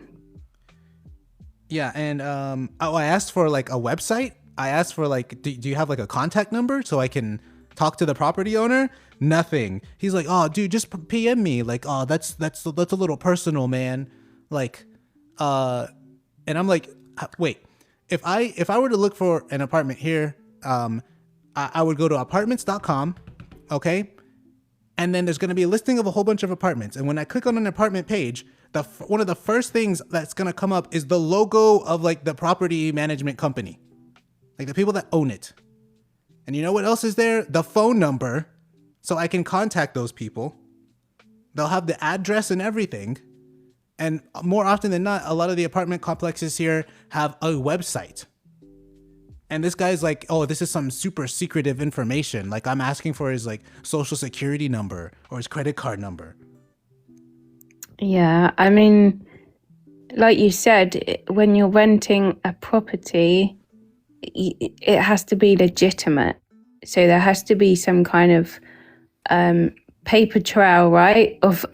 Yeah, and I asked for like a website. I asked for like, do you have like a contact number so I can talk to the property owner? Nothing. He's like, oh, dude, just PM me. Like, oh, that's a little personal, man. Like, and I'm like, wait, if I were to look for an apartment here, I would go to apartments.com, okay? And then there's going to be a listing of a whole bunch of apartments. And when I click on an apartment page, one of the first things that's going to come up is the logo of like the property management company, like the people that own it. And you know what else is there? The phone number, so I can contact those people. They'll have the address and everything. And more often than not, a lot of the apartment complexes here have a website. And this guy's like, oh, this is some super secretive information. Like I'm asking for his like social security number or his credit card number. Yeah, I mean, like you said, when you're renting a property, it has to be legitimate. So there has to be some kind of paper trail, right, of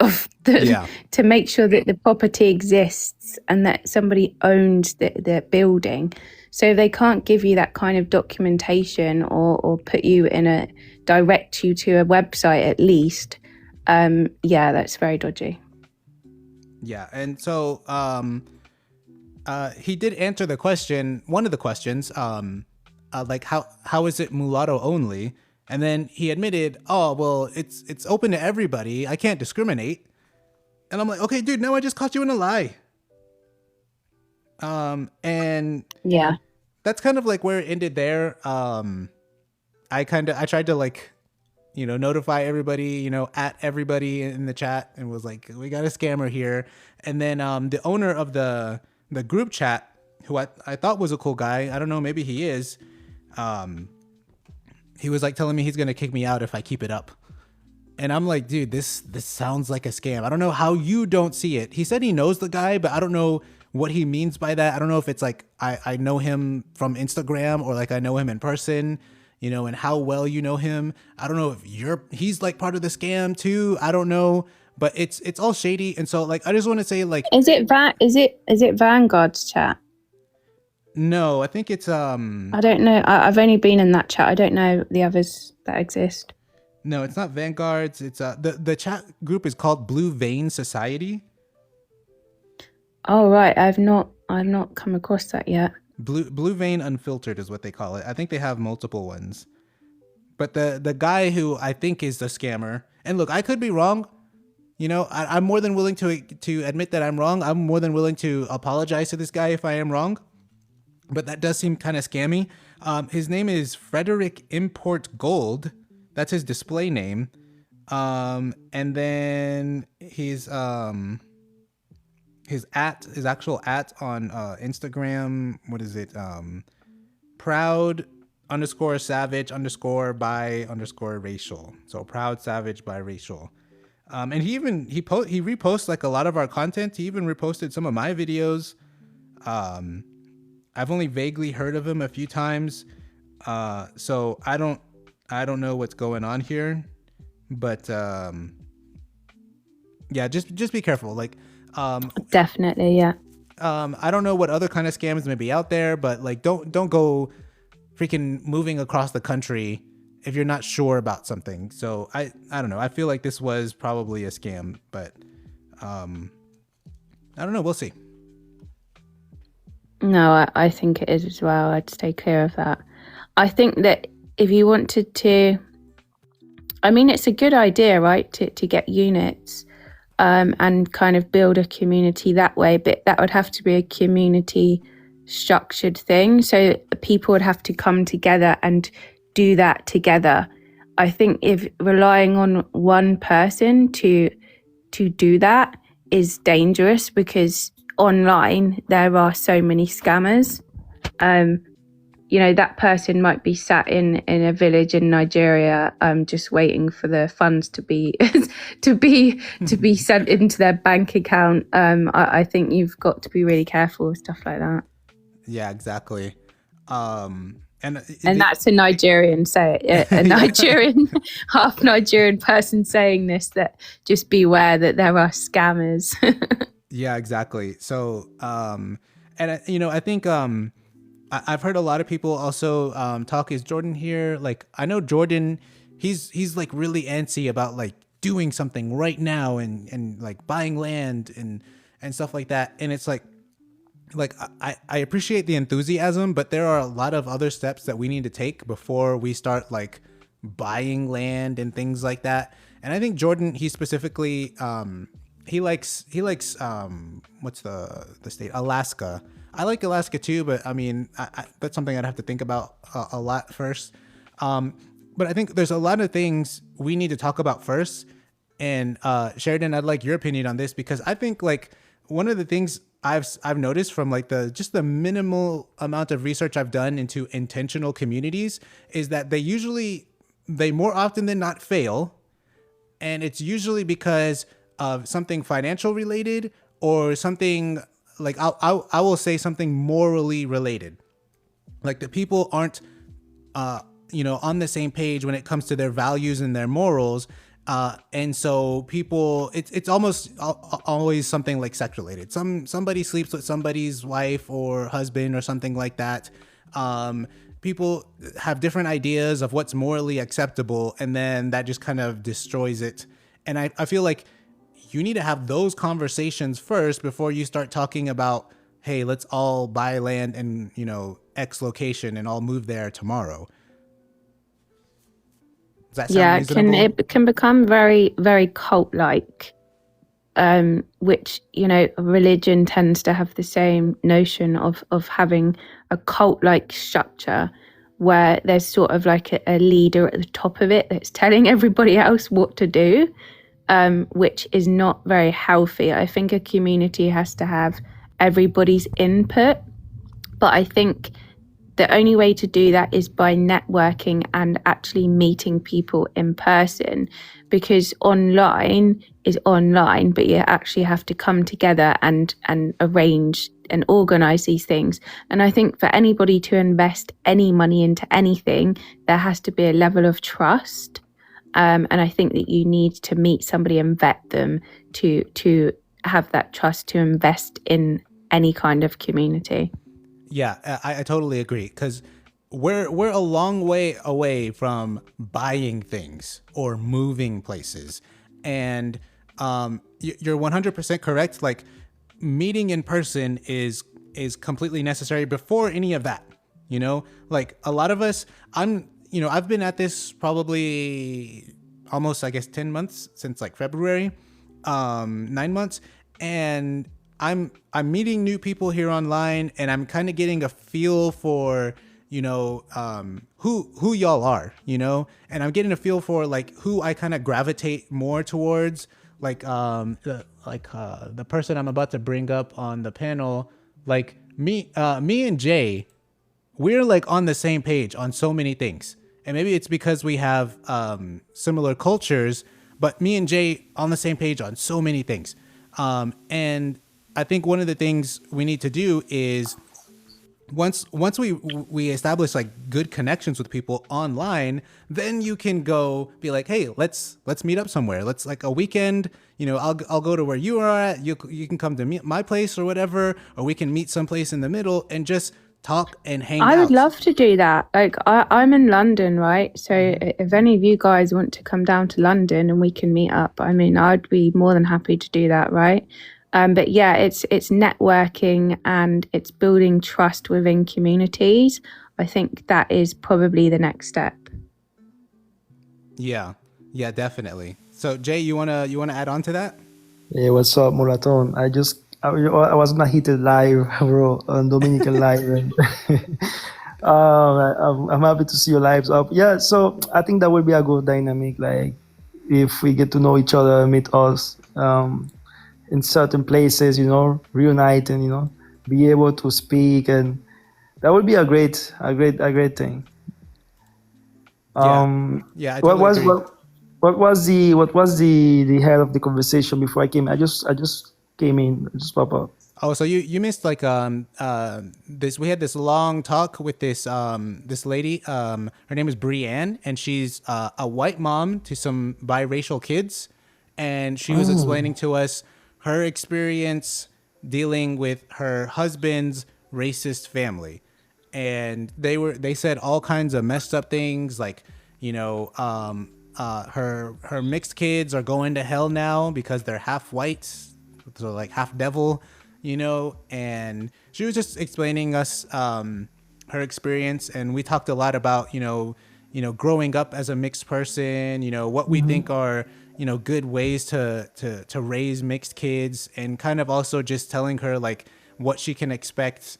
the to make sure that the property exists and that somebody owns the building. So they can't give you that kind of documentation or put you in a direct you to a website at least. That's very dodgy. Yeah, and so he did answer the question, one of the questions, like how is it mulatto only? And then he admitted, oh, well, it's open to everybody. I can't discriminate. And I'm like, okay, dude, now I just caught you in a lie. And yeah, that's kind of like where it ended there. I tried to like, notify everybody, at everybody in the chat, and was like, we got a scammer here. And then the owner of the group chat, who I thought was a cool guy, I don't know, maybe he is, he was like telling me he's gonna kick me out if I keep it up. And I'm like, dude, this sounds like a scam. I don't know how you don't see it. He said he knows the guy, but I don't know what he means by that. I don't know if it's like I know him from Instagram or like I know him in person, and how well you know him. I don't know if he's like part of the scam too. I don't know, but it's all shady. And so like I just want to say, like, is it Vanguard's chat? No, I think it's I don't know. I've only been in that chat. I don't know the others that exist. No, it's not Vanguard's. It's the chat group is called Blue Vein Society. Oh right, I've not come across that yet. Blue Vein Unfiltered is what they call it. I think they have multiple ones. But the guy who I think is the scammer, and look, I could be wrong. I'm more than willing to admit that I'm wrong. I'm more than willing to apologize to this guy if I am wrong. But that does seem kind of scammy. His name is Frederick Import Gold. That's his display name. And then his actual at on Instagram, what is it? Proud_savage_by_racial. So proud savage biracial. And he reposts like a lot of our content. He even reposted some of my videos. I've only vaguely heard of him a few times. So I don't know what's going on here, but just be careful. Like, definitely, yeah. I don't know what other kind of scams may be out there, but like, don't go freaking moving across the country if you're not sure about something. So I don't know. I feel like this was probably a scam, but I don't know. We'll see. No, I think it is as well. I'd stay clear of that. I think that if you wanted to, I mean, it's a good idea, right, to get units and kind of build a community that way, but that would have to be a community structured thing. So people would have to come together and do that together. I think if relying on one person to do that is dangerous, because online there are so many scammers. That person might be sat in a village in Nigeria, just waiting for the funds to be to be sent into their bank account. I think you've got to be really careful with stuff like that. Yeah, exactly. And that's a Nigerian a Nigerian half Nigerian person saying this, that just beware that there are scammers. Yeah, exactly. So, and I think I've heard a lot of people also talk. Is Jordan here? Like, I know Jordan, he's like really antsy about like doing something right now and like buying land and stuff like that. And it's like I appreciate the enthusiasm, but there are a lot of other steps that we need to take before we start like buying land and things like that. And I think Jordan, he specifically, he likes what's the state? Alaska. I like Alaska too, but I mean, that's something I'd have to think about a lot first. But I think there's a lot of things we need to talk about first. And Sheridan, I'd like your opinion on this, because I think like one of the things I've noticed from like the minimal amount of research I've done into intentional communities is that they more often than not fail. And it's usually because of something financial related or something like I will say something morally related. Like the people aren't on the same page when it comes to their values and their morals. And so people, it's almost always something like sex related. Somebody sleeps with somebody's wife or husband or something like that. People have different ideas of what's morally acceptable, and then that just kind of destroys it. And I feel like you need to have those conversations first before you start talking about, hey, let's all buy land in, X location and all move there tomorrow. Does that sound reasonable? It can become very, very cult-like, which, religion tends to have the same notion of having a cult-like structure where there's sort of like a leader at the top of it that's telling everybody else what to do, which is not very healthy. I think a community has to have everybody's input, but I think the only way to do that is by networking and actually meeting people in person, because online is online, but you actually have to come together and arrange and organize these things. And I think for anybody to invest any money into anything, there has to be a level of trust. And I think that you need to meet somebody and vet them to have that trust to invest in any kind of community. Yeah, I totally agree, because we're a long way away from buying things or moving places. And you're 100% correct. Like, meeting in person is completely necessary before any of that. Like a lot of us, I've been at this probably almost, I guess, 10 months since like February, 9 months. And I'm meeting new people here online, and I'm kind of getting a feel for, who y'all are, and I'm getting a feel for like who I kind of gravitate more towards. Like, the person I'm about to bring up on the panel, like me and Jay, we're like on the same page on so many things. And maybe it's because we have similar cultures, but me and Jay on the same page on so many things. And I think one of the things we need to do is once we establish like good connections with people online, then you can go be like, hey, let's meet up somewhere. Let's like a weekend, I'll go to where you are at. You can come to my place or whatever, or we can meet someplace in the middle and just talk and hang out. I would love to do that. Like I'm in London, right? So if any of you guys want to come down to London and we can meet up, I mean, I'd be more than happy to do that, right? But yeah, it's networking and it's building trust within communities. I think that is probably the next step. Yeah, definitely. So Jay, you wanna add on to that? Hey, what's up, Mulaton? I was on a heated live, bro, on Dominican live. And I'm happy to see your lives up. Yeah, so I think that would be a good dynamic. Like if we get to know each other, meet us. In certain places, reunite and be able to speak, and that would be a great thing. I totally agree. What was the head of the conversation before I came? I just came in, just pop up. Oh, so you missed like this. We had this long talk with this lady. Her name is Brianne, and she's a white mom to some biracial kids, and she was explaining to us her experience dealing with her husband's racist family. And they said all kinds of messed up things, like, her mixed kids are going to hell now because they're half white, so like half devil, and she was just explaining us her experience, and we talked a lot about, growing up as a mixed person, what we think are good ways to raise mixed kids, and kind of also just telling her like what she can expect,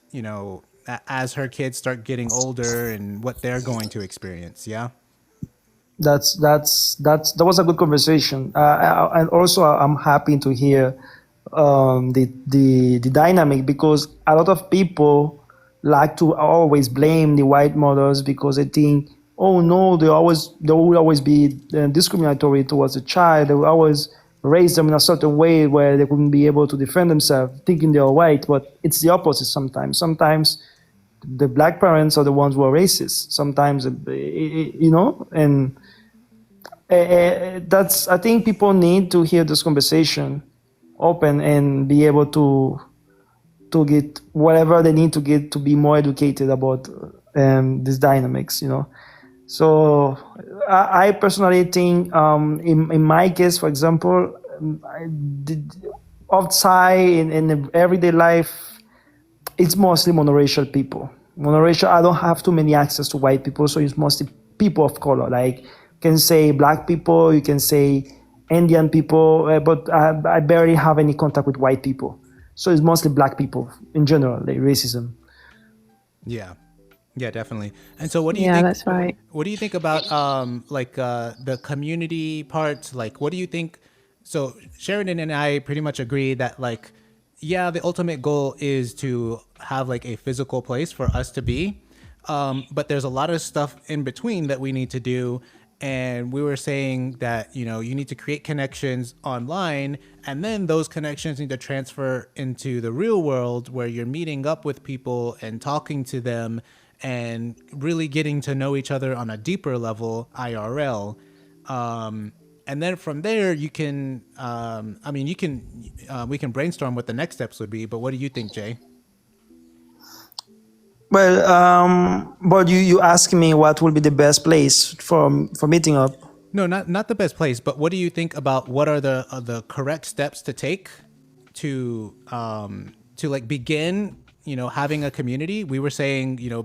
as her kids start getting older and what they're going to experience. Yeah. That was a good conversation. And also I'm happy to hear the dynamic, because a lot of people like to always blame the white mothers because they think, oh no, they will always be discriminatory towards the child. They will always raise them in a certain way where they wouldn't be able to defend themselves, thinking they are white. But it's the opposite sometimes. Sometimes the black parents are the ones who are racist sometimes, you know, and that's, I think people need to hear this conversation open and be able to get whatever they need to get to be more educated about these dynamics, you know. So I personally think in my case, for example, outside in everyday life, it's mostly monoracial people. Monoracial, I don't have too many access to white people, so it's mostly people of color. Like, you can say black people, you can say Indian people, but I barely have any contact with white people. So it's mostly black people in general, like racism. Yeah. Yeah, definitely. And so what do you think? Yeah, that's right. What do you think about the community part? Like, what do you think? So Sheridan and I pretty much agree that, like, yeah, the ultimate goal is to have like a physical place for us to be. But there's a lot of stuff in between that we need to do. And we were saying that, you know, you need to create connections online, and then those connections need to transfer into the real world where you're meeting up with people and talking to them and really getting to know each other on a deeper level, IRL. And then from there, you can, we can brainstorm what the next steps would be. But what do you think, Jay? Well, but you ask me what will be the best place for meeting up. No, not the best place, but what do you think about what are the correct steps to take to like begin, you know, having a community? We were saying, you know,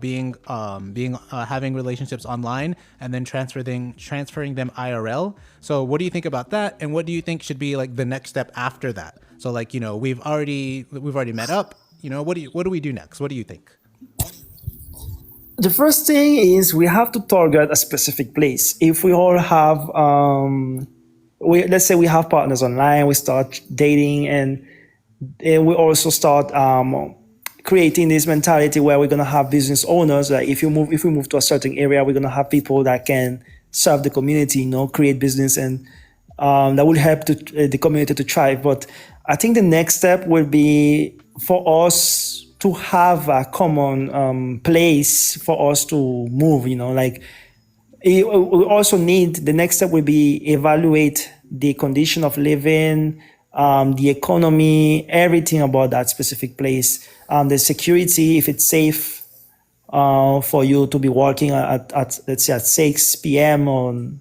having relationships online and then transferring them IRL. So what do you think about that? And what do you think should be like the next step after that? So like, you know, we've already met up, you know, what do we do next? What do you think? The first thing is we have to target a specific place. If we all have, let's say we have partners online, we start dating, and we also start creating this mentality where we're gonna have business owners. Like if we move to a certain area, we're gonna have people that can serve the community, you know, create business, and that will help the community to thrive. But I think the next step will be for us to have a common place for us to move, you know, like we also need, the next step will be evaluate the condition of living, the economy, everything about that specific place, the security, if it's safe for you to be working at let's say at 6 p.m. or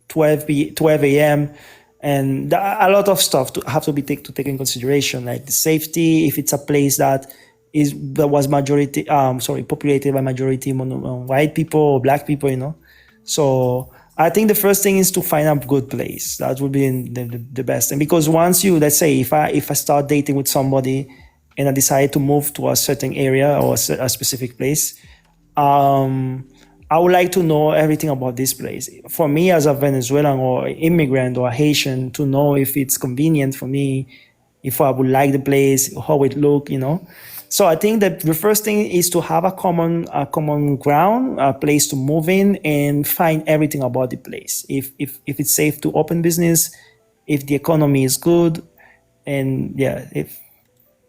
12 a.m. And a lot of stuff have to take in consideration, like the safety, if it's a place that was populated by majority white people or black people, you know. So I think the first thing is to find a good place. That would be the best. And because once you, let's say, if I start dating with somebody and I decide to move to a certain area or a specific place, I would like to know everything about this place. For me as a Venezuelan or immigrant or Haitian, to know if it's convenient for me, if I would like the place, how it look, you know. So I think that the first thing is to have a common ground, a place to move in, and find everything about the place. If it's safe to open business, if the economy is good, and yeah,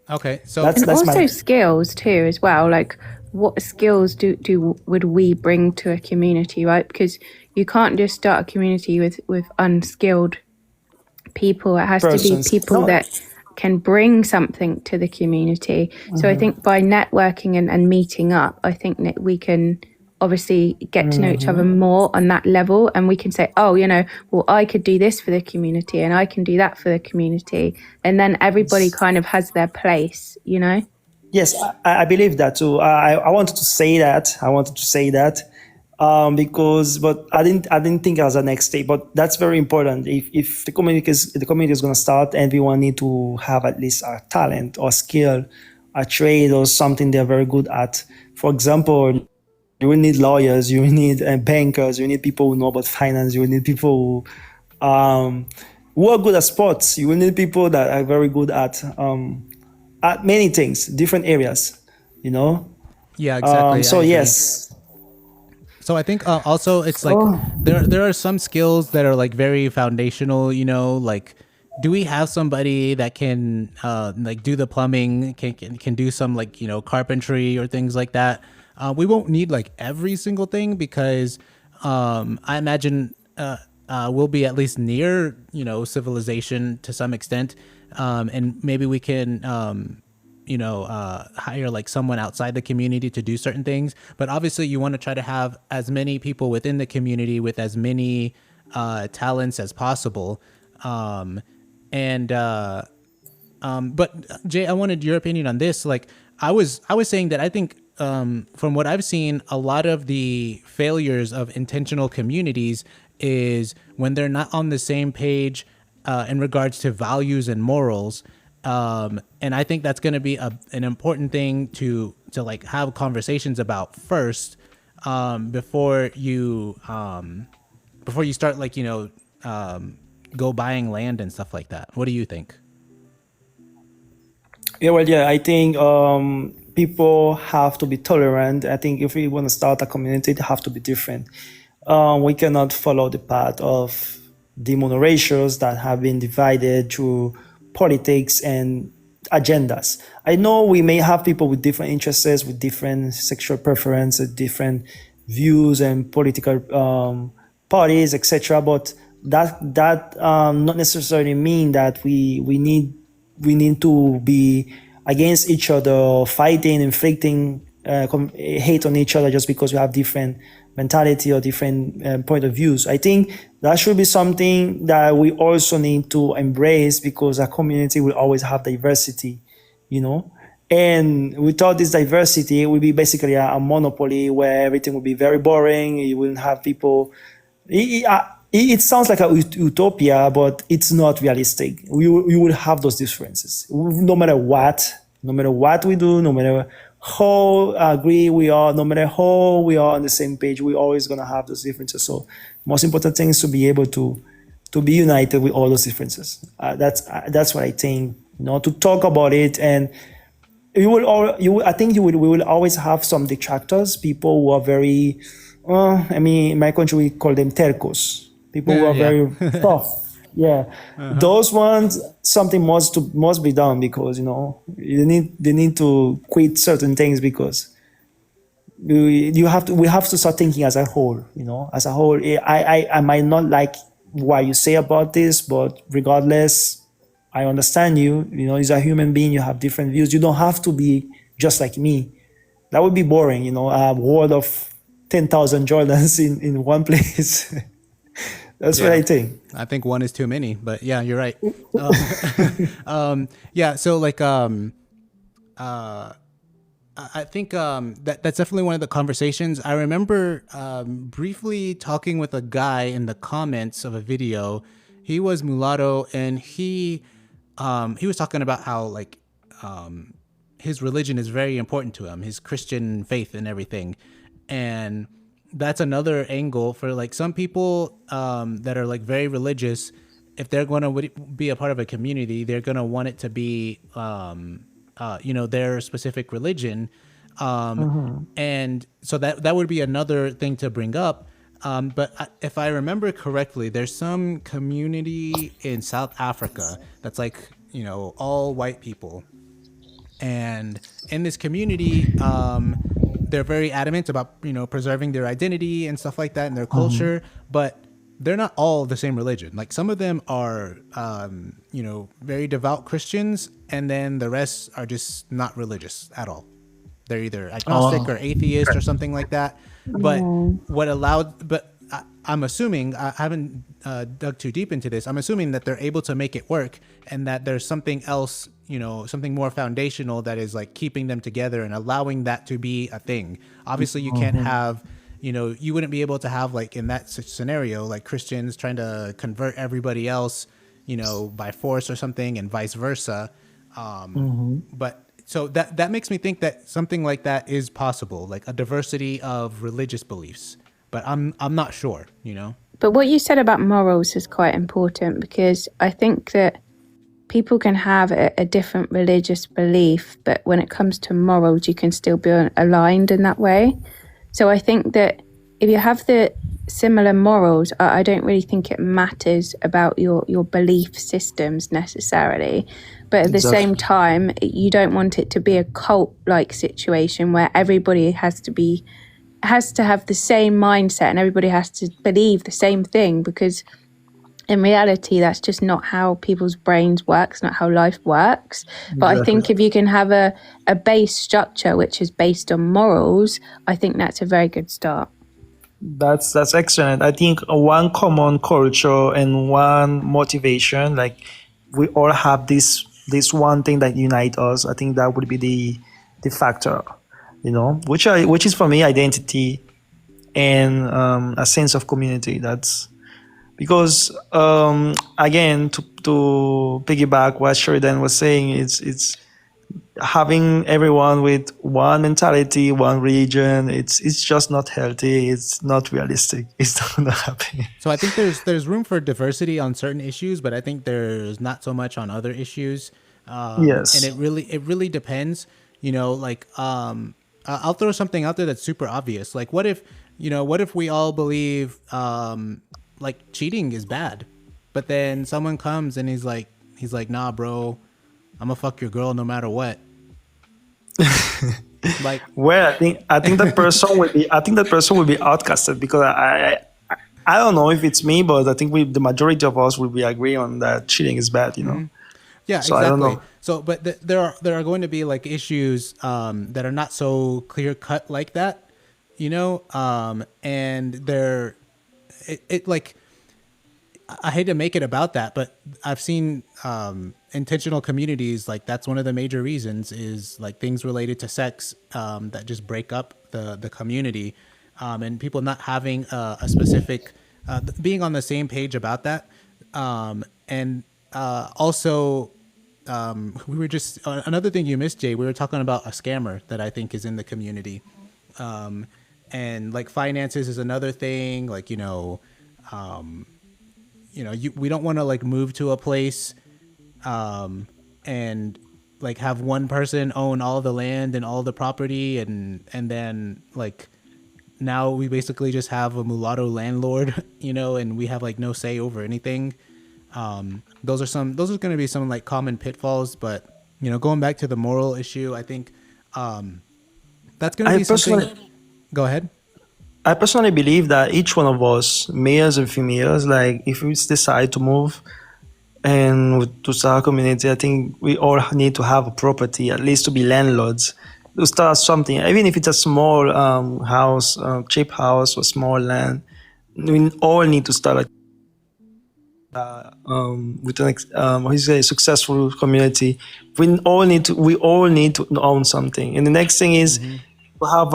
okay. So that's also skills too as well. Like, what skills would we bring to a community, right? Because you can't just start a community with unskilled people. It has to be people that can bring something to the community. So I think by networking and meeting up, I think that we can obviously get to know each other more on that level, and we can say, oh, you know, well, I could do this for the community and I can do that for the community, and then everybody kind of has their place, you know. Yes, I believe that too. I wanted to say that. But I didn't think as a next step. But that's very important. If the community is going to start, everyone need to have at least a talent or skill, a trade or something they're very good at. For example, you will need lawyers, you will need bankers, you need people who know about finance, you will need people who are good at sports, you will need people that are very good at many things, different areas, you know. Yeah, exactly. So yes. So I think also it's like there are some skills that are like very foundational, you know, like do we have somebody that can like do the plumbing, can do some like, you know, carpentry or things like that? We won't need like every single thing because I imagine we'll be at least near, civilization to some extent. And maybe we can, hire like someone outside the community to do certain things. But obviously you want to try to have as many people within the community with as many talents as possible. But Jay, I wanted your opinion on this. Like I was saying that I think from what I've seen, a lot of the failures of intentional communities is when they're not on the same page in regards to values and morals. And I think that's going to be an important thing to like have conversations about first before you start like go buying land and stuff like that. What do you think? Yeah, well, yeah, I think people have to be tolerant. I think if we want to start a community, it have to be different. We cannot follow the path of the monoracials that have been divided through politics and agendas. I know we may have people with different interests, with different sexual preferences, different views and political parties, etc. But that not necessarily mean that we need to be against each other, fighting, inflicting hate on each other just because we have different mentality or different point of views. I think that should be something that we also need to embrace because a community will always have diversity, And without this diversity, it will be basically a monopoly where everything will be very boring. You wouldn't have people. It sounds like a utopia, but it's not realistic. We will have those differences no matter what we do, no matter how agree we are, no matter how we are on the same page, we're always gonna have those differences. So, most important thing is to be able to be united with all those differences. That's what I think. To talk about it, and we will always have some detractors, people who are very. In my country we call them tercos. People who are very tough. Yeah. Those ones, something must be done because, they need to quit certain things because we have to start thinking as a whole, as a whole. I might not like what you say about this, but regardless, I understand you, as a human being, you have different views. You don't have to be just like me. That would be boring, a world of 10,000 Jordans in one place. That's what I think. I think one is too many, but yeah, you're right. Yeah. So like, I think that's definitely one of the conversations. I remember briefly talking with a guy in the comments of a video. He was mulatto, and he was talking about how like his religion is very important to him, his Christian faith and everything, and that's another angle for like some people that are like very religious. If they're going to be a part of a community, they're going to want it to be, their specific religion. And so that would be another thing to bring up. But if I remember correctly, there's some community in South Africa that's like, all white people. And in this community, they're very adamant about, preserving their identity and stuff like that and their culture, but they're not all the same religion. Like some of them are, very devout Christians, and then the rest are just not religious at all. They're either agnostic or atheist or something like that. But I'm assuming, I haven't dug too deep into this, I'm assuming that they're able to make it work and that there's something else, something more foundational that is like keeping them together and allowing that to be a thing. Obviously you can't have, you wouldn't be able to have like in that scenario, like Christians trying to convert everybody else, by force or something and vice versa. But so that makes me think that something like that is possible, like a diversity of religious beliefs. But I'm not sure, But what you said about morals is quite important because I think that people can have a different religious belief, but when it comes to morals, you can still be aligned in that way. So I think that if you have the similar morals. I don't really think it matters about your belief systems necessarily. But at the same time, you don't want it to be a cult-like situation where everybody has to have the same mindset and everybody has to believe the same thing, because in reality, that's just not how people's brains work. It's not how life works. But I think if you can have a base structure which is based on morals, I think that's a very good start. That's excellent. I think one common culture and one motivation, like we all have this one thing that unites us. I think that would be the factor, which is for me identity and a sense of community. That's because again, to piggyback what Sheridan was saying, it's having everyone with one mentality, one religion. It's just not healthy. It's not realistic. It's not gonna happen. So I think there's room for diversity on certain issues, but I think there's not so much on other issues. Yes. And it really depends. I'll throw something out there that's super obvious. Like, what if we all believe like cheating is bad, but then someone comes and he's like, nah, bro, I'm gonna fuck your girl no matter what. Like, well, I think that person will be outcasted, because I don't know if it's me, but I think the majority of us will be agree on that cheating is bad. Yeah, so exactly. I don't know. So, but there are going to be like issues that are not so clear cut like that, and they're like, I hate to make it about that, but I've seen intentional communities, like that's one of the major reasons is like things related to sex that just break up the community, and people not having a specific being on the same page about that, and also we were just another thing you missed, Jay. We were talking about a scammer that I think is in the community, and like finances is another thing. Like, we don't want to like move to a place and like have one person own all the land and all the property, and then like now we basically just have a mulatto landlord, and we have like no say over anything. Those are going to be some like common pitfalls, but going back to the moral issue, I think that's going to be something. Go ahead. I personally believe that each one of us, males and females, like if we decide to move and to start a community, I think we all need to have a property, at least to be landlords, to start something, even if it's a small house, cheap house or small land. We all need to start with a successful community. We all need to own something, and the next thing is to have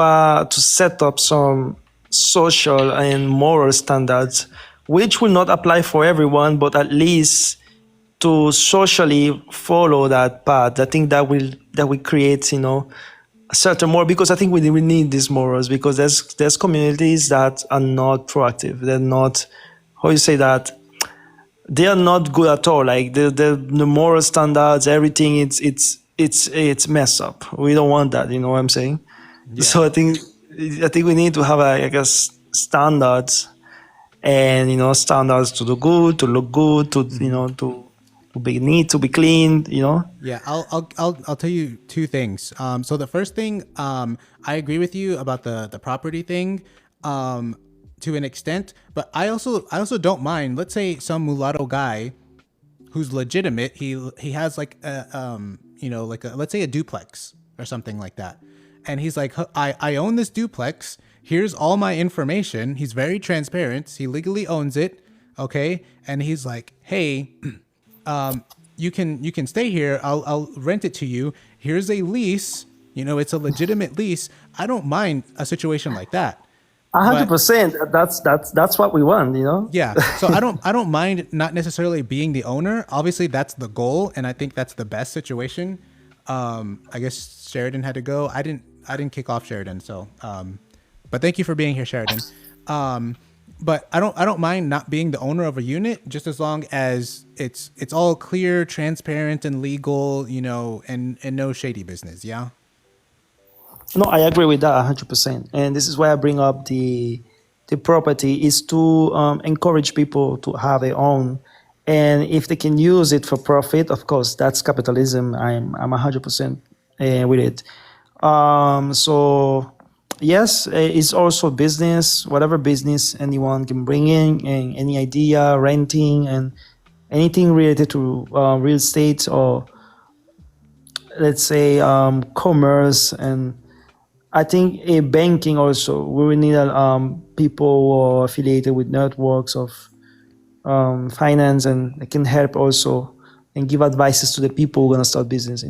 to set up some social and moral standards, which will not apply for everyone, but at least to socially follow that path. I think that will create, a certain more, because I think we need these morals, because there's communities that are not proactive. They're not, how you say that, they are not good at all. Like the moral standards, everything, it's messed up. We don't want that. You know what I'm saying? Yeah. So I think we need to have standards, and standards to do good, to look good, to to be neat, to be clean. Yeah, I'll tell you two things. So the first thing, I agree with you about the property thing, to an extent, but I also don't mind. Let's say some mulatto guy who's legitimate. He has like let's say a duplex or something like that. And he's like, I own this duplex. Here's all my information. He's very transparent. He legally owns it. Okay. And he's like, hey, you can stay here. I'll rent it to you. Here's a lease. It's a legitimate lease. I don't mind a situation like that. 100%. That's what we want, Yeah. So I don't mind not necessarily being the owner. Obviously that's the goal. And I think that's the best situation. I guess Sheridan had to go. I didn't kick off Sheridan, so but thank you for being here, Sheridan. But I don't mind not being the owner of a unit, just as long as it's all clear, transparent, and legal, and no shady business. Yeah. No, I agree with that 100%. And this is why I bring up the the property is to encourage people to have their own. And if they can use it for profit, of course, that's capitalism. I'm 100% with it. So yes, it's also business, whatever business anyone can bring in, and any idea, renting, and anything related to real estate, or let's say commerce. And I think a banking also, we will need people who are affiliated with networks of finance, and they can help also and give advices to the people who are gonna start business.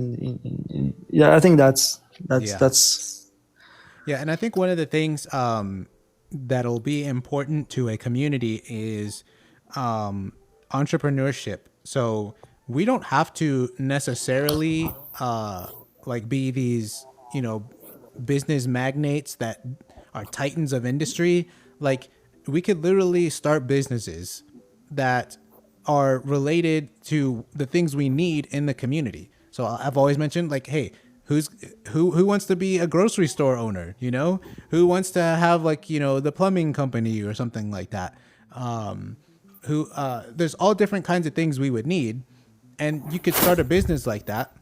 Yeah, I think that's. Yeah, and I think one of the things that'll be important to a community is entrepreneurship. So we don't have to necessarily like be these, business magnates that are titans of industry. Like, we could literally start businesses that are related to the things we need in the community. So I've always mentioned, like, hey, who wants to be a grocery store owner? Who wants to have, like, the plumbing company or something like that? There's all different kinds of things we would need, and you could start a business like that.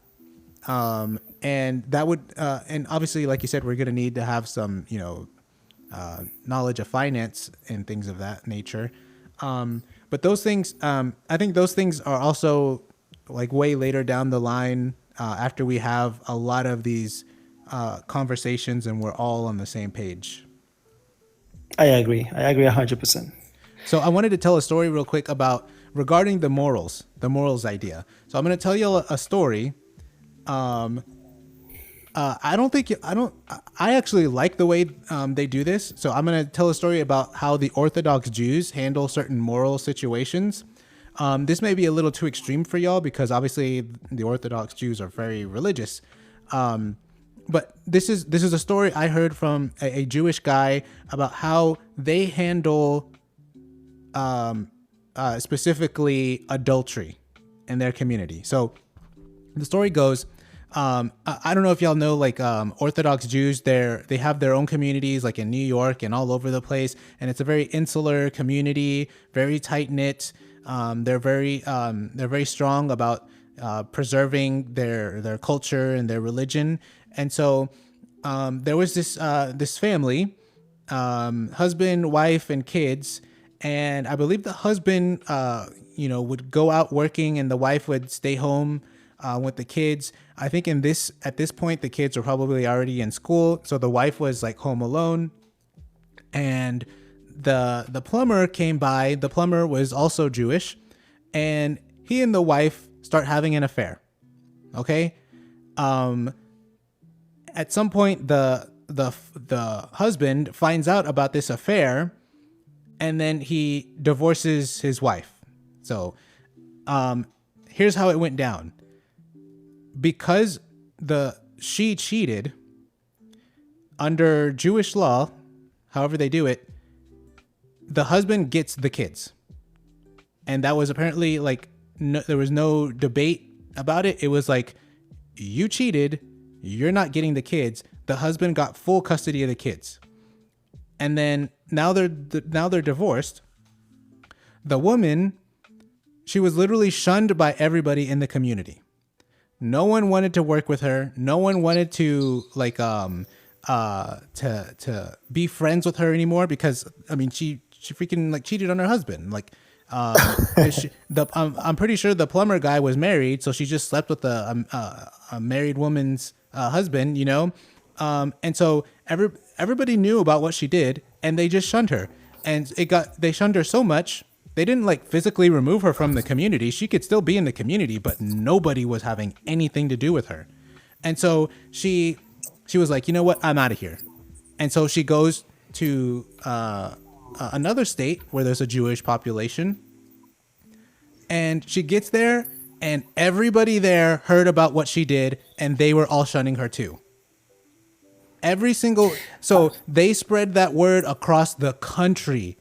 And that would, and obviously, like you said, we're going to need to have some, knowledge of finance and things of that nature. But those things, I think those things are also like way later down the line, after we have a lot of these conversations and we're all on the same page. I agree 100%. So I wanted to tell a story real quick regarding the morals idea. So I'm going to tell you a story. I actually like the way they do this. So I'm going to tell a story about how the Orthodox Jews handle certain moral situations. This may be a little too extreme for y'all because obviously the Orthodox Jews are very religious. But this is a story I heard from a Jewish guy about how they handle specifically adultery in their community. So the story goes, I don't know if y'all know, like, Orthodox Jews, they have their own communities, like in New York and all over the place. And it's a very insular community, very tight knit. They're very strong about preserving their culture and their religion. And so there was this family, husband, wife, and kids. And I believe the husband, would go out working and the wife would stay home with the kids. I think at this point, the kids were probably already in school. So the wife was like home alone. And the plumber came by. The plumber was also Jewish. And he and the wife start having an affair. Okay. At some point, the husband finds out about this affair, and then he divorces his wife. So here's how it went down. Because she cheated, under Jewish law, however they do it, the husband gets the kids. And that was apparently like, there was no debate about it. It was like, you cheated, you're not getting the kids. The husband got full custody of the kids. And then now they're divorced. The woman, she was literally shunned by everybody in the community. No one wanted to work with her. No one wanted to to be friends with her anymore because, I mean, she freaking like cheated on her husband. Like, I'm pretty sure the plumber guy was married, so she just slept with a married woman's husband, and so everybody knew about what she did, and they just shunned her. And they shunned her so much. They didn't like physically remove her from the community. She could still be in the community, but nobody was having anything to do with her. And so she was like, you know what? I'm out of here. And so she goes to another state where there's a Jewish population. And she gets there, and everybody there heard about what she did, and they were all shunning her too. So they spread that word across the country.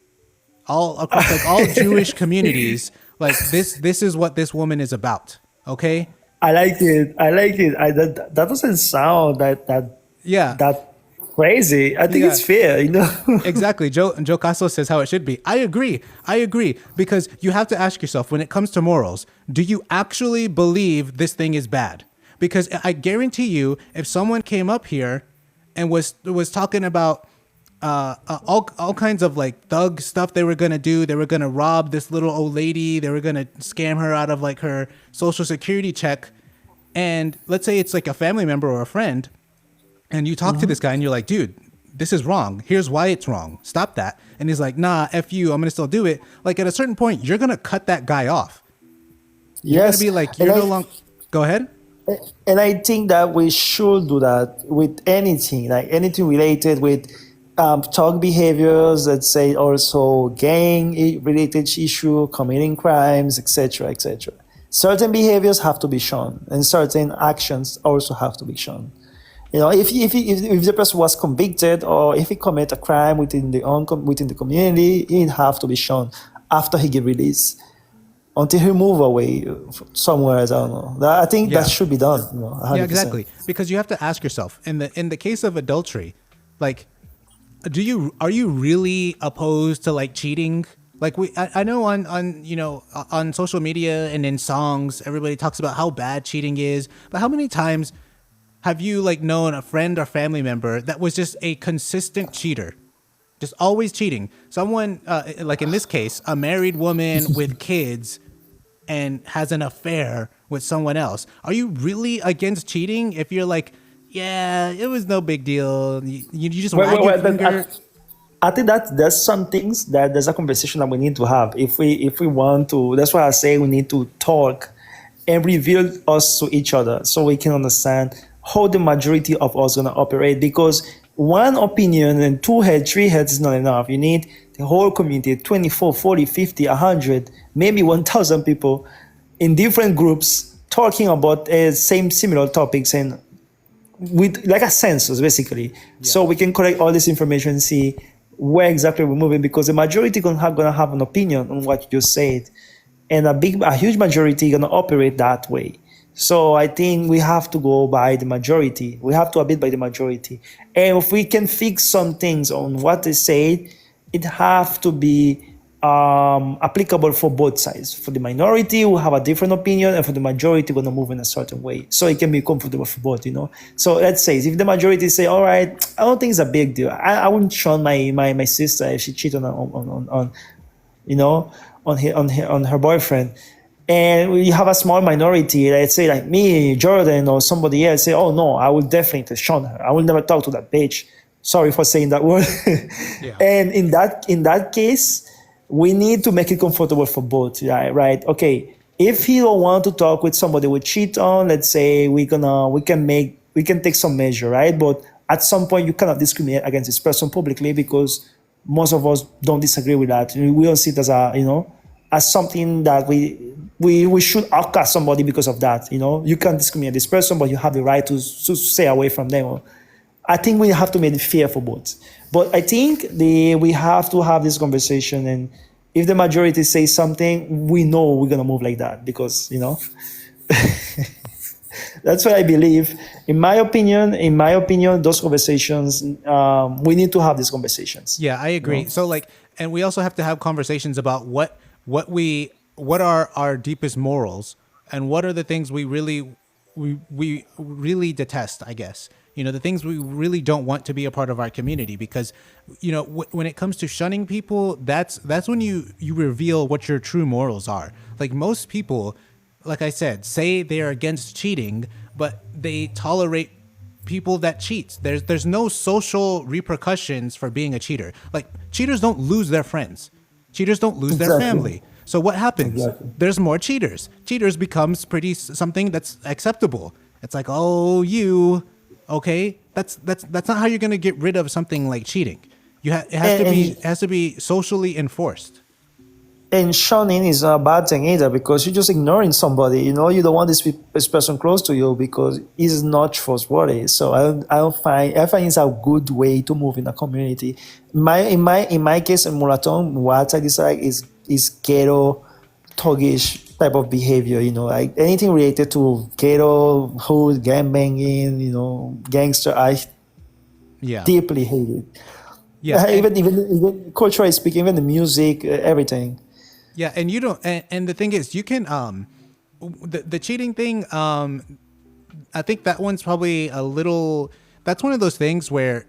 All across like all Jewish communities, like this is what this woman is about. Okay. I like it. That doesn't sound that yeah. that crazy. I think Yeah. it's fair, you know. Exactly. Joe Castro says how it should be. I agree. Because you have to ask yourself, when it comes to morals, do you actually believe this thing is bad? Because I guarantee you, if someone came up here and was talking about all kinds of like thug stuff they were gonna do, they were gonna rob this little old lady, they were gonna scam her out of like her social security check, and let's say it's like a family member or a friend, and you talk to this guy and you're like, dude, this is wrong. Here's why it's wrong. Stop that. And he's like, nah, F you, I'm going to still do it. Like at a certain point, you're going to cut that guy off. You're going to be like, you're no longer, go ahead. And I think that we should do that with anything, like anything related with talk behaviors, let's say also gang related issue, committing crimes, etc., etc. Certain behaviors have to be shown, and certain actions also have to be shown. You know, if the person was convicted or if he commit a crime within the community, it have to be shown after he get released. Until he move away somewhere else, I don't know. I think that should be done. You know, 100%. Yeah, exactly. Because you have to ask yourself, in the case of adultery, like, are you really opposed to like cheating? Like I know on social media and in songs, everybody talks about how bad cheating is, but how many times have you like known a friend or family member that was just a consistent cheater? Just always cheating. Someone, like in this case, a married woman with kids and has an affair with someone else. Are you really against cheating if you're like, yeah, it was no big deal. You just wag your finger? I think that there's some things that there's a conversation that we need to have. If we want to, that's why I say we need to talk and reveal us to each other so we can understand how the majority of us gonna operate, because one opinion and 2 heads, 3 heads is not enough. You need the whole community, 24, 40, 50, 100, maybe 1,000 people in different groups talking about similar topics and with like a census basically. Yeah. So we can collect all this information and see where exactly we're moving, because the majority gonna have an opinion on what you just said, and a huge majority gonna operate that way. So I think we have to go by the majority. We have to abide by the majority. And if we can fix some things on what they say, it have to be applicable for both sides. For the minority, who have a different opinion, and for the majority, we're gonna move in a certain way. So it can be comfortable for both, you know? So let's say, if the majority say, all right, I don't think it's a big deal. I wouldn't shun my sister if she cheated on her boyfriend. And you have a small minority, let's say like me, Jordan, or somebody else, say, oh no, I will definitely shun her. I will never talk to that bitch. Sorry for saying that word. Yeah. And in that case, we need to make it comfortable for both, right? Okay, if he don't want to talk with somebody we cheat on, let's say we can take some measure, right? But at some point, you cannot discriminate against this person publicly, because most of us don't disagree with that. We don't see it as something that we should outcast somebody because of that. You know, you can't discriminate this person, but you have the right to stay away from them. I think we have to make it fair for both. But I think we have to have this conversation, and if the majority says something, we know we're gonna move like that, because that's what I believe. In my opinion, those conversations, we need to have these conversations. Yeah, I agree. You know? So and we also have to have conversations about what are our deepest morals, and what are the things we really detest, I guess. The things we really don't want to be a part of our community, because, when it comes to shunning people, that's when you reveal what your true morals are. Like, most people, like I said, say they are against cheating, but they tolerate people that cheat. There's no social repercussions for being a cheater. Like, cheaters don't lose their friends. Cheaters don't lose their family. So what happens? Exactly. There's more cheaters. Cheaters becomes something that's acceptable. It's like, oh, you... Okay, that's not how you're gonna get rid of something like cheating. It has to be socially enforced. And shunning is not a bad thing either, because you're just ignoring somebody. You don't want this person close to you because he's not trustworthy. So I find it's a good way to move in a community. In my case in MVLATO, what I dislike is ghetto, thuggish type of behavior, like anything related to ghetto, hood, gang banging, gangster. Yeah. deeply hated. Yeah. Even culturally speaking, even the music, everything. Yeah, and you don't. And the thing is, you can the cheating thing. I think that one's probably a little. That's one of those things where,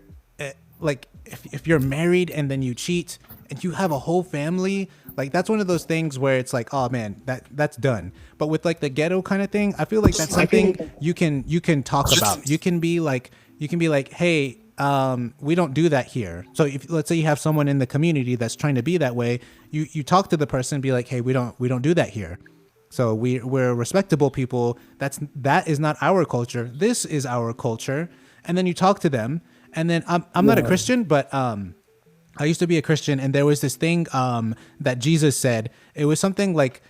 like, if you're married and then you cheat and you have a whole family, like that's one of those things where it's like, oh man, that's done. But with like the ghetto kind of thing, I feel like that's something you can talk about. You can be like, hey, we don't do that here. So if let's say you have someone in the community that's trying to be that way, you talk to the person, be like, hey, we don't do that here. So we're respectable people. That is not our culture. This is our culture. And then you talk to them. And then I'm not a Christian, but I used to be a Christian, and there was this thing that Jesus said. It was something like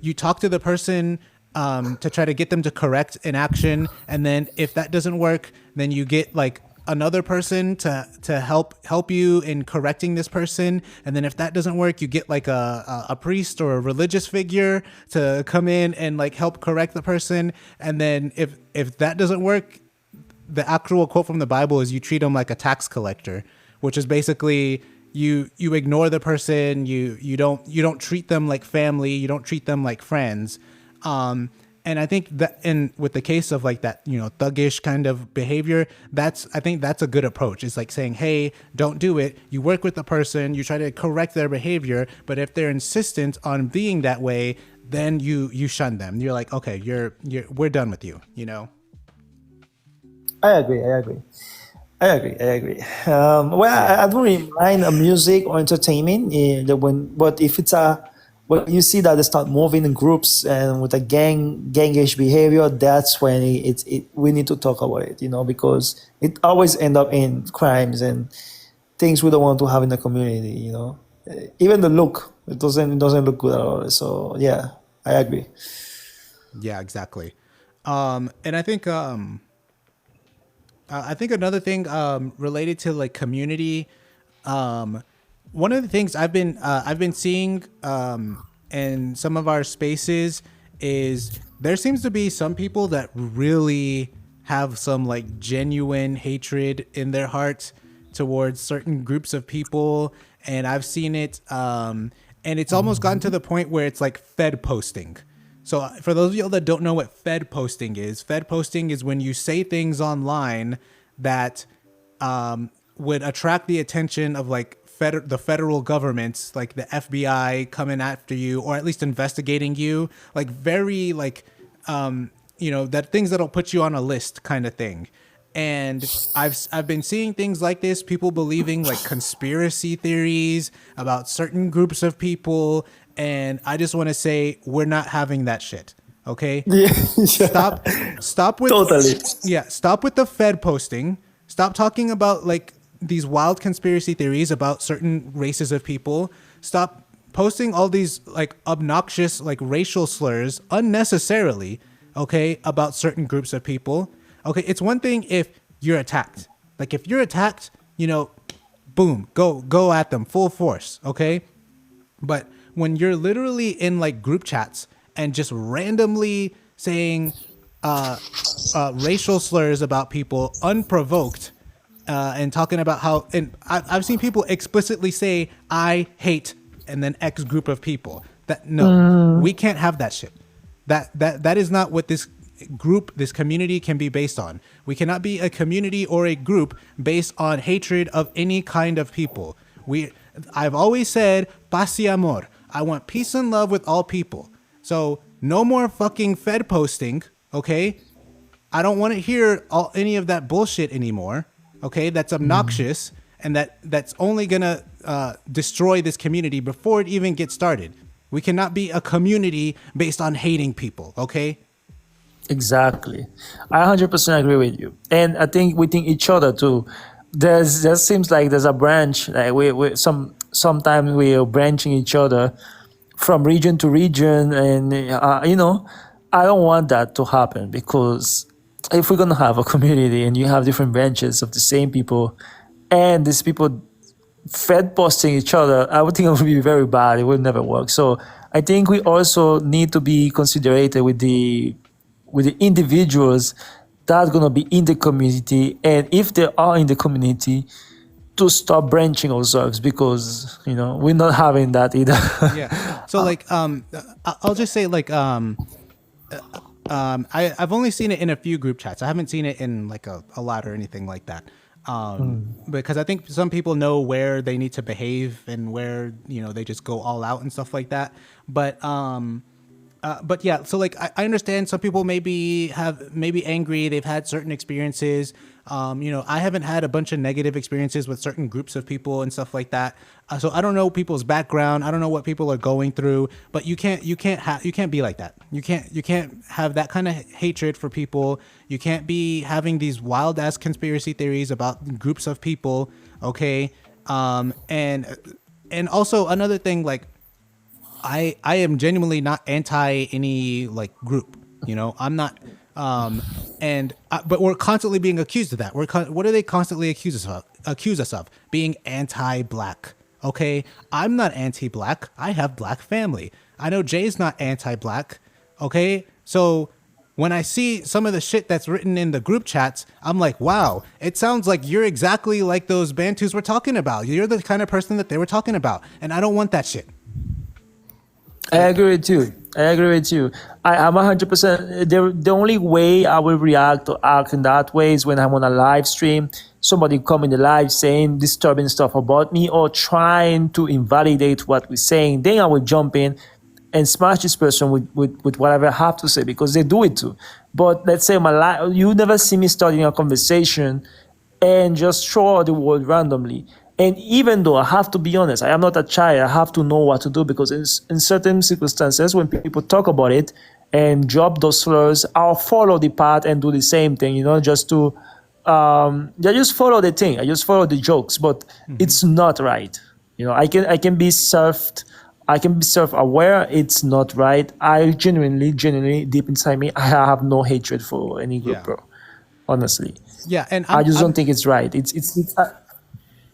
you talk to the person to try to get them to correct an action, and then if that doesn't work, then you get like another person to help you in correcting this person, and then if that doesn't work, you get like a priest or a religious figure to come in and like help correct the person, and then if that doesn't work, the actual quote from the Bible is you treat them like a tax collector, which is basically you ignore the person, you don't treat them like family, you don't treat them like friends. And I think that with the case of like that, thuggish kind of behavior, I think that's a good approach. It's like saying, hey, don't do it. You work with the person, you try to correct their behavior, but if they're insistent on being that way, then you shun them. You're like, okay, we're done with you, I agree. Well, I don't really mind music or entertainment. But if it's when you see that they start moving in groups and with a gangish behavior, that's when we need to talk about it, because it always end up in crimes and things we don't want to have in the community, Even the look, it doesn't look good at all. So yeah, I agree. Yeah, exactly. And I think another thing related to like community, one of the things I've been seeing in some of our spaces is there seems to be some people that really have some like genuine hatred in their hearts towards certain groups of people, and I've seen it, and it's almost gotten to the point where it's like Fed posting. So for those of y'all that don't know what Fed posting is when you say things online that would attract the attention of like the federal governments, like the FBI coming after you, or at least investigating you, like very like, that things that'll put you on a list kind of thing. And I've been seeing things like this, people believing like conspiracy theories about certain groups of people. And I just want to say, we're not having that shit. Okay. Yeah. Stop with totally. Yeah. Stop with the Fed posting. Stop talking about like these wild conspiracy theories about certain races of people. Stop posting all these like obnoxious, like racial slurs unnecessarily. Okay. About certain groups of people. Okay. It's one thing if you're attacked, like if you're attacked, boom, go at them full force. Okay. But when you're literally in like group chats and just randomly saying racial slurs about people unprovoked, and talking about how, and I've seen people explicitly say, I hate, and then X group of people. We can't have that shit. That is not what this community can be based on. We cannot be a community or a group based on hatred of any kind of people. I've always said, paz y amor. I want peace and love with all people. So no more fucking Fed posting, okay? I don't want to hear any of that bullshit anymore, okay? That's obnoxious, and that's only gonna destroy this community before it even gets started. We cannot be a community based on hating people, okay? Exactly. I 100% agree with you. And I think we think each other too. There seems like there's a branch, like sometimes we are branching each other from region to region, and I don't want that to happen, because if we're gonna have a community and you have different branches of the same people, and these people Fed posting each other, I would think it would be very bad. It would never work. So I think we also need to be considerate with the individuals that's gonna be in the community, and if they are in the community, to stop branching ourselves, because we're not having that either. Yeah. So like I'll just say like I've only seen it in a few group chats. I haven't seen it in like a lot or anything like that. Because I think some people know where they need to behave and where they just go all out and stuff like that. But yeah, so like I understand some people maybe angry. They've had certain experiences. I haven't had a bunch of negative experiences with certain groups of people and stuff like that. So I don't know people's background. I don't know what people are going through. But you can't be like that. You can't have that kind of hatred for people. You can't be having these wild ass conspiracy theories about groups of people. Okay, and also another thing, like I am genuinely not anti any like group. I'm not. But we're constantly being accused of that. What do they constantly accuse us of? Being anti-black. Okay, I'm not anti-black. I have black family. I know Jay's not anti-black. Okay, so when I see some of the shit that's written in the group chats, I'm like, wow, it sounds like you're exactly like those Bantus we're talking about. You're the kind of person that they were talking about, and I don't want that shit. I agree with you. I'm 100%. The only way I will react or act in that way is when I'm on a live stream, somebody come in the live saying disturbing stuff about me or trying to invalidate what we're saying. Then I will jump in and smash this person with whatever I have to say, because they do it too. But let's say you never see me starting a conversation and just throw out the word randomly. And even though I have to be honest, I am not a child, I have to know what to do, because in certain circumstances, when people talk about it and drop those slurs, I'll follow the path and do the same thing, just to, I just follow the thing. I just follow the jokes, but it's not right. I can be self-aware. It's not right. I genuinely, deep inside me, I have no hatred for any group, bro. Honestly. Yeah, and I just don't think it's right.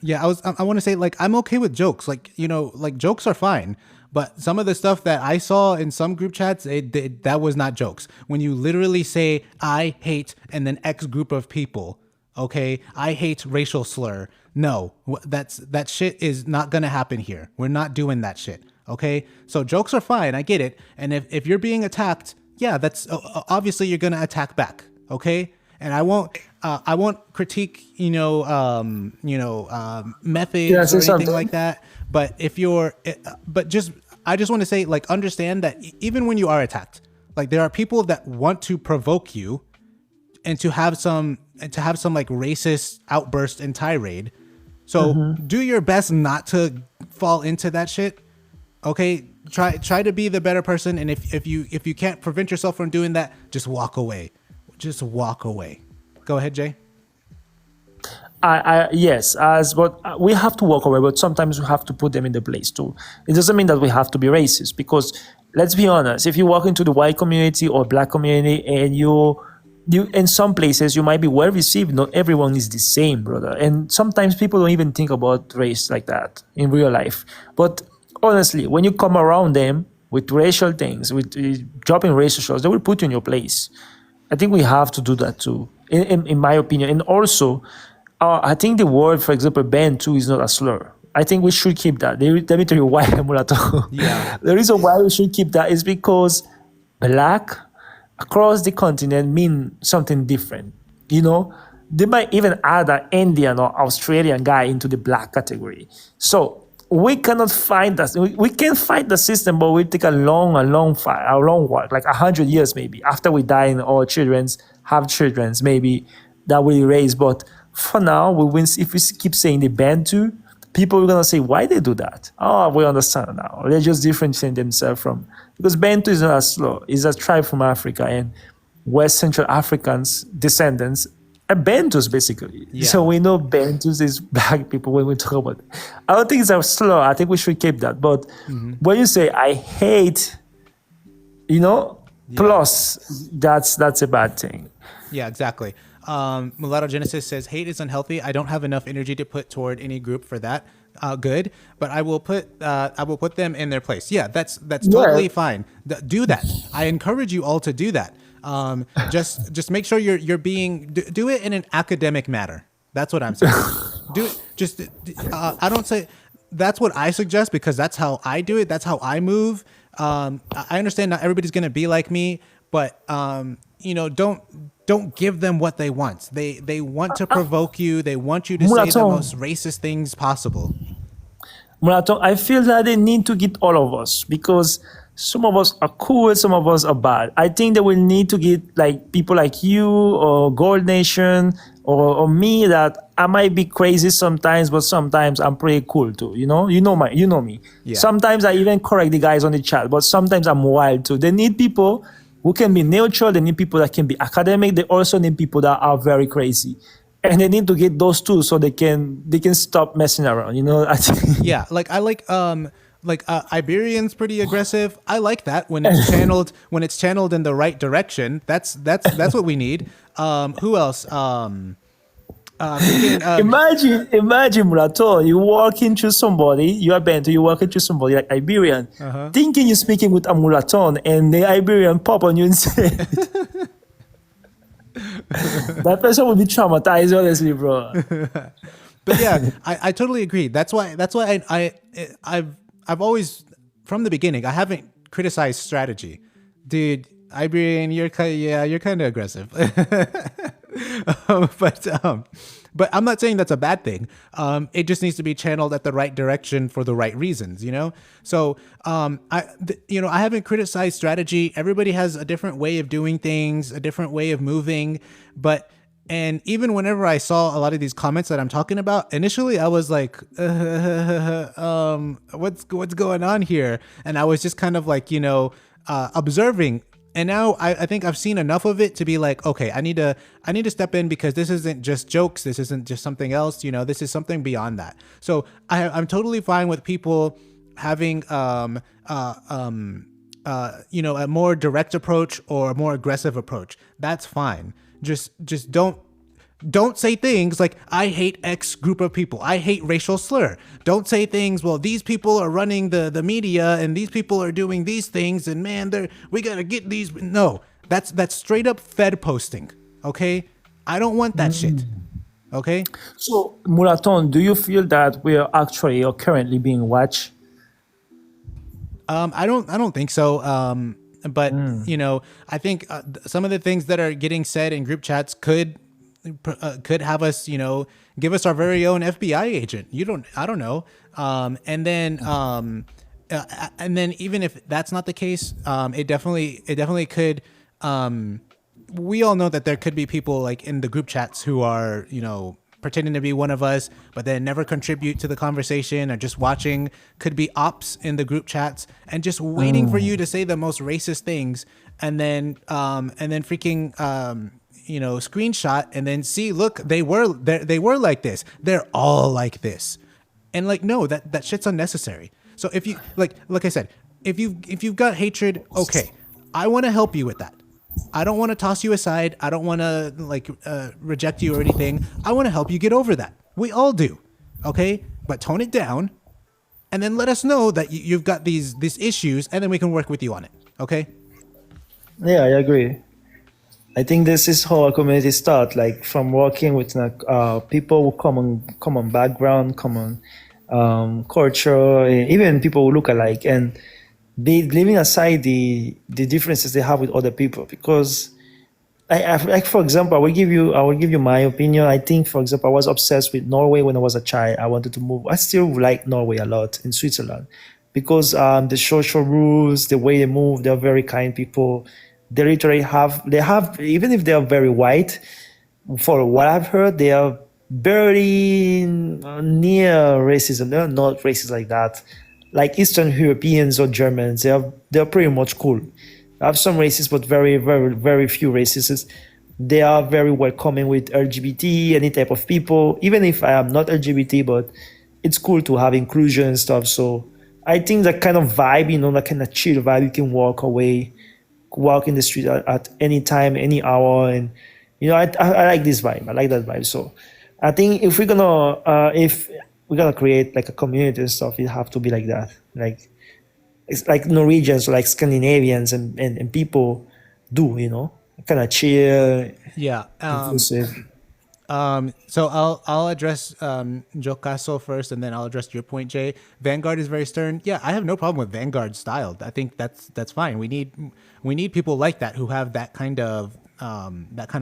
Yeah, I want to say, like, I'm okay with jokes. Like, like jokes are fine. But some of the stuff that I saw in some group chats, that was not jokes. When you literally say, I hate, and then X group of people, okay? I hate racial slur. No, that shit is not going to happen here. We're not doing that shit, okay? So jokes are fine. I get it. And if you're being attacked, yeah, that's obviously you're going to attack back, okay? And I won't critique, methods or anything like that. But I just want to say, like, understand that even when you are attacked, like, there are people that want to provoke you and to have some like racist outburst and tirade. So do your best not to fall into that shit. Okay, try to be the better person. And if you can't prevent yourself from doing that, just walk away. Just walk away. Go ahead, Jay. Yes, but we have to walk away, but sometimes we have to put them in the place too. It doesn't mean that we have to be racist, because let's be honest, if you walk into the white community or black community and you in some places you might be well received, not everyone is the same, brother. And sometimes people don't even think about race like that in real life. But honestly, when you come around them with racial things, with dropping racial slurs, they will put you in your place. I think we have to do that too, in my opinion. And also, I think the word, for example, Bantu is not a slur. I think we should keep that. Let me tell you why, MVLATO. Yeah. The reason why we should keep that is because black across the continent mean something different. They might even add an Indian or Australian guy into the black category. So we cannot fight that. We can fight the system, but we take a long walk, like 100 years maybe. After we die and our have children, maybe that will erase. But for now, if we keep saying the Bantu, people are gonna say, why they do that? Oh, we understand now. They're just differentiating themselves from, because Bantu is not a slur. It's a tribe from Africa, and West Central Africans descendants are Bantus basically. Yeah. So we know Bantus is black people when we talk about it. I don't think it's a slur. I think we should keep that. But when you say I hate, plus that's a bad thing. Yeah, exactly. Mulatto Genesis says hate is unhealthy. I don't have enough energy to put toward any group for that. Good, but I will put them in their place. Yeah, that's totally fine. Do that. I encourage you all to do that. Just make sure you're being do it in an academic manner. That's what I'm saying. Do it. Just I don't say. That's what I suggest because that's how I do it. That's how I move. I understand not everybody's gonna be like me, but don't give them what they want. They want to provoke you. They want you to say the most racist things possible. MVLATO, I feel that they need to get all of us because some of us are cool, some of us are bad. I think they will need to get like people like you or Gold Nation or me that I might be crazy sometimes, but sometimes I'm pretty cool too. You know me. Yeah. Sometimes I even correct the guys on the chat, but sometimes I'm wild too. They need people who can be neutral. They need people that can be academic. They also need people that are very crazy. And they need to get those two so they can stop messing around, I think. Yeah, I like Iberian's pretty aggressive. I like that when it's channeled in the right direction. That's what we need. Who else? Imagine MVLATO, you walk into somebody, you are Bento, you walk into somebody like Iberian, thinking you're speaking with a MVLATO, and the Iberian pop on you and say that person will be traumatized, honestly, bro. But yeah, I totally agree. That's why I've always, from the beginning, I haven't criticized strategy. Dude, Iberian, you're kind of aggressive. But I'm not saying that's a bad thing. It just needs to be channeled at the right direction for the right reasons, So, I haven't criticized strategy. Everybody has a different way of doing things, a different way of moving. And even whenever I saw a lot of these comments that I'm talking about, initially I was like, what's going on here? And I was just kind of like, observing. And now I think I've seen enough of it to be like, okay, I need to step in because this isn't just jokes. This isn't just something else. This is something beyond that. So I'm totally fine with people having a more direct approach or a more aggressive approach. That's fine. Just don't say things like, I hate X group of people. I hate racial slur. Don't say things, well, these people are running the media and these people are doing these things and man, we got to get these. No, that's straight up Fed posting. Okay. I don't want that shit. Okay. So MVLATO, do you feel that we are actually or currently being watched? I don't think so. But I think some of the things that are getting said in group chats could have us, give us our very own FBI agent. I don't know. And then even if that's not the case, it definitely could. We all know that there could be people like in the group chats who are, pretending to be one of us, but then never contribute to the conversation or just watching. Could be ops in the group chats and just waiting for you to say the most racist things, and then freaking screenshot and then see, look, they were like this. They're all like this, and no, that shit's unnecessary. So if you like I said, if you've got hatred, okay, I want to help you with that. I don't want to toss you aside. I don't want to reject you or anything. I want to help you get over that. We all do. Okay. But tone it down and then let us know that you've got these issues and then we can work with you on it. Okay. Yeah, I agree. I think this is how a community starts, from working with people with common background, common culture, even people who look alike, and they leaving aside the differences they have with other people. Because, for example, I will give you my opinion. I think, for example, I was obsessed with Norway when I was a child. I wanted to move. I still like Norway a lot, in Switzerland, because the social rules, the way they move, they're very kind people. They literally have, even if they are very white, for what I've heard, they are barely near racism. They're not racist like that. Like Eastern Europeans or Germans, they're pretty much cool. I have some racists, but very, very, very few racists. They are very welcoming with LGBT, any type of people, even if I am not LGBT, but it's cool to have inclusion and stuff. So I think that kind of vibe, that kind of chill vibe, you can walk in the street at any time, any hour. And, I like this vibe. I like that vibe. So I think if we're gonna create a community and stuff, it have to be like that. It's like Norwegians or like Scandinavians and people do, kind of chill, Yeah. inclusive. So I'll address Jocaso first, and then I'll address your point, Jay. Vanguard is very stern. Yeah, I have no problem with Vanguard style. I think that's fine. We need people like that who have that kind of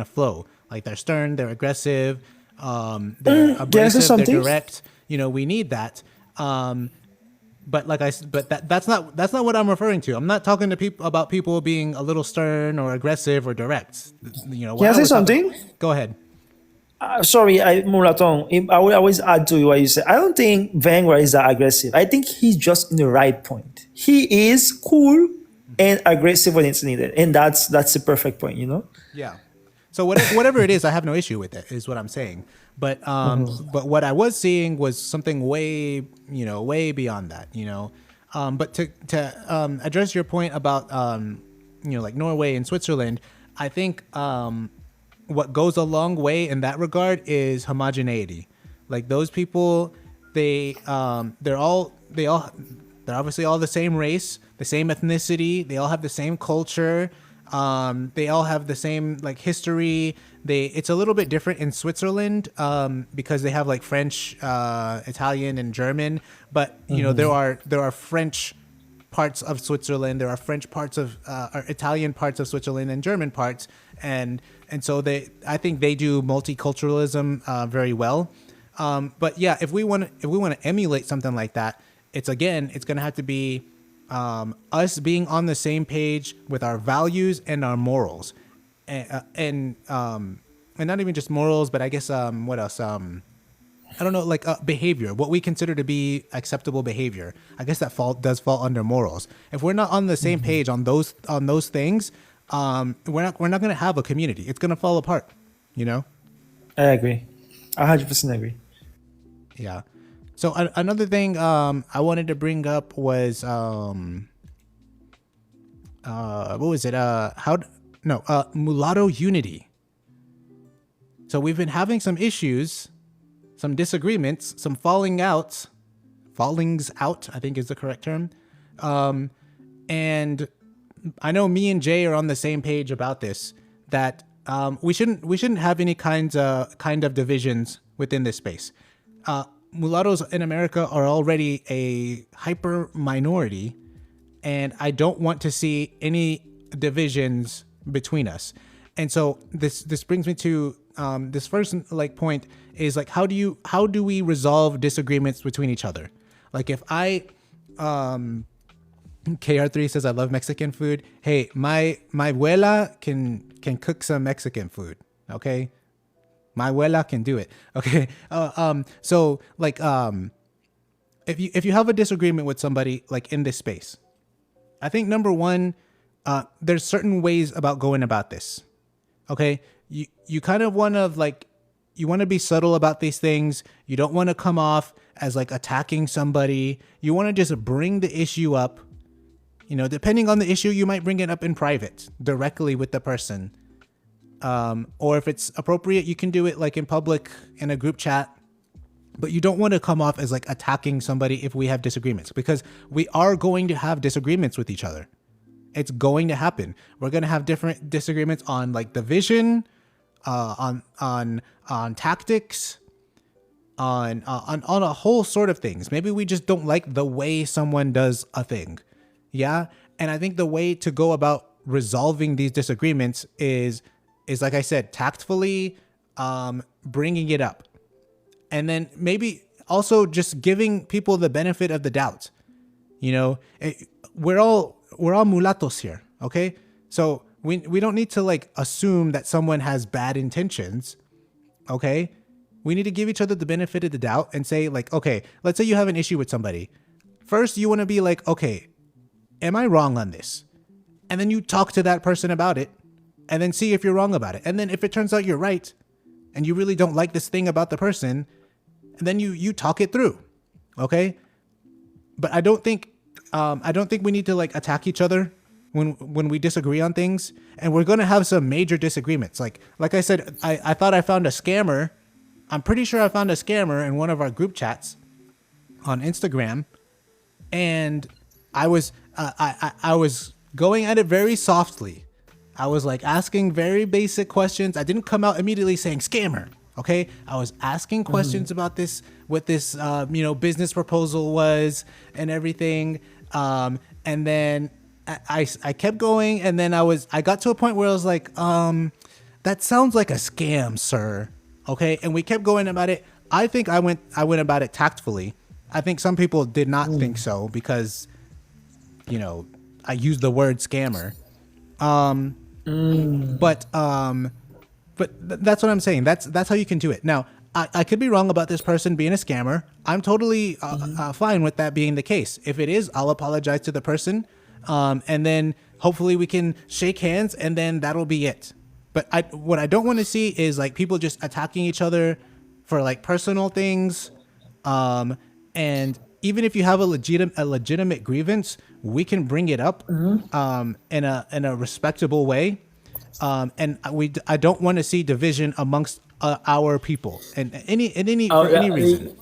flow. Like they're stern, they're aggressive, they're abrasive, they're direct. We need that. But that's not what I'm referring to. I'm not talking to people about people being a little stern or aggressive or direct. Can I say something? Go ahead. Sorry, Mulaton. I will always add to what you said. I don't think Vanguard is that aggressive. I think he's just in the right point. He is cool and aggressive when it's needed, and that's the perfect point. Yeah. So whatever it is, I have no issue with it. Is what I'm saying. But what I was seeing was something way beyond that. But to address your point about like Norway and Switzerland, I think what goes a long way in that regard is homogeneity. Like those people, they're obviously all the same race, the same ethnicity. They all have the same culture. They all have the same like history. It's a little bit different in Switzerland because they have like French, Italian, and German. But there are French parts of Switzerland. There are French parts of or Italian parts of Switzerland and German parts, and so I think they do multiculturalism very well. But yeah, if we want to emulate something like that, it's going to have to be us being on the same page with our values and our morals, and not even just morals, but I guess what else? I don't know, like behavior, what we consider to be acceptable behavior. I guess that does fall under morals. If we're not on the same page on those things, we're not going to have a community. It's going to fall apart. I agree. 100% agree. Yeah. So another thing I wanted to bring up was what was it? Mulatto unity. So we've been having some issues, some disagreements, some fallings out, I think is the correct term. And I know me and Jay are on the same page about this, that we shouldn't have any kind of divisions within this space. Mulattoes in America are already a hyper minority, and I don't want to see any divisions between us. And so this brings me to this first point is like, how do we resolve disagreements between each other? Like if KR3 says I love Mexican food. Hey, my abuela can cook some Mexican food. Okay. My abuela can do it. Okay. So like, if you have a disagreement with somebody like in this space, I think number one, there's certain ways about going about this. Okay. You kind of want to you want to be subtle about these things. You don't want to come off as like attacking somebody. You want to just bring the issue up. Depending on the issue, you might bring it up in private directly with the person. Or if it's appropriate, you can do it like in public in a group chat, but you don't want to come off as like attacking somebody if we have disagreements, because we are going to have disagreements with each other. It's going to happen. We're going to have different disagreements on like the vision, on tactics, on a whole sort of things. Maybe we just don't like the way someone does a thing. Yeah. And I think the way to go about resolving these disagreements is like I said, tactfully bringing it up. And then maybe also just giving people the benefit of the doubt. We're all mulattos here, okay? So we don't need to like assume that someone has bad intentions, okay? We need to give each other the benefit of the doubt and say like, okay, let's say you have an issue with somebody. First, you want to be like, okay, am I wrong on this? And then you talk to that person about it and then see if you're wrong about it. And then if it turns out you're right and you really don't like this thing about the person, then you talk it through. Okay. But I don't think we need to like attack each other when we disagree on things. And we're going to have some major disagreements. Like I said, I thought I found a scammer. I'm pretty sure I found a scammer in one of our group chats on Instagram. And I was going at it very softly. I was like asking very basic questions. I didn't come out immediately saying scammer. Okay, I was asking questions about this, what this business proposal was and everything, and then I kept going, and then I got to a point where I was like, that sounds like a scam, sir. Okay, and we kept going about it. I think I went about it tactfully. I think some people did not think so because, I used the word scammer. But that's what I'm saying. That's how you can do it. Now, I could be wrong about this person being a scammer. I'm totally fine with that being the case. If it is, I'll apologize to the person, and then hopefully we can shake hands, and then that'll be it. But what I don't want to see is like people just attacking each other for like personal things, and even if you have a legitimate grievance, we can bring it up in a respectable way. And I don't want to see division amongst our people and for any reason.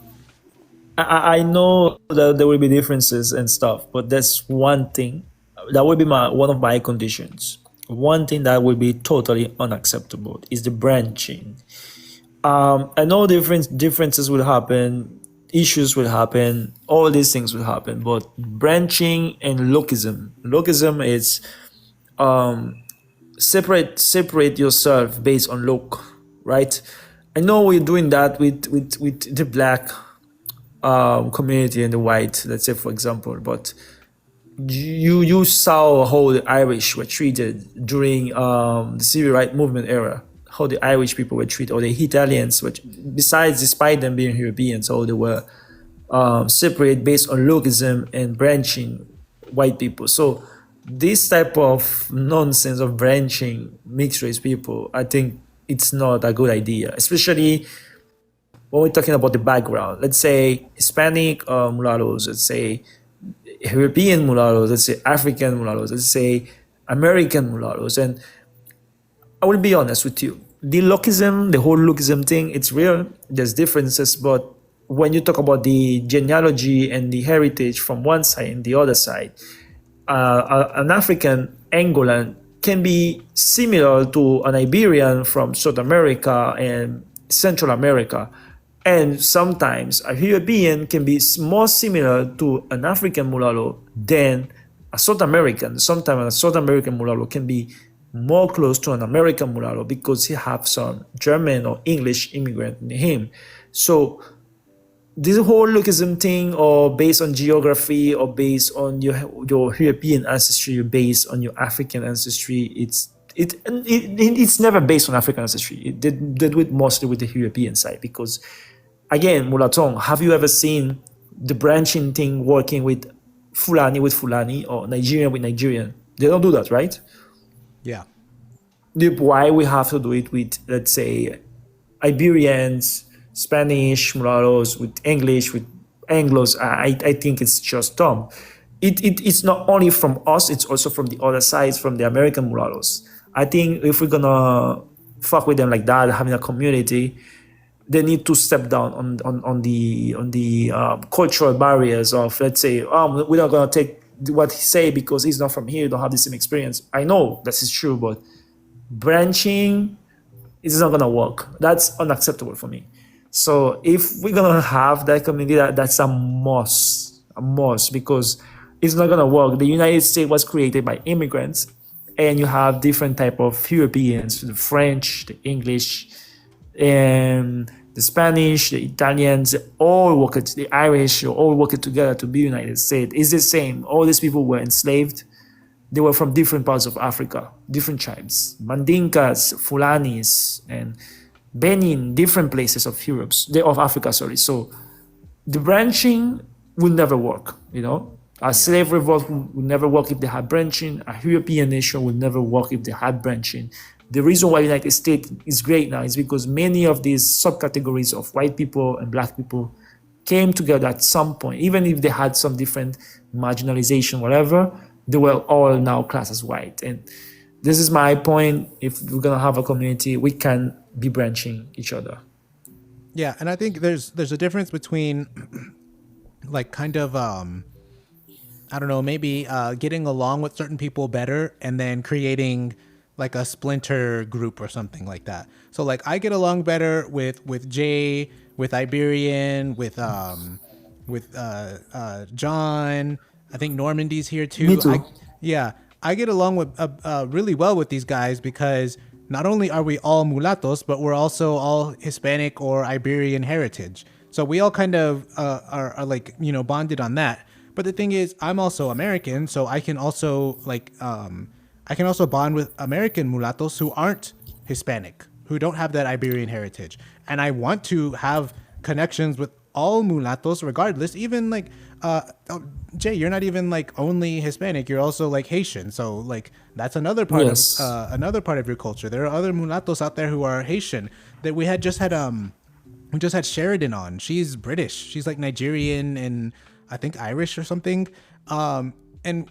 I know that there will be differences and stuff, but that's one thing that will be one of my conditions. One thing that will be totally unacceptable is the branching. I know differences will happen, issues will happen, all these things will happen, but branching and lookism is separate yourself based on look, right? I know we're doing that with the black community and the white, let's say for example, but you saw how the Irish were treated during the civil rights movement era, how the Irish people were treated, or the Italians, which despite them being Europeans, how they were separate based on lookism and branching white people. So this type of nonsense of branching mixed race people, I think it's not a good idea, especially when we're talking about the background. Let's say Hispanic mulattoes, let's say European mulattoes, let's say African mulattoes, let's say American mulattoes. And I will be honest with you, the whole lookism thing, it's real. There's differences, but when you talk about the genealogy and the heritage from one side and the other side, an African Angolan can be similar to an Iberian from South America and Central America. And sometimes a European can be more similar to an African mulatto than a South American. Sometimes a South American mulatto can be more close to an American mulatto because he has some German or English immigrant in him. So this whole lookism thing, or based on geography, or based on your European ancestry, based on your African ancestry, it's never based on African ancestry. They do it mostly with the European side because, again, mulatto, have you ever seen the branching thing working with Fulani or Nigerian with Nigerian? They don't do that, right? Yeah. Why we have to do it with, let's say, Iberians, Spanish, mulattoes, with English, with Anglos, I think it's just dumb. It's not only from us, it's also from the other sides, from the American mulattoes. I think if we're gonna fuck with them like that, having a community, they need to step down on the cultural barriers of, let's say, we're not gonna take what he say because he's not from here, don't have the same experience. I know this is true, but branching is not gonna work. That's unacceptable for me. So if we're gonna have that community, that's a must, because it's not gonna work. The United States was created by immigrants, and you have different type of Europeans, the French, the English, and the Spanish, the Italians, the Irish, all working together to be United States. It's the same. All these people were enslaved. They were from different parts of Africa, different tribes, Mandinkas, Fulanis, and Benin, different places of Africa. So the branching will never work. A slave revolt will never work if they had branching. A European nation will never work if they had branching. The reason why the United States is great now is because many of these subcategories of white people and black people came together at some point. Even if they had some different marginalization, whatever, they were all now classed as white. And this is my point. If we're going to have a community, we can be branching each other. Yeah, and I think there's a difference between like kind of I don't know, maybe getting along with certain people better and then creating like a splinter group or something like that. So like I get along better with Jay, with Iberian, with John. I think Normandy's here Me too. too. I get along with really well with these guys because not only are we all mulattoes, but we're also all Hispanic or Iberian heritage. So we all kind of are like, you know, bonded on that. But the thing is, I'm also American, so I can also I can also bond with American mulattoes who aren't Hispanic, who don't have that Iberian heritage. And I want to have connections with all mulattoes regardless, even like Jay, you're not even like only Hispanic, you're also like Haitian. So like that's Yes. another part of your culture. There are other mulattoes out there who are Haitian that we just had Sheridan on. She's British. She's like Nigerian and I think Irish or something. And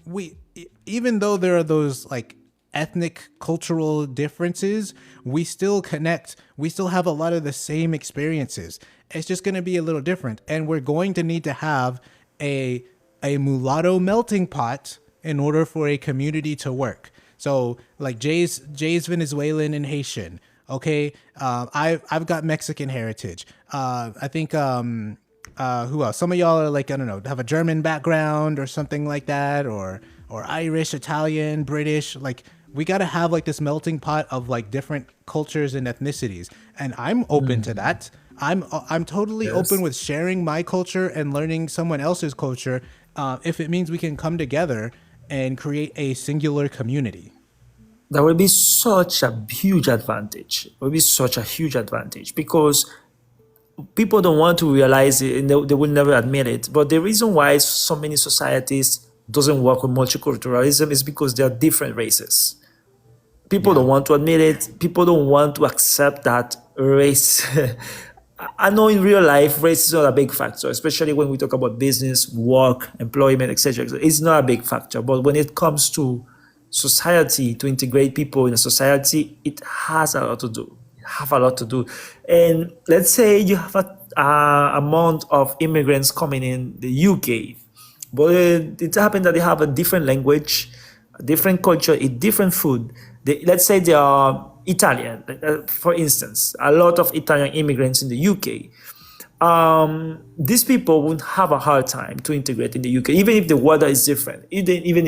even though there are those like ethnic cultural differences, we still connect. We still have a lot of the same experiences. It's just going to be a little different. And we're going to need to have a mulatto melting pot in order for a community to work. So like Jay's Venezuelan and Haitian. Okay, I've got Mexican heritage. I think who else? Some of y'all are like, I don't know, have a German background or something like that, or Irish, Italian, British. Like we got to have like this melting pot of like different cultures and ethnicities, and I'm open to that. I'm totally open with sharing my culture and learning someone else's culture, if it means we can come together and create a singular community. That will be such a huge advantage. It will be such a huge advantage because people don't want to realize it and they will never admit it. But the reason why so many societies doesn't work with multiculturalism is because they are different races. People don't want to admit it. People don't want to accept that race. I know in real life, race is not a big factor, especially when we talk about business, work, employment, etc. It's not a big factor. But when it comes to society, to integrate people in a society, it has a lot to do. Have a lot to do. And let's say you have a amount of immigrants coming in the UK, but it happened that they have a different language, a different culture, a different food. Let's say they are Italian, for instance, a lot of Italian immigrants in the UK. These people would have a hard time to integrate in the UK, even if the weather is different, even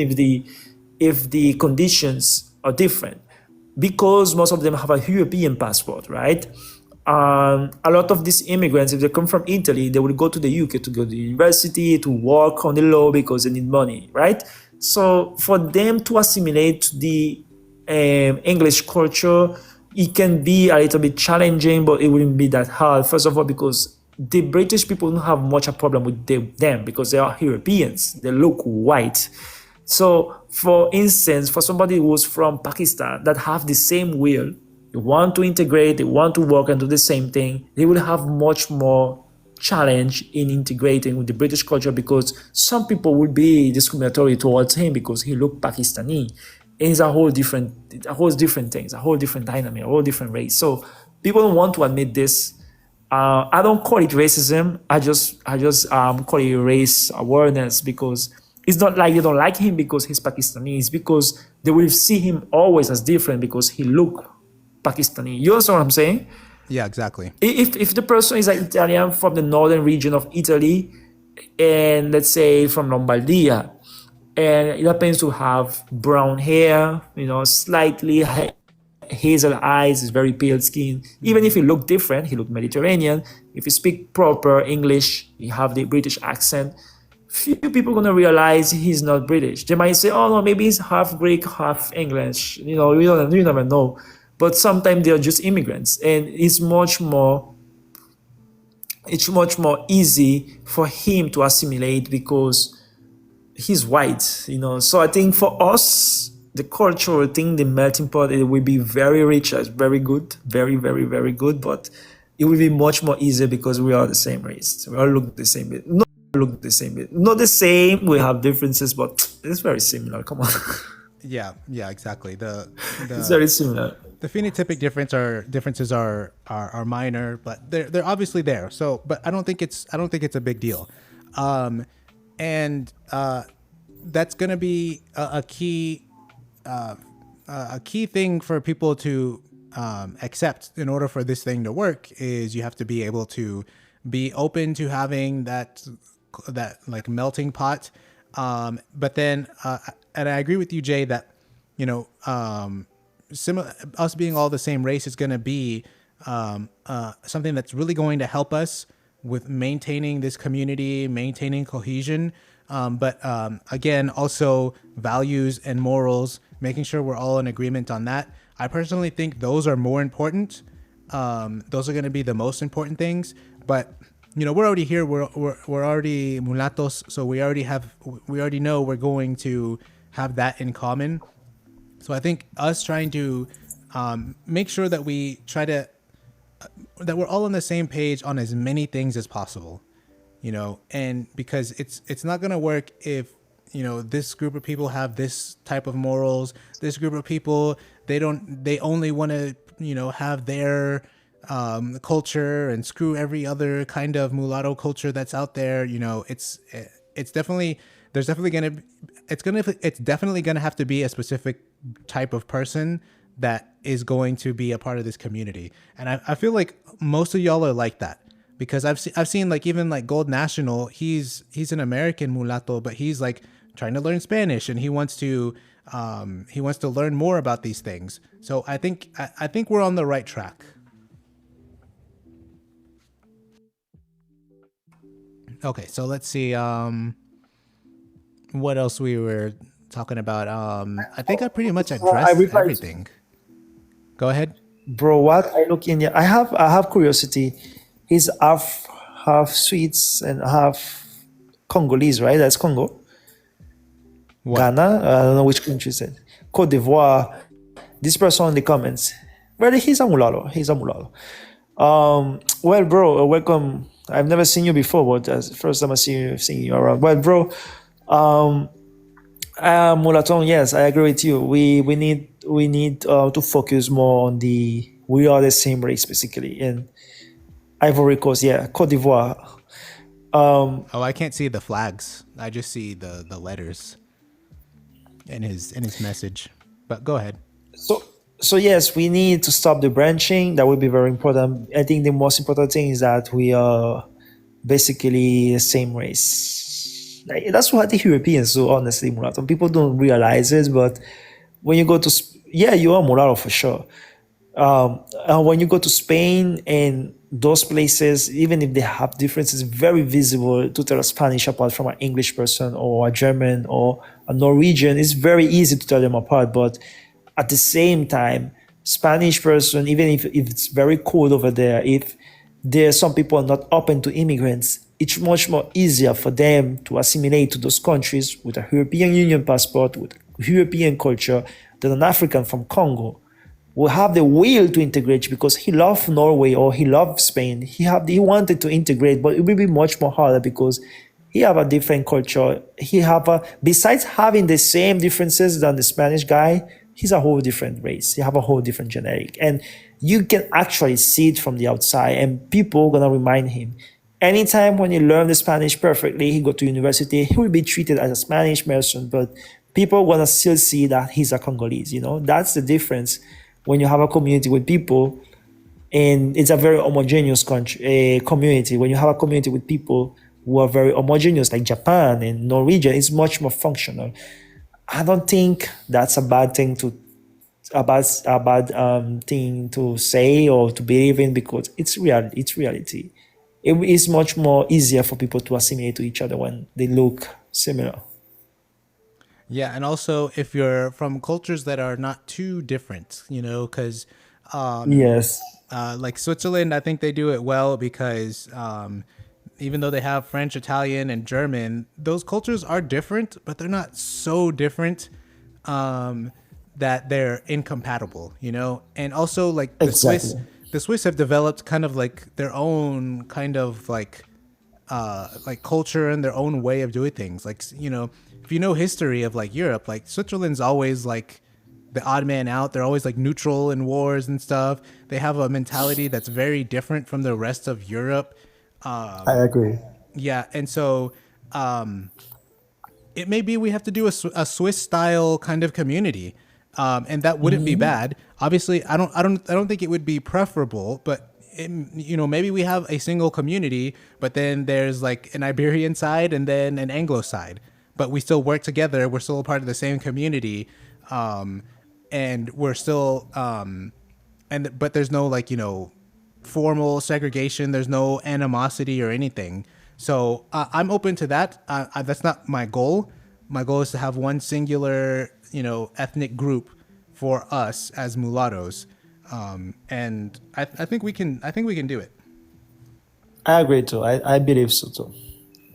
if the conditions are different, because most of them have a European passport, right? A lot of these immigrants, if they come from Italy, they will go to the UK to go to university, to work on the law because they need money, right? So for them to assimilate the English culture, it can be a little bit challenging, but it wouldn't be that hard. First of all, because the British people don't have much a problem with them because they are Europeans. They look white. So, for instance, for somebody who's from Pakistan that have the same will, they want to integrate, they want to work and do the same thing, they will have much more challenge in integrating with the British culture because some people will be discriminatory towards him because he look Pakistani. And it's a whole different thing, it's a whole different dynamic, a whole different race. So people don't want to admit this. I don't call it racism. I just call it race awareness because it's not like they don't like him because he's Pakistani. It's because they will see him always as different because he look Pakistani. You understand what I'm saying? Yeah, exactly. If the person is an Italian from the northern region of Italy, and let's say from Lombardia, and it happens to have brown hair, slightly hazel eyes, is very pale skin. Even if he look different, he look Mediterranean. If he speak proper English, he have the British accent. Few people gonna realize he's not British. They might say, "Oh no, maybe he's half Greek, half English." You never know. But sometimes they are just immigrants, and it's much more easy for him to assimilate because he's white. So I think for us, the cultural thing, the melting pot, it will be very rich, very good, very, very, very good. But it will be much more easier because we are the same race. We all look the same bit. Not the same. We have differences, but it's very similar. Come on. Yeah, exactly. It's very similar. The phenotypic differences are minor, but they're obviously there. So, but I don't think it's a big deal, and that's gonna be a key a key thing for people to accept in order for this thing to work is you have to be able to be open to having that like melting pot. But then, and I agree with you, Jay, that us being all the same race is going to be something that's really going to help us with maintaining this community, maintaining cohesion. But again, also values and morals, making sure we're all in agreement on that. I personally think those are more important. Those are going to be the most important things. But we're already here. We're already mulattos, so we already know we're going to have that in common. So I think us trying to make sure that we try to that we're all on the same page on as many things as possible, and because it's not going to work if this group of people have this type of morals, this group of people they only want to have their culture and screw every other kind of mulatto culture that's out there. It's definitely gonna have to be a specific type of person that is going to be a part of this community. And I feel like most of y'all are like that, because I've seen like even like Gold National, he's an American mulatto, but he's like trying to learn Spanish and he wants to learn more about these things. So I think we're on the right track. Okay, so let's see what else we were talking about. I think I pretty much addressed everything. Go ahead. Bro, what I look in here, I have curiosity. He's half Swedes and half Congolese, right? That's Congo. What? Ghana, I don't know which country is it. Cote d'Ivoire. This person in the comments, well, he's a mulatto. Well, bro, welcome. I've never seen you before, but that's the first time I seeing you around. Well, bro, mulatto, yes, I agree with you. We need to focus more on we are the same race basically. And Ivory Coast, yeah, Cote d'Ivoire. I can't see the flags. I just see the letters in his message. But go ahead. So yes, we need to stop the branching. That would be very important. I think the most important thing is that we are basically the same race. Like, that's what the Europeans do, honestly, mulatto. People don't realize it, but when you go to you are mulatto for sure. When you go to Spain and those places, even if they have differences, very visible to tell a Spanish apart from an English person or a German or a Norwegian. It's very easy to tell them apart, but at the same time, Spanish person, even if it's very cold over there, if there's some people are not open to immigrants, it's much more easier for them to assimilate to those countries with a European Union passport, with European culture, than an African from Congo will have the will to integrate because he loved Norway or he loved Spain. He wanted to integrate, but it will be much more harder because he have a different culture. Besides having the same differences than the Spanish guy, he's a whole different race. He have a whole different genetic. And you can actually see it from the outside and people are gonna remind him. Anytime when he learn the Spanish perfectly, he go to university, he will be treated as a Spanish person, but people want to still see that he's a Congolese, That's the difference when you have a community with people and it's a very homogeneous community. When you have a community with people who are very homogeneous, like Japan and Norwegian, it's much more functional. I don't think that's a bad thing thing to say or to believe in because it's reality. It is much more easier for people to assimilate to each other when they look similar. Yeah, and also if you're from cultures that are not too different, because yes, like Switzerland, I think they do it well because even though they have French, Italian, and German, those cultures are different, but they're not so different that they're incompatible, And also, like the Swiss have developed kind of like their own kind of like culture and their own way of doing things. Like, if you know history of like Europe, like Switzerland's always like the odd man out. They're always like neutral in wars and stuff. They have a mentality that's very different from the rest of Europe. I agree. Yeah, and so it may be we have to do a Swiss style kind of community, And that wouldn't be bad. Obviously, I don't think it would be preferable, but maybe we have a single community, but then there's like an Iberian side and then an Anglo side, but we still work together. We're still a part of the same community, and we're still but there's no like formal segregation. There's no animosity or anything. So I'm open to that. That's not my goal. My goal is to have one singular, ethnic group for us as mulattoes, and I think we can. I think we can do it. I agree too. I believe so too.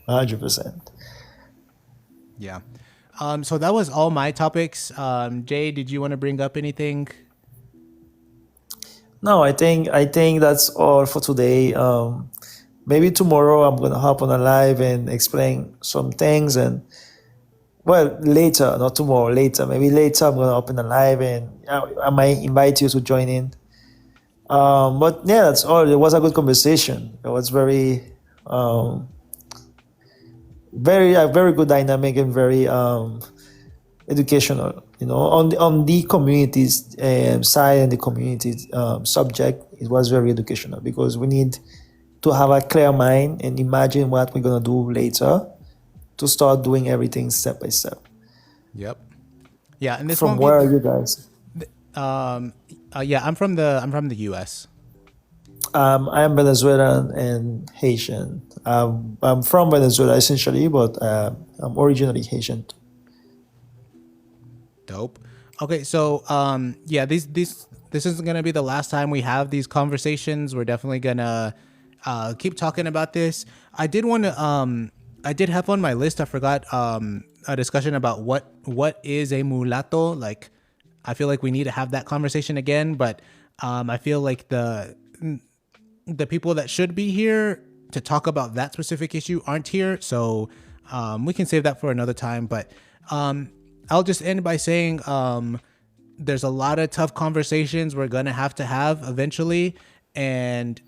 100%. Yeah. So that was all my topics. Jay, did you want to bring up anything? No, I think that's all for today. Maybe tomorrow I'm gonna hop on a live and explain some things, and well, later, not tomorrow, later. Maybe later I'm gonna open a live and I might invite you to join in. But yeah, that's all. It was a good conversation. It was very, very good dynamic and very educational. On the communities side and the community subject, it was very educational because we need to have a clear mind and imagine what we're gonna do later to start doing everything step by step. Yep. Yeah, and this From where are you guys? Yeah, I'm from the U.S. I am Venezuelan and Haitian. I'm from Venezuela essentially, but I'm originally Haitian. Dope. Okay, so yeah, this isn't gonna be the last time we have these conversations. We're definitely gonna keep talking about this. I did want to I did have on my list, I forgot, a discussion about what is a mulatto. Like, I feel like we need to have that conversation again, but I feel like the people that should be here to talk about that specific issue aren't here, so we can save that for another time. But I'll just end by saying there's a lot of tough conversations we're gonna have to have eventually, and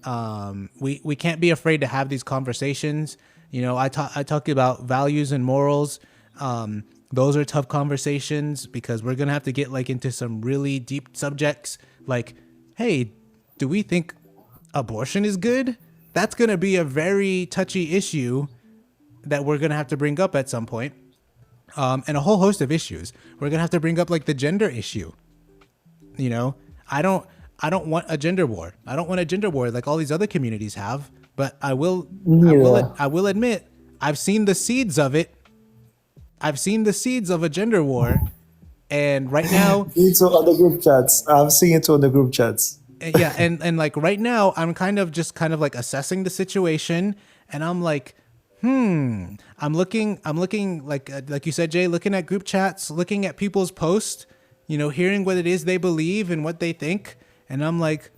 we can't be afraid to have these conversations. I talk about values and morals. Those are tough conversations because we're gonna have to get like into some really deep subjects. Like, hey, do we think abortion is good? That's gonna be a very touchy issue that we're gonna have to bring up at some point. And a whole host of issues. We're gonna have to bring up like the gender issue. I don't want a gender war. I don't want a gender war like all these other communities have. But I will admit, I've seen the seeds of it. I've seen the seeds of a gender war, and right now, It's on the group chats. I'm seeing it on the group chats. yeah, and like right now, I'm kind of like assessing the situation, and I'm like, I'm looking like you said, Jay, looking at group chats, looking at people's posts, hearing what it is they believe and what they think, and I'm like,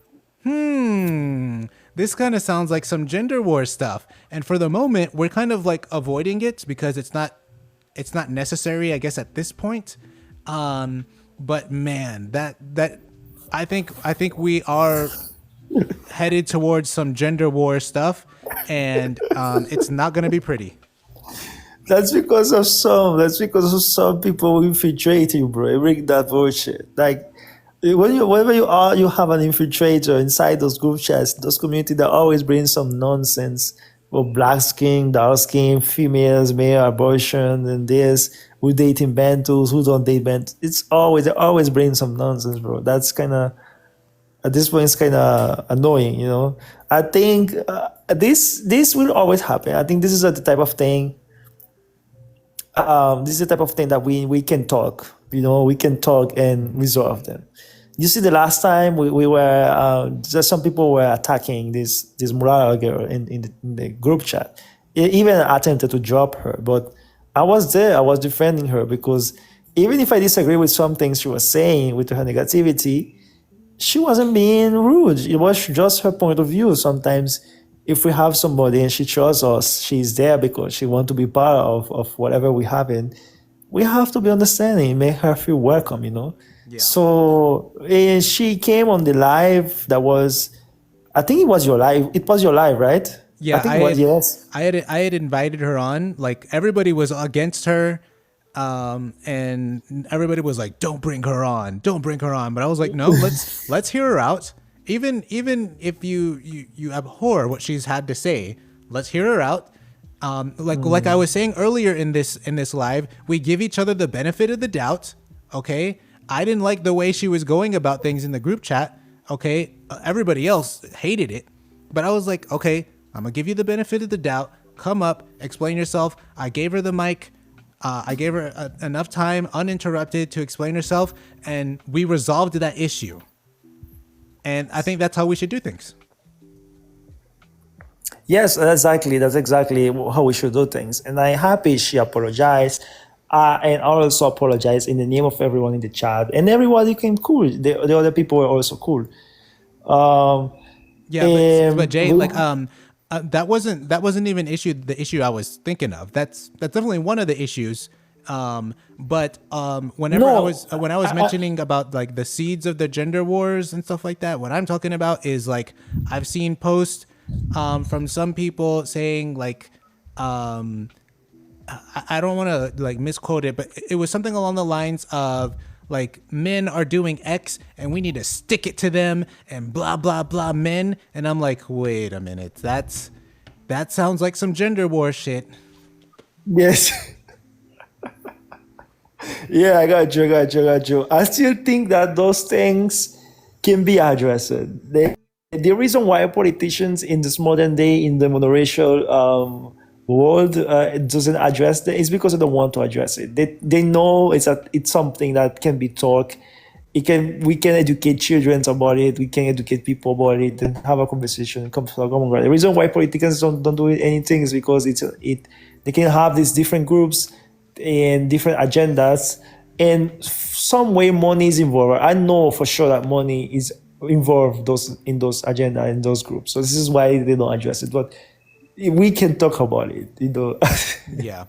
this kind of sounds like some gender war stuff. And for the moment, we're kind of like avoiding it because it's not necessary, I guess, at this point. But man, that I think we are headed towards some gender war stuff, and it's not gonna be pretty. That's because of some people infiltrate you, bro. Bring that bullshit. Like wherever you are, you have an infiltrator inside those group chats, those communities that always bring some nonsense. Well, black skin, dark skin, females, male abortion, and this, who dating Bantus, who don't date Bantus. They always bring some nonsense, bro. That's kind of, at this point, it's kind of annoying, I think this will always happen. I think this is the type of thing. This is the type of thing that we can talk. We can talk and resolve them. You see, the last time we were, just some people were attacking this mulatto girl in the group chat. Even attempted to drop her, but I was there. I was defending her because even if I disagree with some things she was saying with her negativity, she wasn't being rude. It was just her point of view. Sometimes if we have somebody and she trusts us, she's there because she wants to be part of whatever we have in, we have to be understanding, make her feel welcome, Yeah. So she came on the live that was, I think it was your live. It was your live, right? Yeah, I think it was, yes. I had invited her on. Like, everybody was against her. and everybody was like, "Don't bring her on, don't bring her on." But I was like, "No, let's hear her out. Even if you abhor what she's had to say, let's hear her out." Like I was saying earlier in this live, we give each other the benefit of the doubt. Okay, I didn't like the way she was going about things in the group chat. Okay, everybody else hated it, but I was like, okay, I'm gonna give you the benefit of the doubt. Come up, explain yourself. I gave her the mic. I gave her enough time uninterrupted to explain herself, and we resolved that issue. And I think that's how we should do things. Yes, exactly. That's exactly how we should do things. And I'm happy she apologized. And I also apologize in the name of everyone in the chat. And everybody came cool. The other people were also cool. Yeah, but Jay, that wasn't even the issue I was thinking of. That's definitely one of the issues. But whenever I was mentioning about like the seeds of the gender wars and stuff like that, what I'm talking about is like I've seen posts from some people saying like I don't want to like misquote it, but it was something along the lines of like men are doing X and we need to stick it to them and blah blah blah men. And I'm like, wait a minute, that sounds like some gender war shit. Yes. Yeah, I got you. I still think that those things can be addressed. The reason why politicians in this modern day in the monoracial world doesn't address it is because they don't want to address it. They know it's something that can be taught. We can educate children about it. We can educate people about it and have a conversation. Come to a common ground. The reason why politicians don't do anything is because they can have these different groups and different agendas, and some way money is involved. I know for sure that money is involved in those agenda and those groups. So this is why they don't address it. But we can talk about it, Yeah.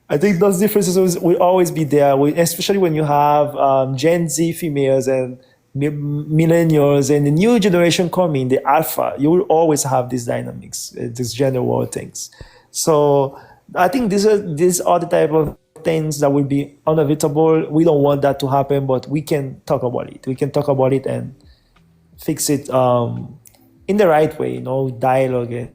I think those differences will always be there, especially when you have Gen Z females and millennials and the new generation coming, the alpha. You will always have these dynamics, these gender war things. So I think these are the type of things that will be unavoidable. We don't want that to happen, but we can talk about it. We can talk about it and fix it in the right way, dialogue and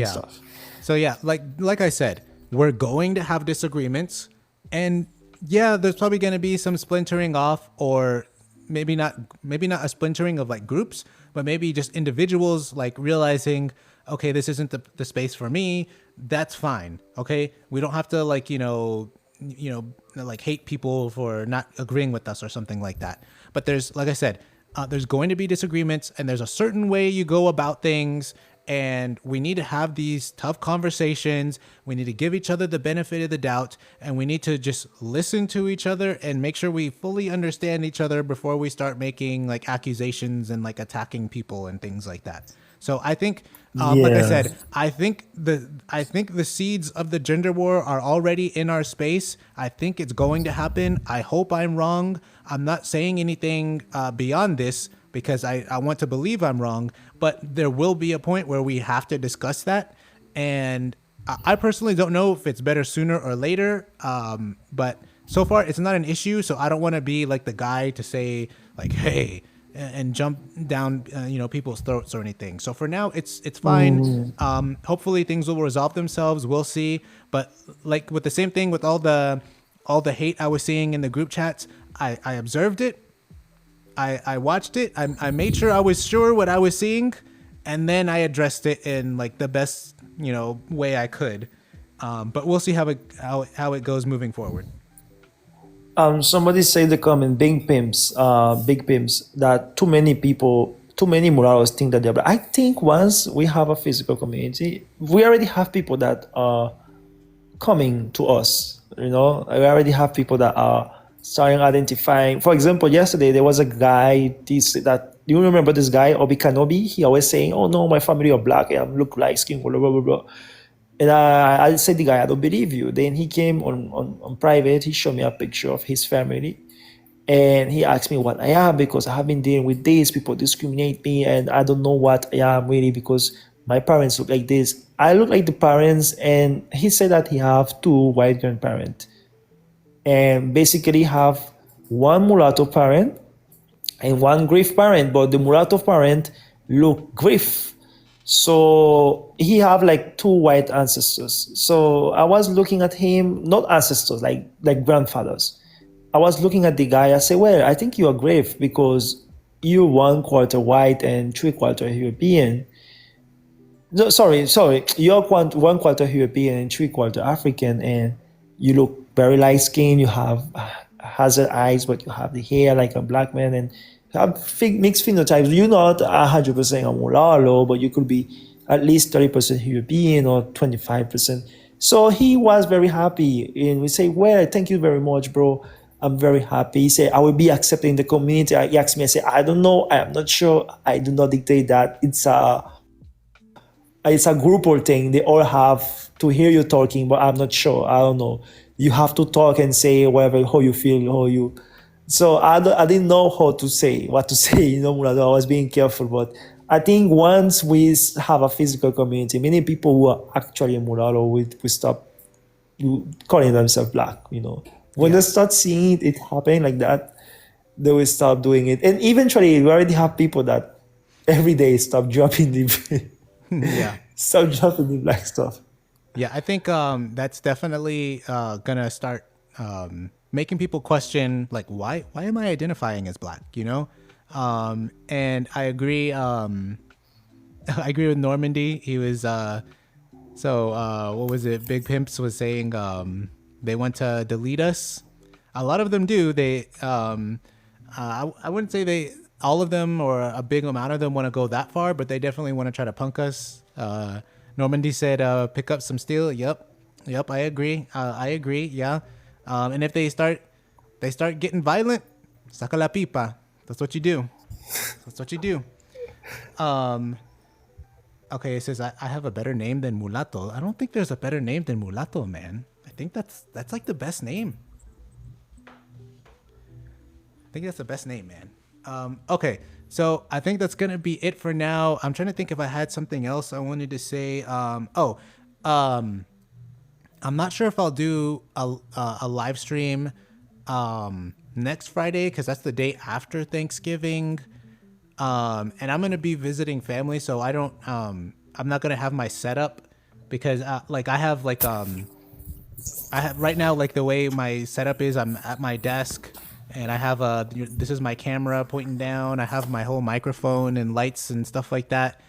stuff. So yeah, like I said, we're going to have disagreements, and yeah, there's probably going to be some splintering off, or maybe not a splintering of like groups, but maybe just individuals like realizing, okay, this isn't the space for me. That's fine. Okay, we don't have to like like hate people for not agreeing with us or something like that. But there's, like I said, there's going to be disagreements, and there's a certain way you go about things. And we need to have these tough conversations. We need to give each other the benefit of the doubt, and we need to just listen to each other and make sure we fully understand each other before we start making like accusations and like attacking people and things like that. So I think, like I said, I think the seeds of the gender war are already in our space. I think it's going to happen. I hope I'm wrong. I'm not saying anything beyond this, because I want to believe I'm wrong, but there will be a point where we have to discuss that. And I personally don't know if it's better sooner or later, but so far it's not an issue. So I don't want to be like the guy to say like, hey, and jump down people's throats or anything. So for now it's fine. Hopefully things will resolve themselves. We'll see. But like with the same thing with all the hate I was seeing in the group chats, I observed it. I watched it. I made sure I was sure what I was seeing, and then I addressed it in like the best way I could. But we'll see how it goes moving forward. Somebody said in the comment, big pimps, that too many mulattoes think that they're black. I think once we have a physical community, we already have people that are coming to us. We already have people that are starting identifying. For example, yesterday there was a guy. You remember this guy, Obi Kanobi? He always saying, "Oh no, my family are black. I look light skin, blah blah blah blah." And I said, the guy, I don't believe you. Then he came on private. He showed me a picture of his family, and he asked me what I am, because I have been dealing with this. People discriminate me, and I don't know what I am really, because my parents look like this. I look like the parents, and he said that he have two white grandparents. and basically have one mulatto parent and one Greek parent, but the mulatto parent look Greek. So he have like two white ancestors. So I was looking at him, not ancestors, like grandfathers. I was looking at the guy. I say, well, I think you are Greek because you're 1/4 white and 3/4 European. No, sorry. You're 1/4 European and 3/4 African, and you look very light skinned. You have hazard eyes, but you have the hair like a black man, and you have mixed phenotypes. You're not 100% a mulatto, but you could be at least 30% European or 25%. So he was very happy, and we say, well, thank you very much, bro. I'm very happy. He said, I will be accepted in the community. He asked me, I said, I don't know. I am not sure. I do not dictate that. It's a group or thing. They all have to hear you talking, but I'm not sure. I don't know. You have to talk and say whatever, how you feel, how you. So I didn't know what to say, Mulatto. I was being careful, but I think once we have a physical community, many people who are actually Mulatto will stop calling themselves black, When they start seeing it happen like that, they will stop doing it. And eventually, we already have people that every day stop dropping the stop dropping the black stuff. Yeah, I think that's definitely gonna start making people question, like, why am I identifying as black? And I agree. I agree with Normandy. He was what was it? Big Pimps was saying they want to delete us. A lot of them do. They I wouldn't say all of them or a big amount of them want to go that far, but they definitely want to try to punk us. Normandy said, pick up some steel. Yep, I agree. Yeah. And if they start getting violent, saca la pipa. That's what you do. Okay, it says I have a better name than mulatto. I don't think there's a better name than mulatto, man. I think that's like the best name. I think that's the best name, man. Okay, so I think that's gonna be it for now. I'm trying to think if I had something else I wanted to say. I'm not sure if I'll do a live stream next Friday because that's the day after Thanksgiving. And I'm gonna be visiting family, so I don't. I'm not gonna have my setup because I have right now, like the way my setup is, I'm at my desk and I have this is my camera pointing down. I have my whole microphone and lights and stuff like that.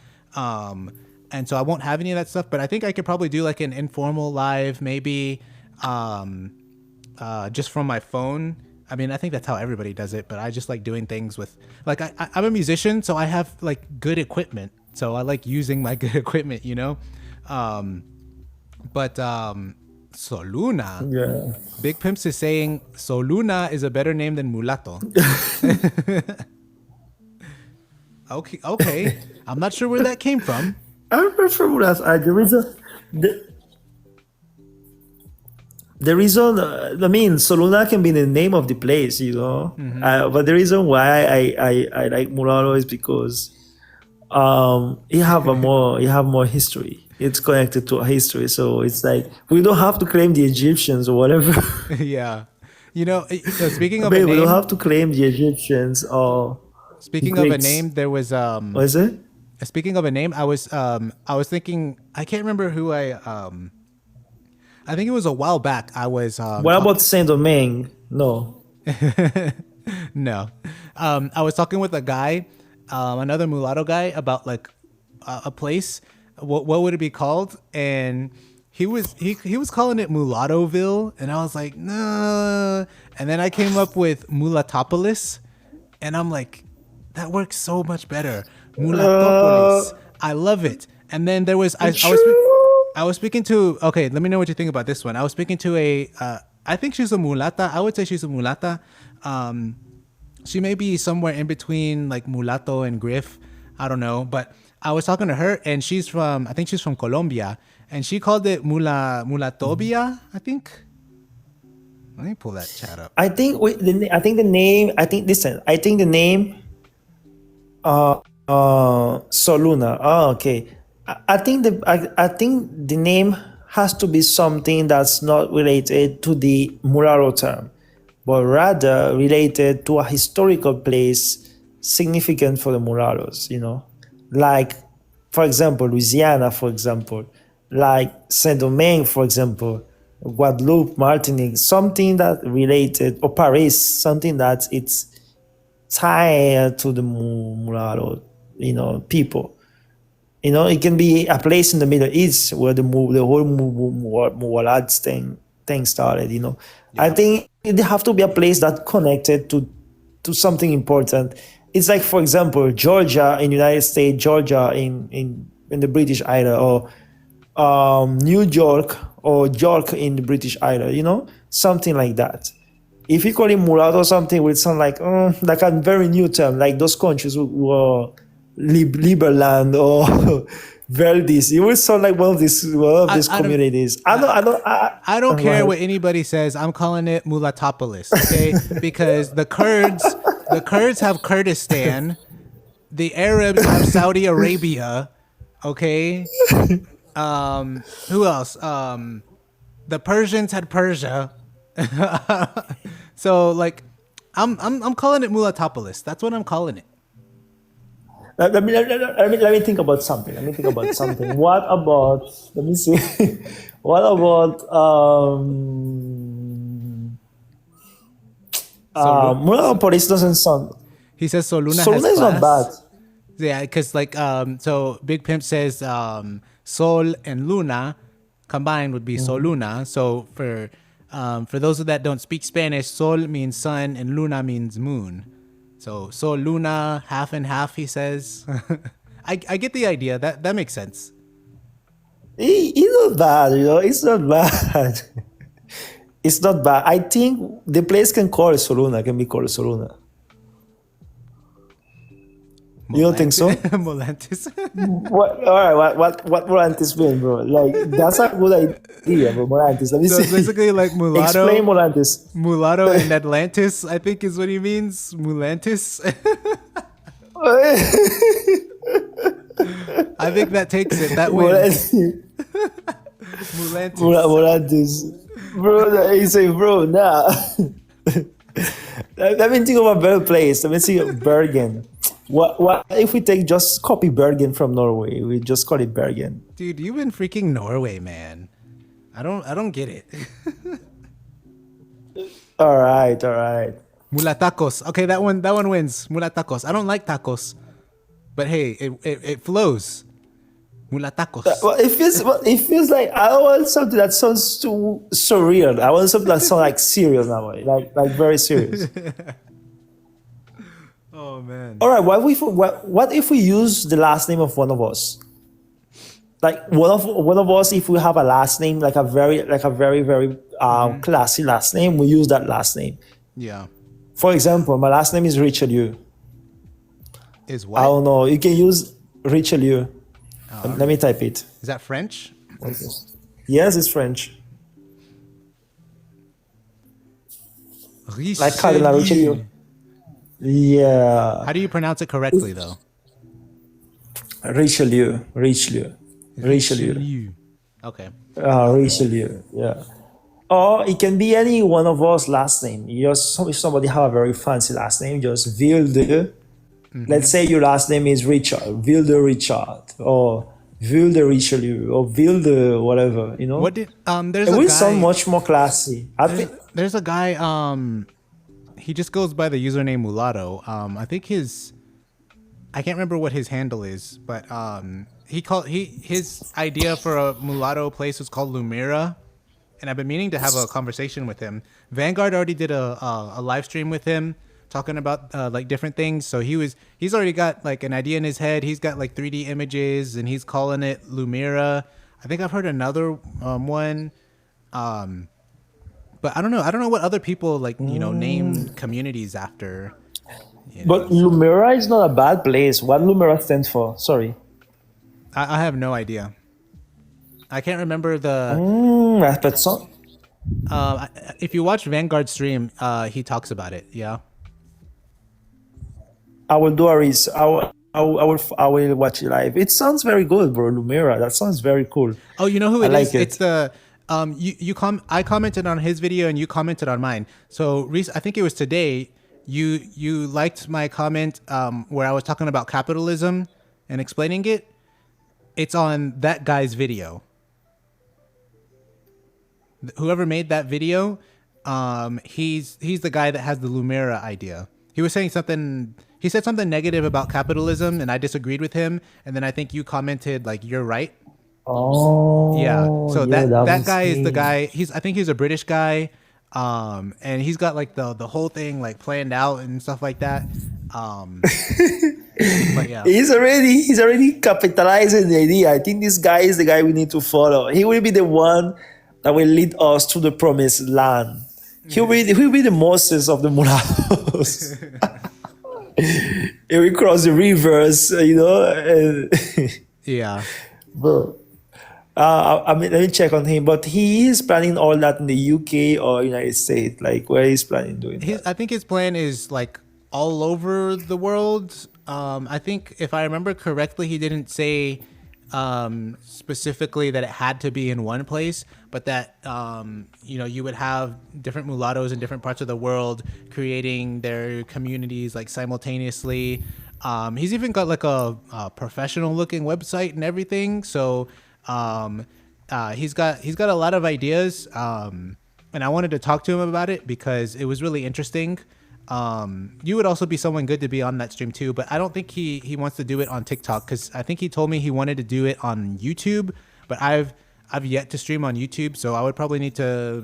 And so I won't have any of that stuff, but I think I could probably do like an informal live, maybe just from my phone. I mean, I think that's how everybody does it, but I just like doing things with, like, I'm a musician, so I have like good equipment. So I like using my good equipment, Soluna. Yeah. Big Pimps is saying Soluna is a better name than mulatto. Okay. I'm not sure where that came from. I prefer mulatto. The reason, Soluna can be the name of the place, Mm-hmm. But the reason why I like mulatto is because you have more history. It's connected to history, so it's like we don't have to claim the Egyptians or whatever. Yeah, speaking of we a name, don't have to claim the Egyptians or. Speaking Greeks. of a name, there was What is it? Speaking of a name, I was thinking, I can't remember who I think it was a while back. I was what about Saint Domingue? No. No. I was talking with a guy, another mulatto guy, about like a place. What would it be called? And he was calling it Mulattoville, and I was like, no. And then I came up with Mulatopolis, and I'm like, that works so much better. Mulatopolis. I love it. And then there was I was speaking to, okay, let me know what you think about this one. I was speaking to I think she's a mulata. I would say she's a mulata. She may be somewhere in between like mulatto and Griff. I don't know, but I was talking to her, and I think she's from Colombia, and she called it mulatobia, I think. Let me pull that chat up. I think the name Soluna. Oh, okay. I think the name has to be something that's not related to the mulatto term, but rather related to a historical place significant for the mulattoes, like, for example, Louisiana, for example, like Saint-Domingue, for example, Guadeloupe, Martinique, something that related, or Paris, something that it's tied to the mulatto, people. It can be a place in the Middle East where the whole mulatto thing started. Yeah. I think it have to be a place that connected to something important. It's like, for example, Georgia in the United States, Georgia in the British Isle, or New York or York in the British Isle, something like that. If you call it mulatto or something, it would sound like a very new term, like those countries were Liberland or Verdes. It would sound like one of these communities. I don't care what anybody says. I'm calling it Mulatopolis, okay? Because the Kurds have Kurdistan, the Arabs have Saudi Arabia, okay? Who else? The Persians had Persia. So like, I'm calling it Mulatopolis. That's what I'm calling it. Let me think about something. What about? Let me see. What about Mulatopolis doesn't sound. He says Soluna has Soluna is not bad. Yeah, because like so Big Pimp says Sol and Luna combined would be Soluna. So for those that don't speak Spanish, Sol means sun and Luna means moon. So Sol Luna, half and half, he says. I get the idea. That makes sense. It's not bad, It's not bad. It's not bad. I think the place can be called Soluna. You don't think so? Molantis. What? All right. What Molantis mean, bro? Like, that's a good idea, bro. Molantis. Let me see. So basically, like mulatto. Explain Molantis. Mulatto in Atlantis, I think, is what he means. Mulantis. I think that takes it. That wins. Mulantis. Molantis. Bro, he say, bro, nah. Let me think of a better place. Let me see Bergen. What if we just copy Bergen from Norway? We just call it Bergen. Dude, you've been freaking Norway, man. I don't get it. All right. Mulatacos. Okay, that one wins. Mulatacos. I don't like tacos, but hey, it flows. Mulatacos. It feels like I want something that sounds too surreal. I want something that sounds like serious now, like very serious. Oh man! All right. What if we use the last name of one of us? Like one of us, if we have a last name, like a very very classy last name, we use that last name. Yeah. For example, my last name is Richelieu. Is what? I don't know. You can use Richelieu. Let me type it. Is that French? Yes, it's French. Richelieu. Like Cardinal Richelieu. Yeah. How do you pronounce it correctly, though? Richelieu. Okay. Richelieu. Yeah. Or it can be any one of us last name. If somebody have a very fancy last name, just Vilde. Let's say your last name is Richard, Vilde Richard, or Vilde Richelieu, or Vilde whatever. What did there's it a will guy, sound much more classy. There's a guy. He just goes by the username Mulatto. I think I can't remember what his handle is, but his idea for a mulatto place was called Lumira, and I've been meaning to have a conversation with him. Vanguard already did a live stream with him talking about like different things. So he's already got like an idea in his head. He's got like 3D images, and he's calling it Lumira. I think I've heard another one. But I don't know what other people like, name communities after. But Lumira is not a bad place. What Lumira stands for? Sorry. I have no idea. I can't remember the. If you watch Vanguard stream, he talks about it. Yeah. I will do a research. I will watch it live. It sounds very good, bro. Lumira. That sounds very cool. Oh, you know who I it like is? it. It's the I commented on his video and you commented on mine. So I think it was today. You liked my comment where I was talking about capitalism and explaining it. It's on that guy's video. Whoever made that video, he's the guy that has the Lumira idea. He was saying something. He said something negative about capitalism, and I disagreed with him. And then I think you commented like, "You're right." Oh, Yeah. So yeah, that was guy is the him. guy. I think he's a British guy, and he's got like the whole thing like planned out and stuff like that. But yeah, He's already capitalizing the idea. I think this guy is the guy we need to follow. He will be the one that will lead us to the promised land. He'll be the Moses of the mulattoes. He will cross the rivers, yeah. Bro. I mean, let me check on him. But he is planning all that in the UK or United States. Like, where he's planning doing that? I think his plan is like all over the world. I think if I remember correctly, he didn't say specifically that it had to be in one place, but that you would have different mulattoes in different parts of the world creating their communities like simultaneously. He's even got like a professional looking website and everything. So he's got a lot of ideas. And I wanted to talk to him about it because it was really interesting. You would also be someone good to be on that stream too, but I don't think he wants to do it on TikTok because I think he told me he wanted to do it on YouTube, but I've yet to stream on YouTube, so I would probably need to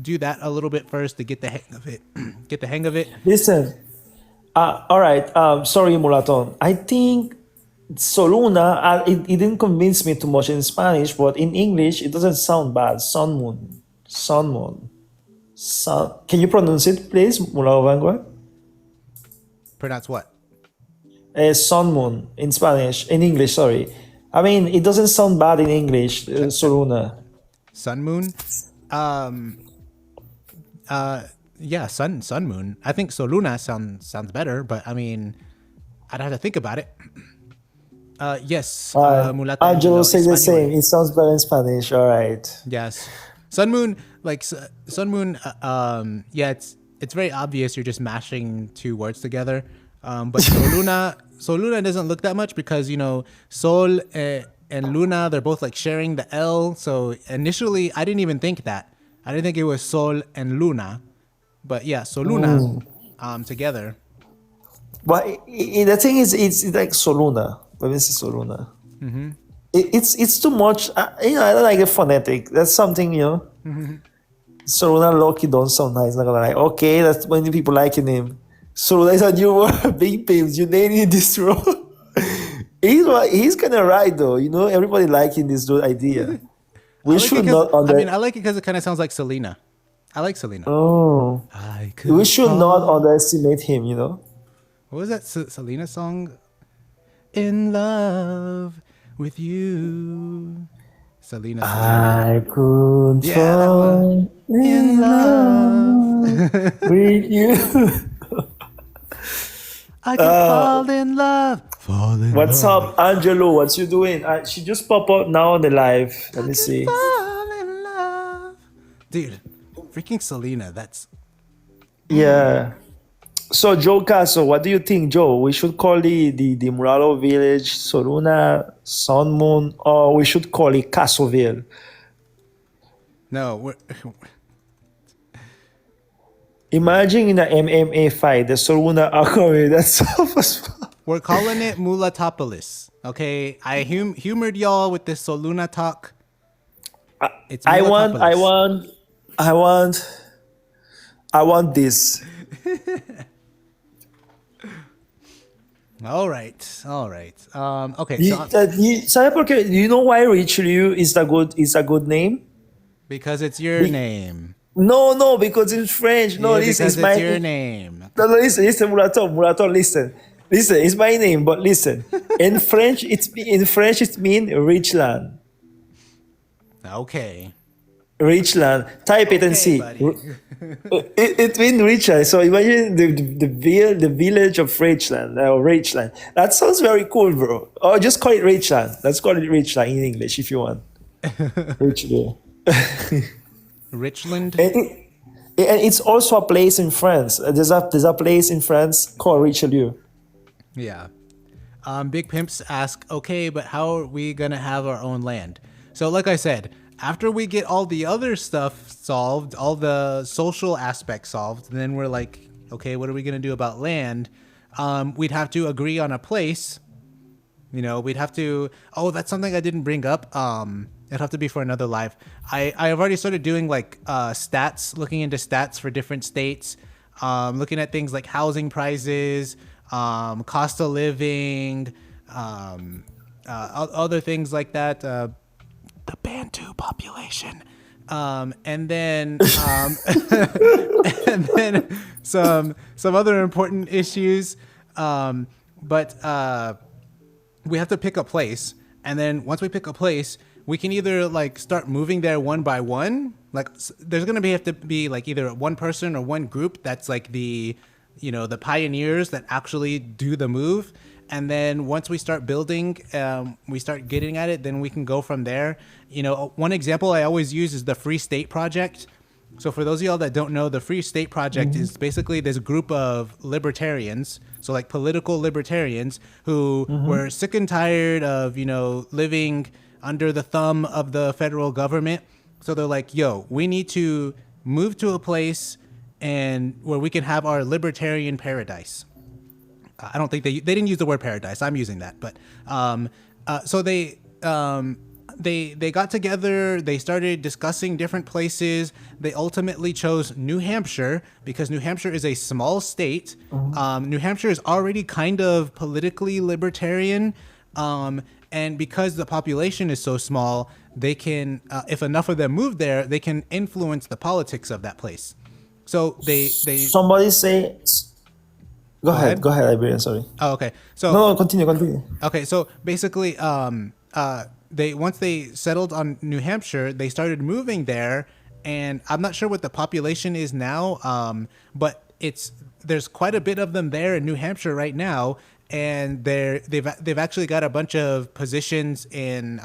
do that a little bit first to get the hang of it. Listen, all right. Sorry, Mulaton. I think Soluna. It didn't convince me too much in Spanish, but in English it doesn't sound bad. Sun moon. Can you pronounce it, please, Mulao Vanguard? Pronounce what? Sun moon in Spanish, in English. Sorry. I mean, it doesn't sound bad in English. Soluna. Sun moon. Yeah, sun moon. I think Soluna sounds better, but I mean, I'd have to think about it. Yes. Angelo says the same. It sounds better in Spanish. All right. Yes. Sun moon, like sun moon. Yeah, it's very obvious you're just mashing two words together. But Soluna doesn't look that much because Sol and Luna, they're both like sharing the L. So initially, I didn't even think that. I didn't think it was Sol and Luna, but yeah, Soluna, together. But the thing is, it's like Soluna. Let me say Soluna. Mm-hmm. It's too much. I don't like the phonetic. That's something, Mm-hmm. Soluna Loki don't sound nice. Not gonna lie. Okay, that's many people liking him. Soluna is a new word. Big Pims. You named this role. He's kind of right though. Everybody liking this idea. We should not. I mean, I like it because it kind of sounds like Selena. I like Selena. Oh, we should not underestimate him. What was that Selena song? In love with you, Selena. I could fall in love with you. I can fall in love. What's up, Angelo? What you doing? She just pop up now on the live. Let me see. Fall in love. Dude, freaking Selena. That's... Yeah. So, Joe Caso, what do you think, Joe? We should call the Mulatto village Soluna, Sun Moon, or we should call it Casoville? No, imagine in an MMA fight, the Soluna Akari, that's tough as fuck. We're calling it Mulatopolis. Okay, I humored y'all with this Soluna talk. It's I want this. All right. Okay. ¿Sabe por qué? Do you know why Richelieu is a good name? Because it's your name. No, because in French. No, yeah, listen, it's your name. No, listen, Mulato, listen, it's my name, but listen. In French, it means rich land. Okay. Richland. Type it and Okay, see. buddy. It means Richland. So imagine the village of Richland or Richland. That sounds very cool, bro. Or just call it Richland. Let's call it Richland in English if you want. Richland. Richland. And it's also a place in France. There's a place in France called Richelieu. Yeah. Big Pimps ask, okay, but how are we going to have our own land? So like I said, after we get all the other stuff solved, all the social aspects solved, then we're like, okay, what are we going to do about land? We'd have to agree on a place. You know, we'd have to, oh, that's something I didn't bring up. It'd have to be for another live. I have already started doing like stats, looking into stats for different states, looking at things like housing prices, cost of living, other things like that. The Bantu population, and then and then some other important issues. But we have to pick a place, and then once we pick a place, we can either like start moving there one by one. Like there's gonna have to be like either one person or one group that's like the pioneers that actually do the move. And then once we start building, we start getting at it, then we can go from there. You know, one example I always use is the Free State Project. So for those of y'all that don't know, the Free State Project is basically this group of libertarians, so like political libertarians who were sick and tired of, living under the thumb of the federal government. So they're like, yo, we need to move to a place and where we can have our libertarian paradise. I don't think they didn't use the word paradise. I'm using that, but so they got together. They started discussing different places. They ultimately chose New Hampshire because New Hampshire is a small state. New Hampshire is already kind of politically libertarian, and because the population is so small, they can, if enough of them move there, they can influence the politics of that place. So they somebody say. Go ahead, Iberian, sorry. Oh, okay. So no, continue. Okay, so basically, they once they settled on New Hampshire, they started moving there, and I'm not sure what the population is now, but there's quite a bit of them there in New Hampshire right now, and they've actually got a bunch of positions in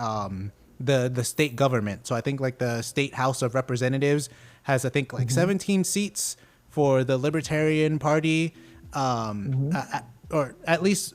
the state government. So I think like the state House of Representatives has 17 seats for the Libertarian Party. Or at least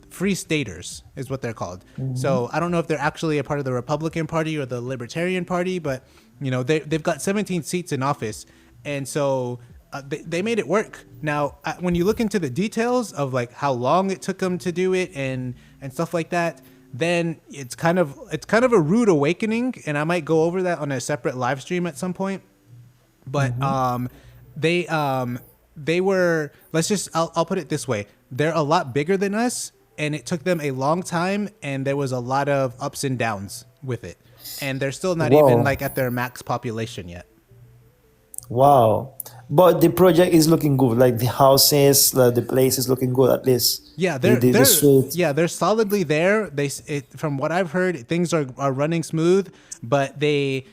Free Staters is what they're called. So I don't know if they're actually a part of the Republican Party or the Libertarian Party, but they've got 17 seats in office, and so they made it work. Now, when you look into the details of like how long it took them to do it and stuff like that, then it's kind of a rude awakening, and I might go over that on a separate live stream at some point. But they were, I'll put it this way. They're a lot bigger than us, and it took them a long time, and there was a lot of ups and downs with it. And they're still not even like at their max population yet. Wow. But the project is looking good. Like the houses, the place is looking good at least. Yeah, they're solidly there. From what I've heard, things are running smooth, but they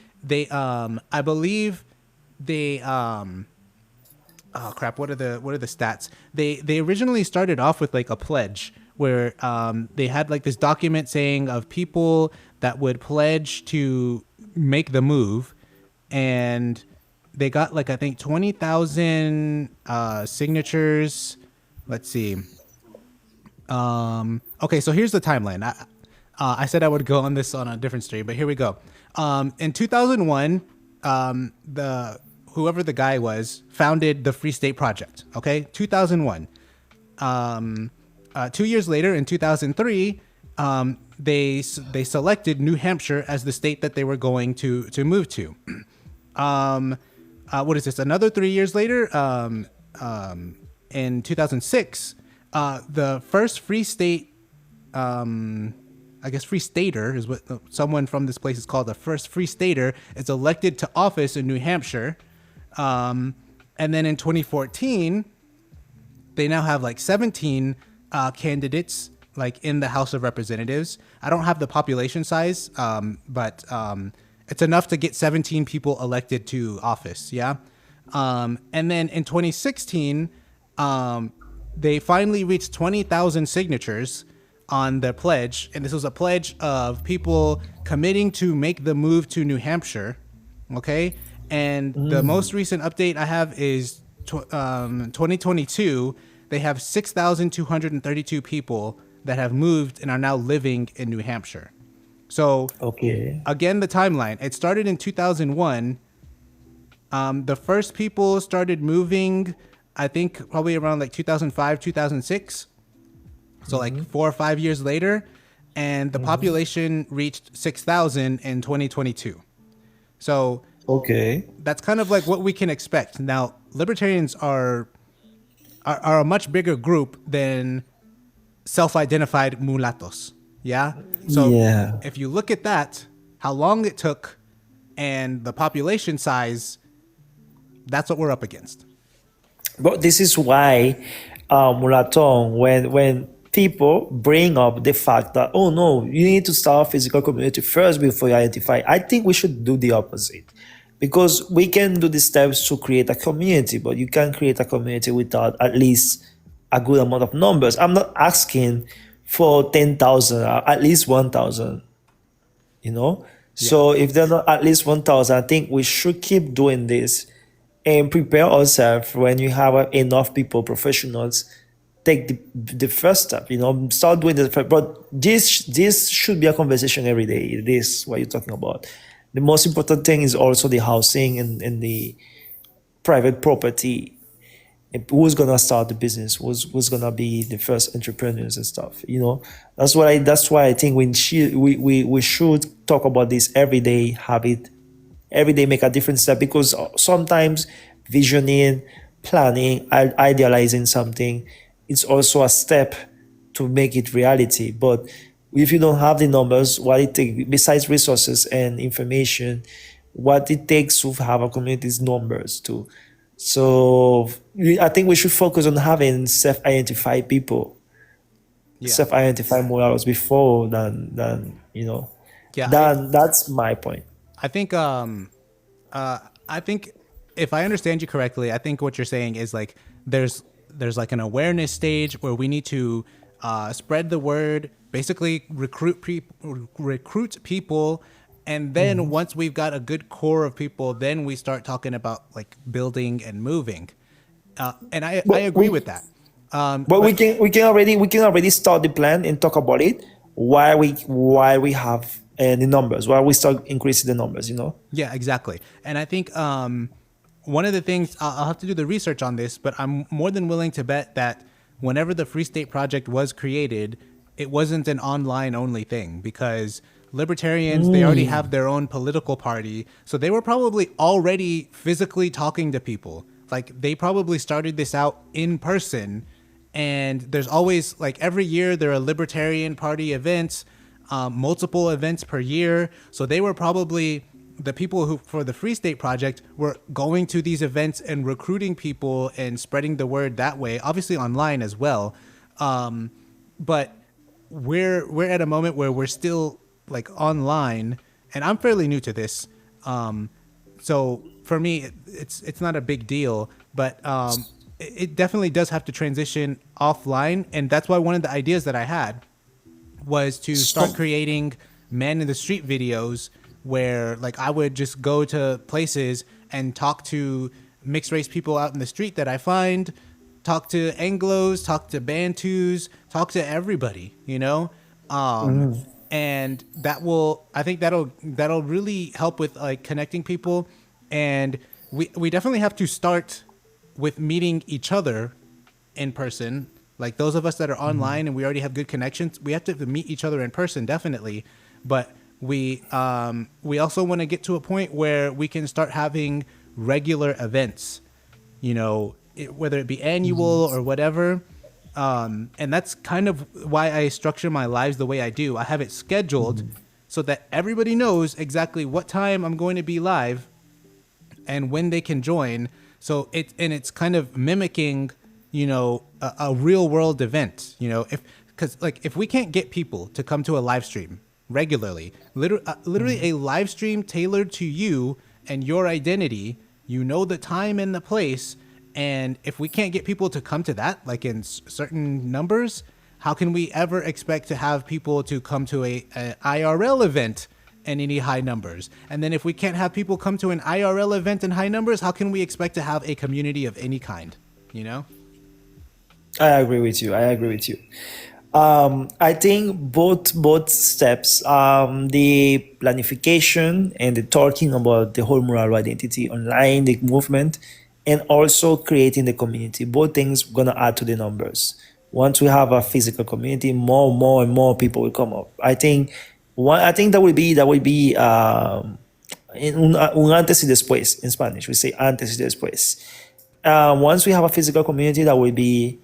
I believe they oh crap, what are the stats? They originally started off with like a pledge where they had like this document saying of people that would pledge to make the move, and they got like I think 20,000 signatures. Let's see. Okay, so here's the timeline. I said I would go on this on a different stream, but here we go. In 2001, whoever the guy was founded the Free State Project. Okay, 2001. 2 years later, in 2003, they selected New Hampshire as the state that they were going to move to. What is this? Another 3 years later, in 2006, the first free state, I guess free stater is what someone from this place is called. The first free stater is elected to office in New Hampshire. And then in 2014, they now have like 17 candidates like in the House of Representatives. I don't have the population size, but It's enough to get 17 people elected to office. Yeah. And then in 2016, they finally reached 20,000 signatures on the pledge. And this was a pledge of people committing to make the move to New Hampshire. Okay. And the most recent update I have is 2022. They have 6,232 people that have moved and are now living in New Hampshire. So again, the timeline, it started in 2001. The first people started moving, I think probably around like 2005, 2006. So like 4 or 5 years later, and the population reached 6,000 in 2022. So that's kind of like what we can expect. Now, libertarians are a much bigger group than self-identified mulattoes. Yeah. So if you look at that, how long it took and the population size, that's what we're up against. But this is why, Mulaton, when people bring up the fact that, oh no, you need to start physical community first before you identify, I think we should do the opposite. Because we can do the steps to create a community, but you can't create a community without at least a good amount of numbers. I'm not asking for 10,000, at least 1,000, you know? So if they're not at least 1,000, I think we should keep doing this and prepare ourselves when you have enough people, professionals, take the first step, you know, start doing the first. But this should be a conversation every day. This, what you're talking about. The most important thing is also the housing and the private property. Who's gonna start the business? Who's gonna be the first entrepreneurs and stuff? You know, that's why I think we should talk about this every day. Have it every day, make a different step, because sometimes visioning, planning, idealizing something, it's also a step to make it reality. But if you don't have the numbers, what it takes besides resources and information, what it takes to have a community is numbers too. So I think we should focus on having self-identified people, self-identified morals before than you know. That's my point. I think if I understand you correctly, I think what you're saying is like there's like an awareness stage where we need to spread the word, basically recruit people. And then once we've got a good core of people, then we start talking about like building and moving. And I agree with that. But we can already start the plan and talk about it while we have the numbers, while we start increasing the numbers, you know? Yeah, exactly. And I think one of the things, I'll have to do the research on this, but I'm more than willing to bet that whenever the Free State Project was created, it wasn't an online only thing, because libertarians, they already have their own political party. So they were probably already physically talking to people. Like they probably started this out in person. And there's always, like every year there are Libertarian Party events, multiple events per year. So they were probably the people who, for the Free State Project, were going to these events and recruiting people and spreading the word that way, obviously online as well. But we're at a moment where we're still like online, and I'm fairly new to this. So for me, it's not a big deal, but it definitely does have to transition offline. And that's why one of the ideas that I had was to start creating man in the street videos where like I would just go to places and talk to mixed race people out in the street that I find, talk to Anglos, talk to Bantus, talk to everybody, you know? And I think that'll really help with like connecting people. And we definitely have to start with meeting each other in person. Like those of us that are online and we already have good connections, we have to meet each other in person, definitely. But we also want to get to a point where we can start having regular events, you know, whether it be annual or whatever. And that's kind of why I structure my lives the way I do. I have it scheduled so that everybody knows exactly what time I'm going to be live and when they can join. So it's kind of mimicking, you know, a real world event, you know, if we can't get people to come to a live stream, regularly. Literally a live stream tailored to you and your identity. You know the time and the place. And if we can't get people to come to that, like in certain numbers, how can we ever expect to have people to come to a IRL event in any high numbers? And then if we can't have people come to an IRL event in high numbers, how can we expect to have a community of any kind? You know? I agree with you. I think both steps, the planification and the talking about the whole moral identity online, the movement, and also creating the community. Both things gonna add to the numbers. Once we have a physical community, more and more people will come up. I think that will be un antes y después in Spanish. We say antes y después. Once we have a physical community, that will be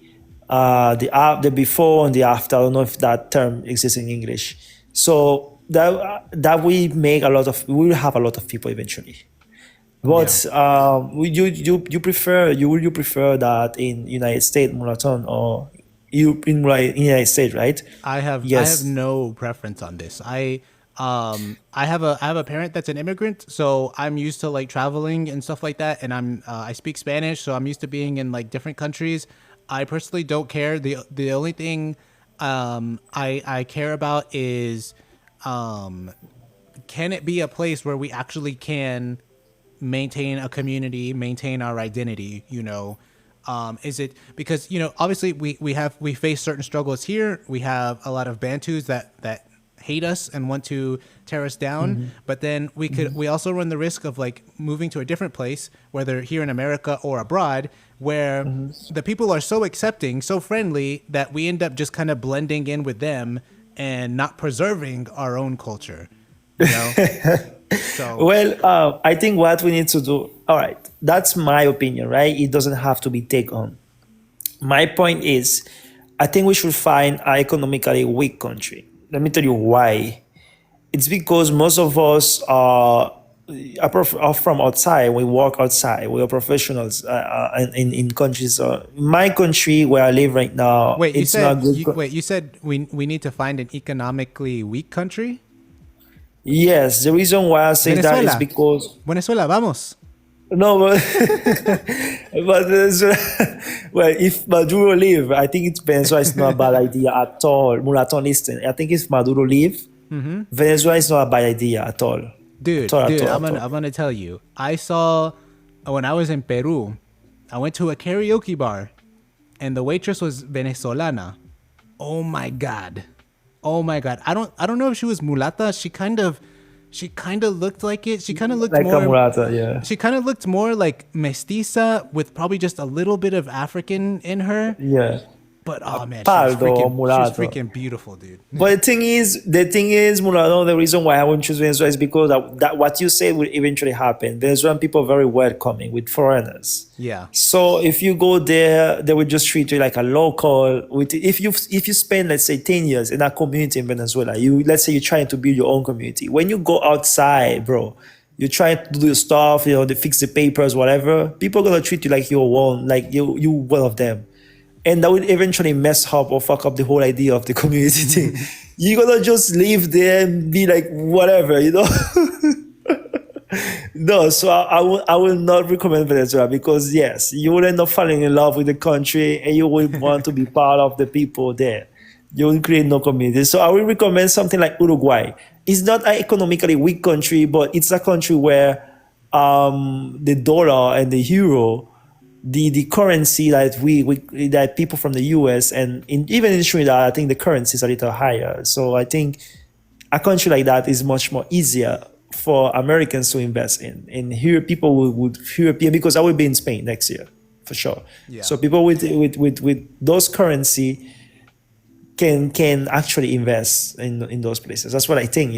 the before and the after. I don't know if that term exists in English. So that we will have a lot of people eventually. But would you prefer that in United States Mulaton, or you in United States, right? I have no preference on this. I have a parent that's an immigrant, so I'm used to like traveling and stuff like that, and I speak Spanish, so I'm used to being in like different countries. I personally don't care. The only thing I care about is can it be a place where we actually can maintain a community, maintain our identity, you know? Is it because, you know, obviously we face certain struggles here. We have a lot of Bantus that hate us and want to tear us down, but then we also run the risk of like moving to a different place, whether here in America or abroad, where the people are so accepting, so friendly, that we end up just kind of blending in with them and not preserving our own culture, you know? So. Well, I think what we need to do, all right, that's my opinion, right? It doesn't have to be take on. My point is, I think we should find an economically weak country. Let me tell you why. It's because most of us are from outside. We work outside. We are professionals in countries. My country where I live right now, you said we need to find an economically weak country? Yes, the reason why I say Venezuela. that is because Venezuela, vamos. No, but well, if Maduro leave, I think Venezuela is not a bad idea at all. Mulaton, listen, I think if Maduro leave, Venezuela is not a bad idea at all. Dude, I'm gonna tell you. I saw when I was in Peru, I went to a karaoke bar, and the waitress was Venezolana. Oh my god. I don't know if she was mulata. She kind of looked like it. She kind of looked like more a mulata, yeah. She kind of looked more like mestiza with probably just a little bit of African in her. Yeah. But oh man, Pardo, she's freaking beautiful, dude. But the thing is, Mulano, the reason why I won't choose Venezuela is because that what you said will eventually happen. Venezuelan people are very welcoming with foreigners. Yeah. So if you go there, they will just treat you like a local. If you spend, let's say, 10 years in a community in Venezuela, let's say you're trying to build your own community. When you go outside, bro, you're trying to do the stuff, they fix the papers, whatever. People are gonna treat you like you're one, like you one of them. And that will eventually mess up or fuck up the whole idea of the community thing. You're gonna just live there and be like, whatever, No, so I will not recommend Venezuela because, yes, you will end up falling in love with the country and you will want to be part of the people there. You will create no community. So I will recommend something like Uruguay. It's not an economically weak country, but it's a country where the dollar and the euro, the currency that that people from the US and even in Trinidad, I think the currency is a little higher. So I think a country like that is much more easier for Americans to invest in. And here people would European, because I will be in Spain next year for sure. Yeah. So people with those currency can actually invest in those places. That's what I think,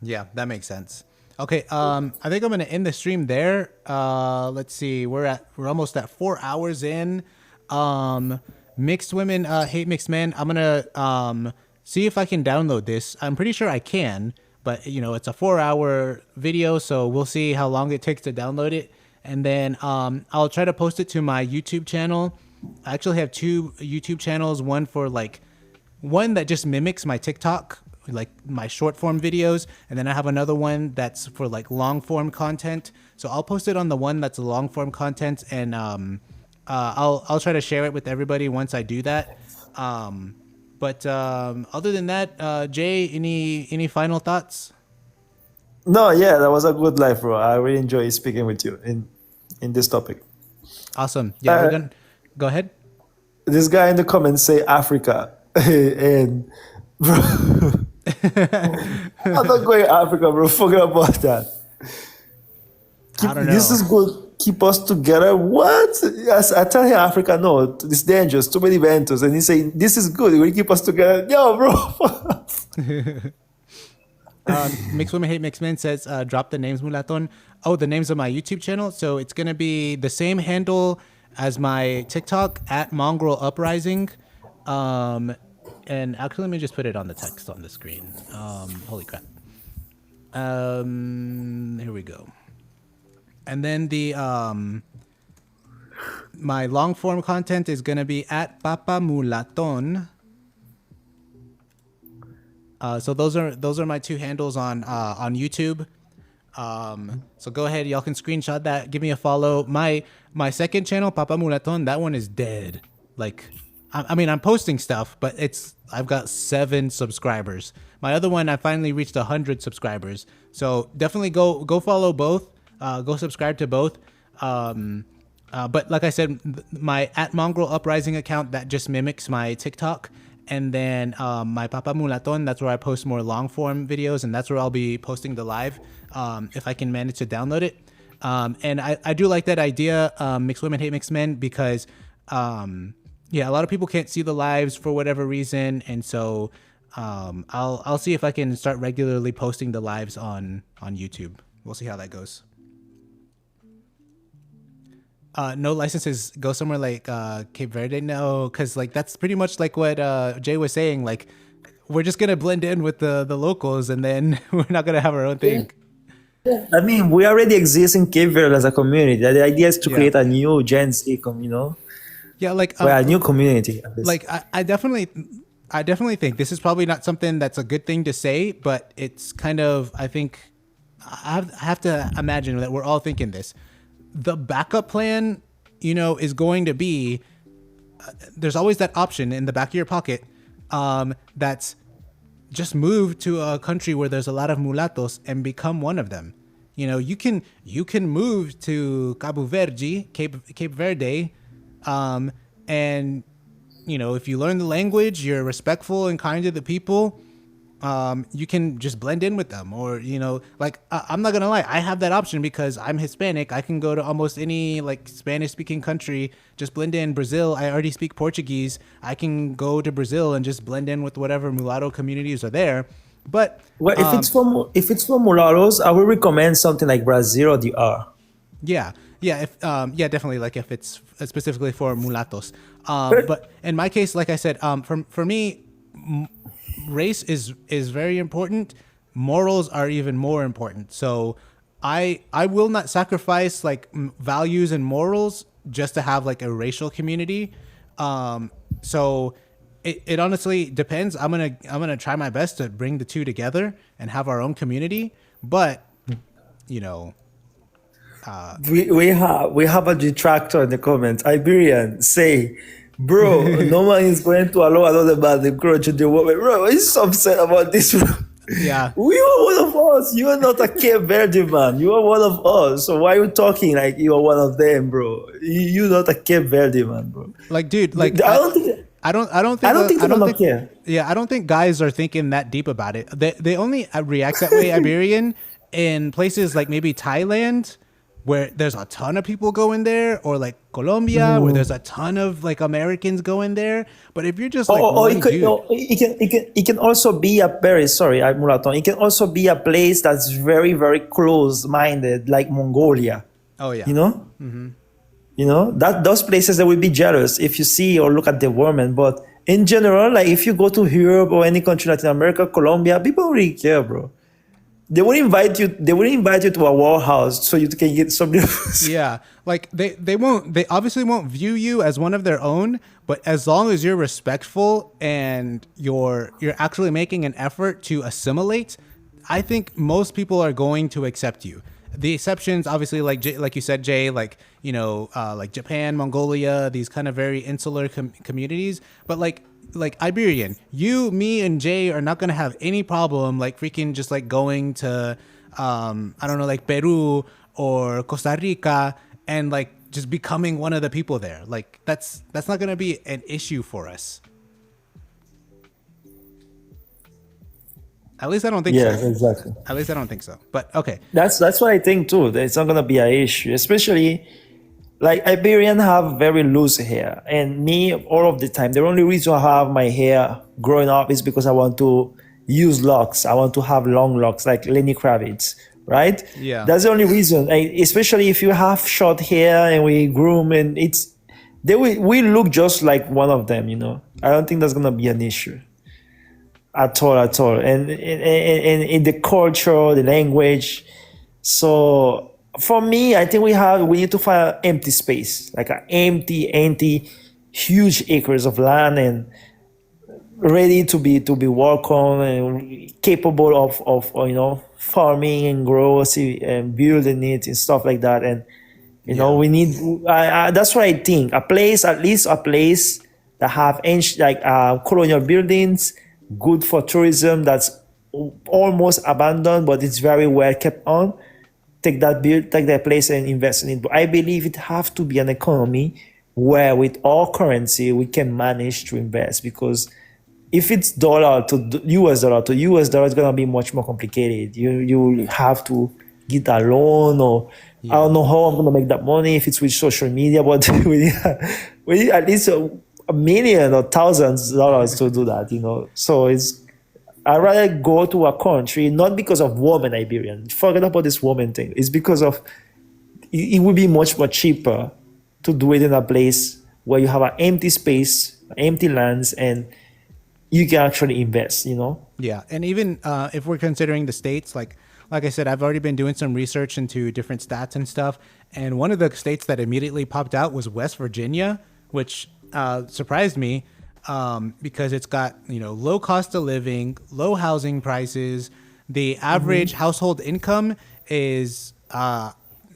Yeah, that makes sense. Okay, I think I'm gonna end the stream there. Let's see, we're almost at 4 hours in. Mixed women hate mixed men. I'm gonna see if I can download this. I'm pretty sure I can, but it's a 4-hour video, so we'll see how long it takes to download it. And then I'll try to post it to my YouTube channel. I actually have 2 YouTube channels. One that just mimics my TikTok like my short form videos, and then I have another one that's for like long form content. So I'll post it on the one that's long form content, and I'll try to share it with everybody once I do that. But other than that, Jay, any final thoughts? No, yeah, that was a good live, bro. I really enjoy speaking with you in this topic. Awesome. Yeah, we're gonna go ahead. This guy in the comments say Africa, and bro, I'm not going Africa, bro. Forget about that. I don't know. This is good. Keep us together. What? Yes, I tell him Africa, no, it's dangerous. Too many ventos, and he say this is good. We keep us together. Yo, bro. Mixed Women Hate Mixed Men says, drop the names, Mulaton. Oh, the names of my YouTube channel. So it's going to be the same handle as my TikTok, at Mongrel Uprising. And actually, let me just put it on the text on the screen. Holy crap. Here we go. And then the my long form content is going to be at Papa Mulaton. So those are my two handles on YouTube. So go ahead, y'all can screenshot that. Give me a follow. My second channel, Papa Mulaton, that one is dead. Like, I mean, I'm posting stuff, but I've got 7 subscribers. My other one, I finally reached 100 subscribers. So definitely go follow both. Go subscribe to both. But like I said, my at Mongrel Uprising account, that just mimics my TikTok. And then my Papa Mulaton, that's where I post more long form videos, and that's where I'll be posting the live if I can manage to download it. And I do like that idea, Mixed Women Hate Mixed Men, because a lot of people can't see the lives for whatever reason, and so I'll see if I can start regularly posting the lives on YouTube. We'll see how that goes. No licenses, go somewhere like Cape Verde. No, because like that's pretty much like what Jay was saying. Like, we're just gonna blend in with the locals, and then we're not gonna have our own thing. I mean, we already exist in Cape Verde as a community. The idea is to create a new Gen Z, Yeah, like a new community. Like I definitely think this is probably not something that's a good thing to say, but it's kind of, I think I have to imagine that we're all thinking this. The backup plan, is going to be, there's always that option in the back of your pocket that's just move to a country where there's a lot of mulattos and become one of them. You can move to Cabo Verde, Cape Verde, and if you learn the language, you're respectful and kind to the people, you can just blend in with them. Or like I'm not gonna lie, I have that option because I'm Hispanic. I can go to almost any like Spanish speaking country, just blend in. Brazil, I already speak Portuguese. I can go to Brazil and just blend in with whatever mulatto communities are there. But if it's for mulattoes, I would recommend something like Brazil or the R. Definitely, like if it's specifically for mulattoes. But in my case, like I said, for me, race is very important. Morals are even more important. So I will not sacrifice like values and morals just to have like a racial community. So it honestly depends. I'm gonna try my best to bring the two together and have our own community. But we have a detractor in the comments. Iberian say, bro, no one is going to allow another man to encroach the woman. Bro, he's so upset about this, bro. Yeah. We are one of us. You are not a Cape Verde man. You are one of us. So why are you talking like you are one of them, bro? You're not a Cape Verde man, bro. Like, dude, like I don't think guys are thinking that deep about it. They only react that way, Iberian, in places like maybe Thailand, where there's a ton of people going there, or like Colombia, where there's a ton of like Americans going there. But if you're just like it can also be a Mulaton. It can also be a place that's very, very close-minded, like Mongolia. Oh yeah, that those places that will be jealous if you see or look at the woman. But in general, like if you go to Europe or any country in Latin America, Colombia, people don't really care, bro. They will invite you. They will invite you to a warehouse so you can get some news. Yeah, like they won't. They obviously won't view you as one of their own. But as long as you're respectful and you're actually making an effort to assimilate, I think most people are going to accept you. The exceptions, obviously, like you said, Jay, like like Japan, Mongolia, these kind of very insular communities. But like Iberian, you, me, and Jay are not gonna have any problem like freaking just like going to I don't know, like Peru or Costa Rica and like just becoming one of the people there. Like that's not gonna be an issue for us. At least I don't think so. Yes, exactly. At least I don't think so. But okay. That's what I think too. That it's not gonna be an issue, especially like Iberian have very loose hair, and me all of the time. The only reason I have my hair growing up is because I want to use locks. I want to have long locks like Lenny Kravitz, right? Yeah. That's the only reason. Especially if you have short hair and we groom, and we look just like one of them. I don't think that's gonna be an issue. At all. And in the culture, the language. So for me, I think we need to find an empty space, like an empty, huge acres of land and ready to be worked on and capable of farming and grow and building it and stuff like that. And we need. That's what I think. At least a place that have ancient colonial buildings. Good for tourism, that's almost abandoned, but it's very well kept on. Take that place and invest in it. But I believe it have to be an economy where with all currency we can manage to invest, because if it's dollar to US dollar to US dollar, it's gonna be much more complicated. You have to get a loan, or I don't know how I'm gonna make that money if it's with social media, but we need at least a million or thousands of dollars to do that, So I'd rather go to a country, not because of women Iberian. Forget about this woman thing. It's because of it would be much more cheaper to do it in a place where you have an empty space, empty lands, and you can actually invest, Yeah, and even if we're considering the states, like I said, I've already been doing some research into different stats and stuff, and one of the states that immediately popped out was West Virginia, which surprised me because it's got low cost of living, low housing prices. The average household income is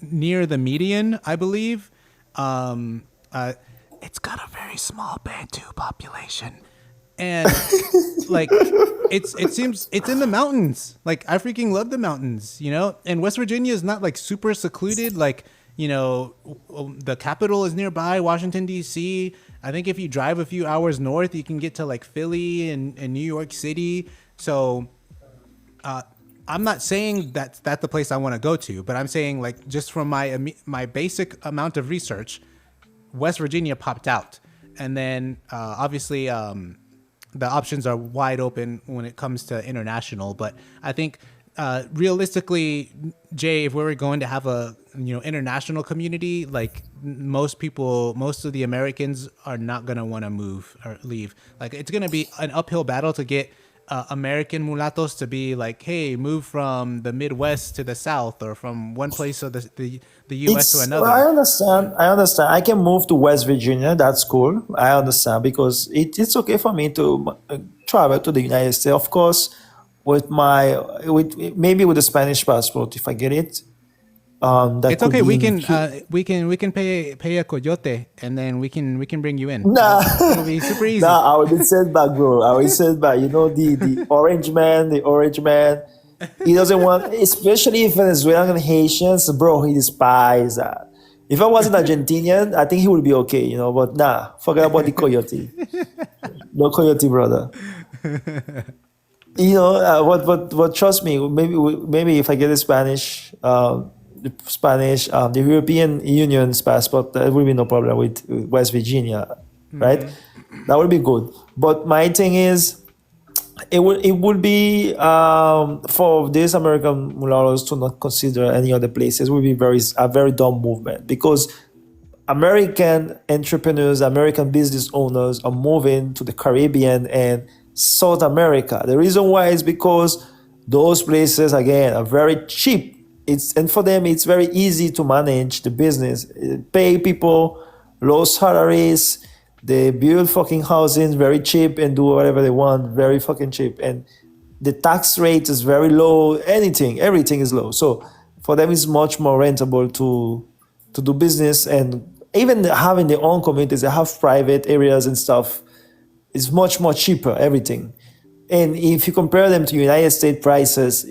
near the median, I believe. It's got a very small Bantu population, and like it seems it's in the mountains. Like I freaking love the mountains, And West Virginia is not like super secluded, like. The capital is nearby, Washington, D.C. I think if you drive a few hours north, you can get to like Philly and New York City. So I'm not saying that's the place I want to go to, but I'm saying like just from my basic amount of research, West Virginia popped out. And then obviously the options are wide open when it comes to international. But I think realistically, Jay, if we were going to have a international community, like most of the Americans are not gonna want to move or leave. Like it's gonna be an uphill battle to get American mulattoes to be like, hey, move from the Midwest to the South, or from one place of the U.S. to another. I understand. I can move to West Virginia. That's cool. I understand, because it's okay for me to travel to the United States, of course, maybe with a Spanish passport if I get it. It's okay. We can pay a coyote, and then we can bring you in. Nah, it'll be super easy. Nah, I will be sent back, bro. I will send back. The orange man. The orange man. He doesn't want, especially if Venezuelan and Haitians, bro. He despises that. If I was an Argentinian, I think he would be okay, But nah, forget about the coyote. No coyote, brother. But trust me, maybe if I get a Spanish, the European Union's passport, there will be no problem with West Virginia, right? That would be good. But my thing is, it would be for these American mulattoes to not consider any other places would be a very dumb movement, because American entrepreneurs, American business owners are moving to the Caribbean and South America. The reason why is because those places again are very cheap. And for them it's very easy to manage the business. Pay people low salaries, they build fucking housing very cheap and do whatever they want very fucking cheap. And the tax rate is very low. Everything is low. So for them it's much more rentable to do business. And even having their own communities, they have private areas and stuff. It's much more cheaper, everything. And if you compare them to United States prices,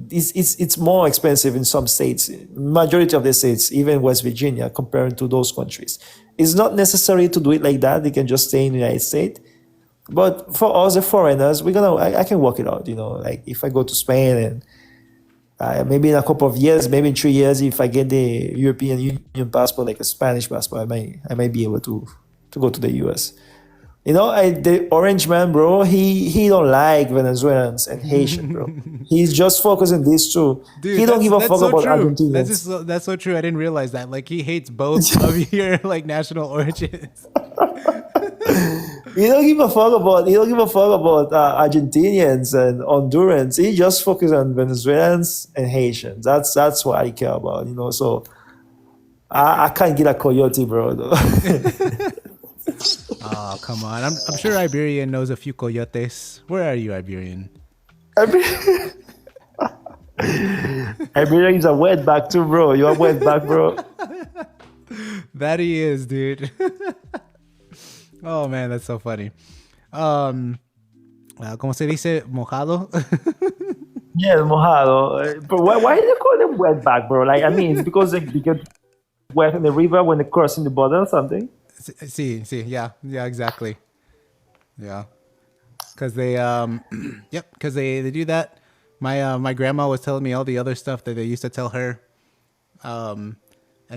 it's more expensive in some states, majority of the states, even West Virginia, compared to those countries. It's not necessary to do it like that. They can just stay in the United States. But for us, the foreigners, I can work it out. Like if I go to Spain and maybe in a couple of years, maybe in 3 years, if I get the European Union passport, like a Spanish passport, I might be able to go to the US. The orange man, bro, he don't like Venezuelans and Haitian, bro. He's just focused on these two. Dude, he don't give a fuck so about true. Argentinians. That's so true. I didn't realize that. Like he hates both of your like national origins. He don't give a fuck about Argentinians and Hondurans. He just focuses on Venezuelans and Haitians. That's what I care about. So I can't get a coyote, bro. Oh, come on. I'm sure Iberian knows a few coyotes. Where are you, Iberian? Iberian is a wetback too, bro. You're a wetback, bro. That he is, dude. Oh, man, that's so funny. ¿Cómo se dice? Mojado? Yeah, mojado. But why do you call them wetback, bro? Like, I mean, it's because they get wet in the river when they're crossing the border or something? See, yeah, exactly. Yeah, because they, because they do that. My grandma was telling me all the other stuff that they used to tell her, and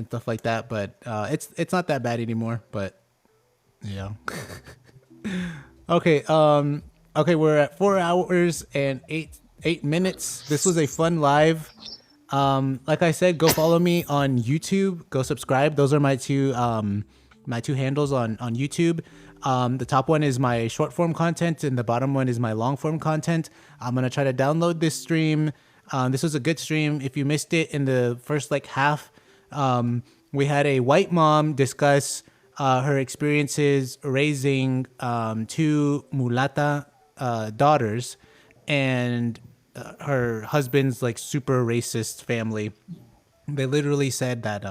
stuff like that. But it's not that bad anymore. But yeah. Okay. Okay, we're at 4 hours and 8 minutes. This was a fun live. Like I said, go follow me on YouTube. Go subscribe. Those are my two handles on YouTube. The top one is my short form content and the bottom one is my long form content. I'm going to try to download this stream. This was a good stream. If you missed it in the first half, we had a white mom discuss her experiences raising 2 mulata daughters and her husband's super racist family. They literally said that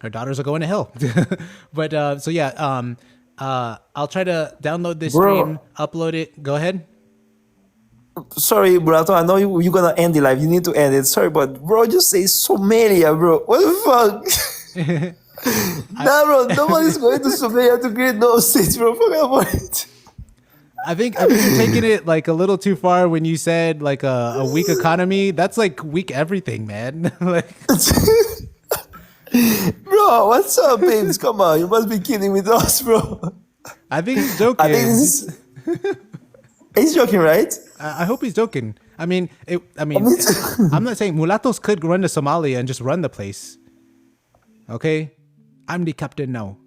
her daughters are going to hell. But so yeah, I'll try to download this stream, upload it. Go ahead. Sorry, Brato, I know you're gonna end the live. You need to end it. Sorry, but bro, just say Somalia, bro. What the fuck? Nah, bro, nobody's going to Somalia to create those states, bro. Forget about it. I think you're taking it a little too far when you said a weak economy. That's weak everything, man. Bro, what's up, babes? Come on, you must be kidding with us, bro. I think he's joking. He's joking, right? I hope he's joking. I mean, I'm not saying mulattoes could run to Somalia and just run the place. Okay, I'm the captain now.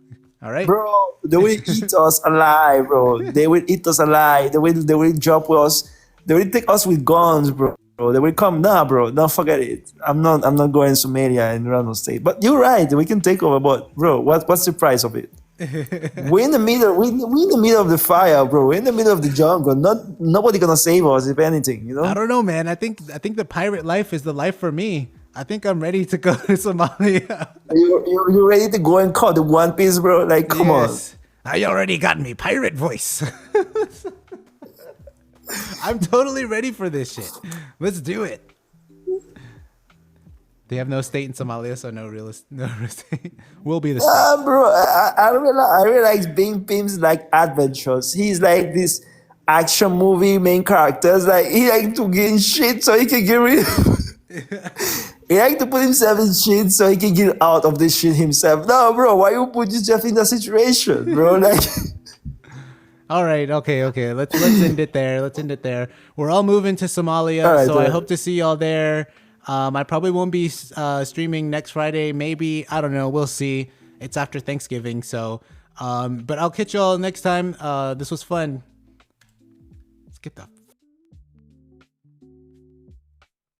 All right, bro. They will eat us alive, bro. They will eat us alive. They will drop us. They will take us with guns, bro. They will come. Nah, bro. Don't forget it. I'm not going to Somalia and run on state. But you're right. We can take over. But bro, what's the price of it? We're in the middle. We're in the middle of the fire, bro. We're in the middle of the jungle. Nobody gonna save us, if anything. I don't know, man. I think the pirate life is the life for me. I think I'm ready to go to Somalia. You ready to go and cut the One Piece, bro? Come on. I already got me pirate voice. I'm totally ready for this shit. Let's do it. They have no state in Somalia, so no real estate. We'll be the state. Bro, I realize Bing Pim's adventures. He's this action movie main characters. He to get in shit so he can get rid of he to put himself in shit so he can get out of this shit himself. No, bro, why you put yourself in that situation, bro? All right, okay. Let's end it there. We're all moving to Somalia, so I hope to see y'all there. I probably won't be streaming next Friday. Maybe, I don't know. We'll see. It's after Thanksgiving, so. But I'll catch y'all next time. This was fun. Let's get the